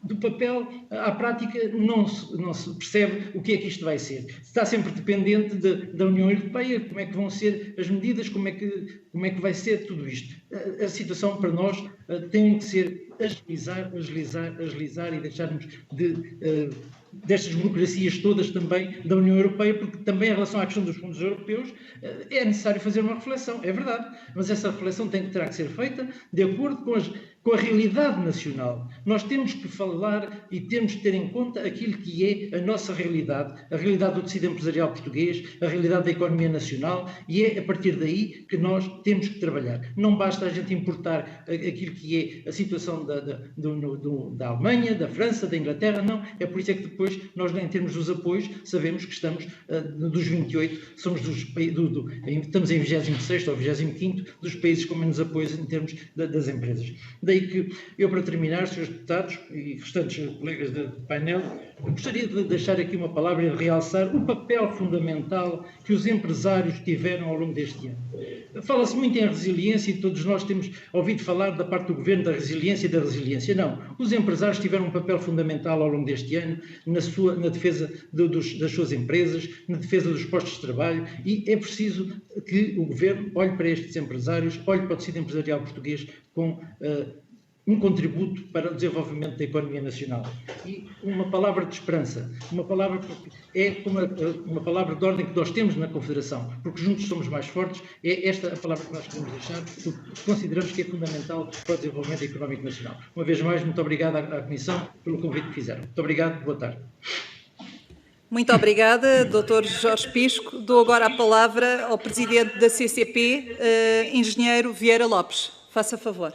do papel à prática não se percebe o que é que isto vai ser. Está sempre dependente da União Europeia, como é que vão ser as medidas, como é que vai ser tudo isto. A situação para nós tem que ser agilizar e deixarmos destas burocracias todas também da União Europeia, porque também em relação à questão dos fundos europeus é necessário fazer uma reflexão, é verdade, mas essa reflexão terá que ser feita de acordo com a realidade nacional. Nós temos que falar e temos que ter em conta aquilo que é a nossa realidade, a realidade do tecido empresarial português, a realidade da economia nacional, e é a partir daí que nós temos que trabalhar. Não basta a gente importar aquilo que é a situação da Alemanha, da França, da Inglaterra, não. É por isso é que depois nós, em termos dos apoios, sabemos que estamos dos 28, estamos em 26º ou 25º dos países com menos apoios em termos das empresas. Daí que eu, para terminar, Srs. Deputados e restantes colegas do painel, gostaria de deixar aqui uma palavra e realçar o papel fundamental que os empresários tiveram ao longo deste ano. Fala-se muito em resiliência e todos nós temos ouvido falar da parte do Governo da resiliência e da resiliência. Não, os empresários tiveram um papel fundamental ao longo deste ano na defesa das suas empresas, na defesa dos postos de trabalho, e é preciso que o Governo olhe para estes empresários, olhe para o tecido empresarial português com um contributo para o desenvolvimento da economia nacional. E uma palavra de esperança, uma palavra uma palavra de ordem que nós temos na Confederação, porque juntos somos mais fortes, é esta a palavra que nós queremos deixar, porque consideramos que é fundamental para o desenvolvimento económico nacional. Uma vez mais, muito obrigado à Comissão pelo convite que fizeram. Muito obrigado, boa tarde. Muito obrigada, Dr. Jorge Pisco. Dou agora a palavra ao Presidente da CCP, Engenheiro Vieira Lopes. Faça favor.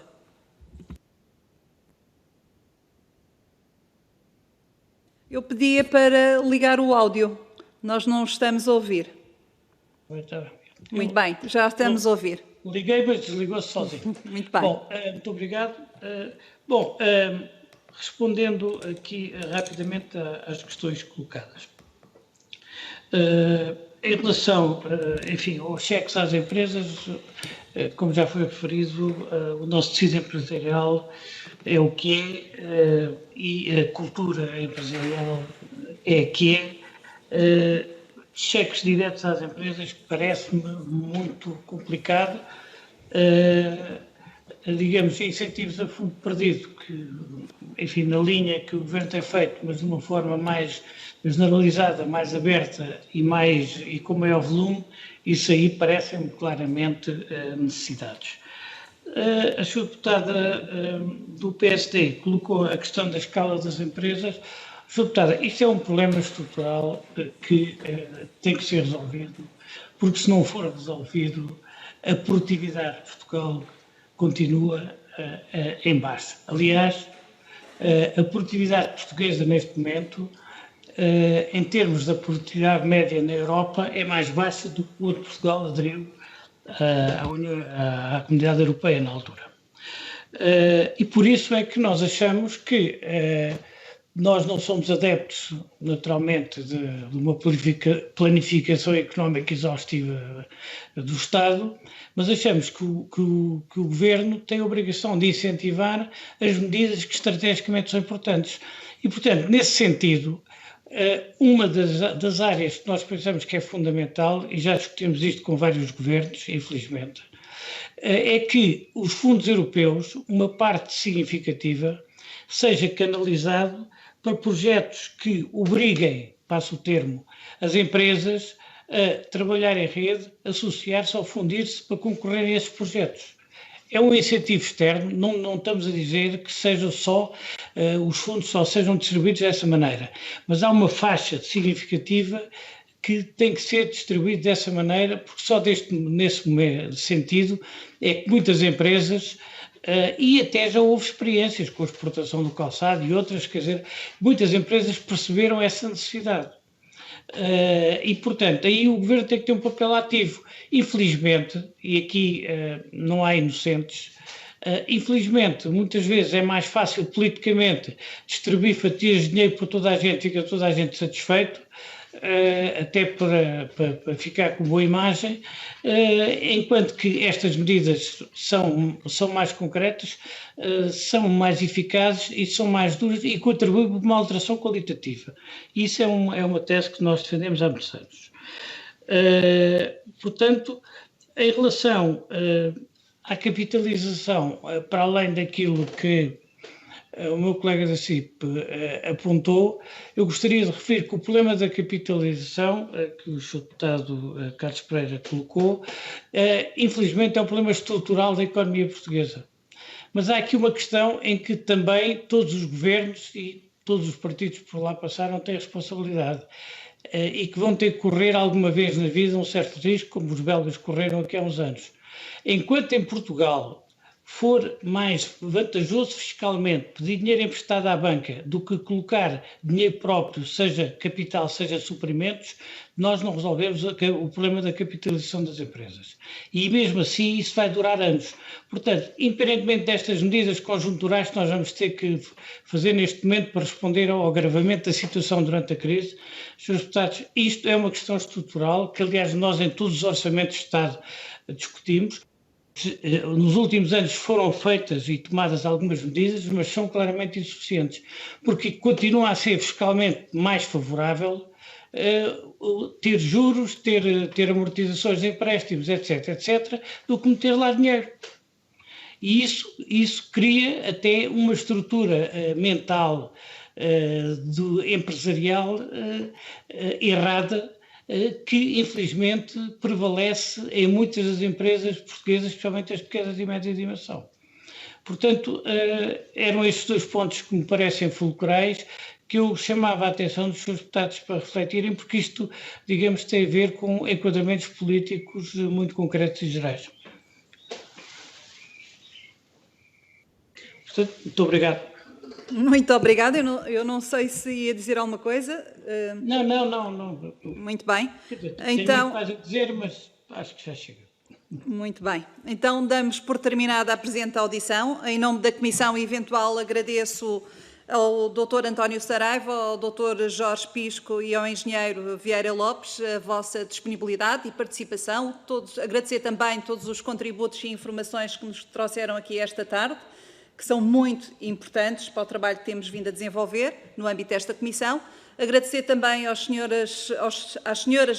Eu pedia para ligar o áudio. Nós não estamos a ouvir. Muito bem, já estamos a ouvir. Liguei, mas desligou-se sozinho. Muito bem. Bom, muito obrigado. Respondendo aqui rapidamente às questões colocadas. Em relação, enfim, aos cheques às empresas, como já foi referido, o nosso tecido empresarial é o que é, e a cultura empresarial é a que é. Cheques diretos às empresas parece-me muito complicado. Digamos, incentivos a fundo perdido, que, enfim, na linha que o Governo tem feito, mas de uma forma mais generalizada, mais aberta e com maior volume, isso aí parecem-me claramente necessidades. A Sra. Deputada do PSD colocou a questão da escala das empresas. Sra. Deputada, isto é um problema estrutural que tem que ser resolvido, porque se não for resolvido, a produtividade de Portugal continua em baixa. Aliás, a produtividade portuguesa neste momento, em termos da produtividade média na Europa, é mais baixa do que quando Portugal aderiu à Comunidade Europeia na altura. E por isso é que nós achamos que nós não somos adeptos, naturalmente, de uma planificação económica exaustiva do Estado, mas achamos que o Governo tem a obrigação de incentivar as medidas que estrategicamente são importantes. E, portanto, nesse sentido, uma das áreas que nós pensamos que é fundamental, e já discutimos isto com vários governos, infelizmente, é que os fundos europeus, uma parte significativa, seja canalizado para projetos que obriguem, passo o termo, as empresas a trabalhar em rede, associar-se ou fundir-se para concorrer a esses projetos. É um incentivo externo, não estamos a dizer que seja só, os fundos só sejam distribuídos dessa maneira, mas há uma faixa significativa que tem que ser distribuída dessa maneira, porque só nesse sentido é que muitas empresas E até já houve experiências com a exportação do calçado e outras, quer dizer, muitas empresas perceberam essa necessidade. E, portanto, aí o Governo tem que ter um papel ativo. Infelizmente, e aqui não há inocentes, infelizmente, muitas vezes é mais fácil politicamente distribuir fatias de dinheiro por toda a gente, fica toda a gente satisfeito, até para ficar com boa imagem, enquanto que estas medidas são mais concretas, são mais eficazes e são mais duras e contribuem para uma alteração qualitativa. Isso é uma tese que nós defendemos há muitos anos. Portanto, em relação à capitalização, para além daquilo que o meu colega da CIP apontou, eu gostaria de referir que o problema da capitalização, que o Sr. Deputado Carlos Pereira colocou, infelizmente é um problema estrutural da economia portuguesa. Mas há aqui uma questão em que também todos os governos e todos os partidos que por lá passaram têm responsabilidade e que vão ter que correr alguma vez na vida um certo risco, como os belgas correram aqui há uns anos. Enquanto em Portugal for mais vantajoso fiscalmente pedir dinheiro emprestado à banca do que colocar dinheiro próprio, seja capital, seja suprimentos, nós não resolvemos o problema da capitalização das empresas. E mesmo assim isso vai durar anos. Portanto, independentemente destas medidas conjunturais que nós vamos ter que fazer neste momento para responder ao agravamento da situação durante a crise, Srs. Deputados, isto é uma questão estrutural que, aliás, nós em todos os orçamentos de Estado discutimos. Nos últimos anos foram feitas e tomadas algumas medidas, mas são claramente insuficientes, porque continua a ser fiscalmente mais favorável ter juros, ter amortizações de empréstimos, etc., do que meter lá dinheiro. E isso cria até uma estrutura mental empresarial errada, que infelizmente prevalece em muitas das empresas portuguesas, especialmente as pequenas e médias de dimensão. Portanto, eram estes dois pontos que me parecem fulcrais, que eu chamava a atenção dos seus deputados para refletirem, porque isto, digamos, tem a ver com enquadramentos políticos muito concretos e gerais. Portanto, muito obrigado. Muito obrigada. Eu não sei se ia dizer alguma coisa. Não. Muito bem. Então, tenho muito a dizer, mas acho que já chega. Muito bem. Então, damos por terminada a presente audição. Em nome da Comissão Eventual, agradeço ao Dr. António Saraiva, ao Dr. Jorge Pisco e ao Engenheiro Vieira Lopes a vossa disponibilidade e participação. Agradecer também todos os contributos e informações que nos trouxeram aqui esta tarde, que são muito importantes para o trabalho que temos vindo a desenvolver no âmbito desta Comissão. Agradecer também às senhoras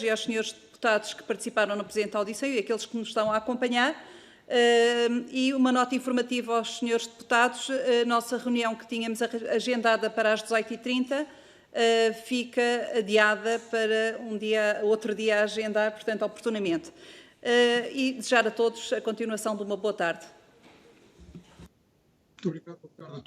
e aos senhores deputados que participaram na presente audição e aqueles que nos estão a acompanhar. E uma nota informativa aos senhores deputados: a nossa reunião que tínhamos agendada para as 18h30 fica adiada para outro dia a agendar, portanto, oportunamente. E desejar a todos a continuação de uma boa tarde. Muito obrigado,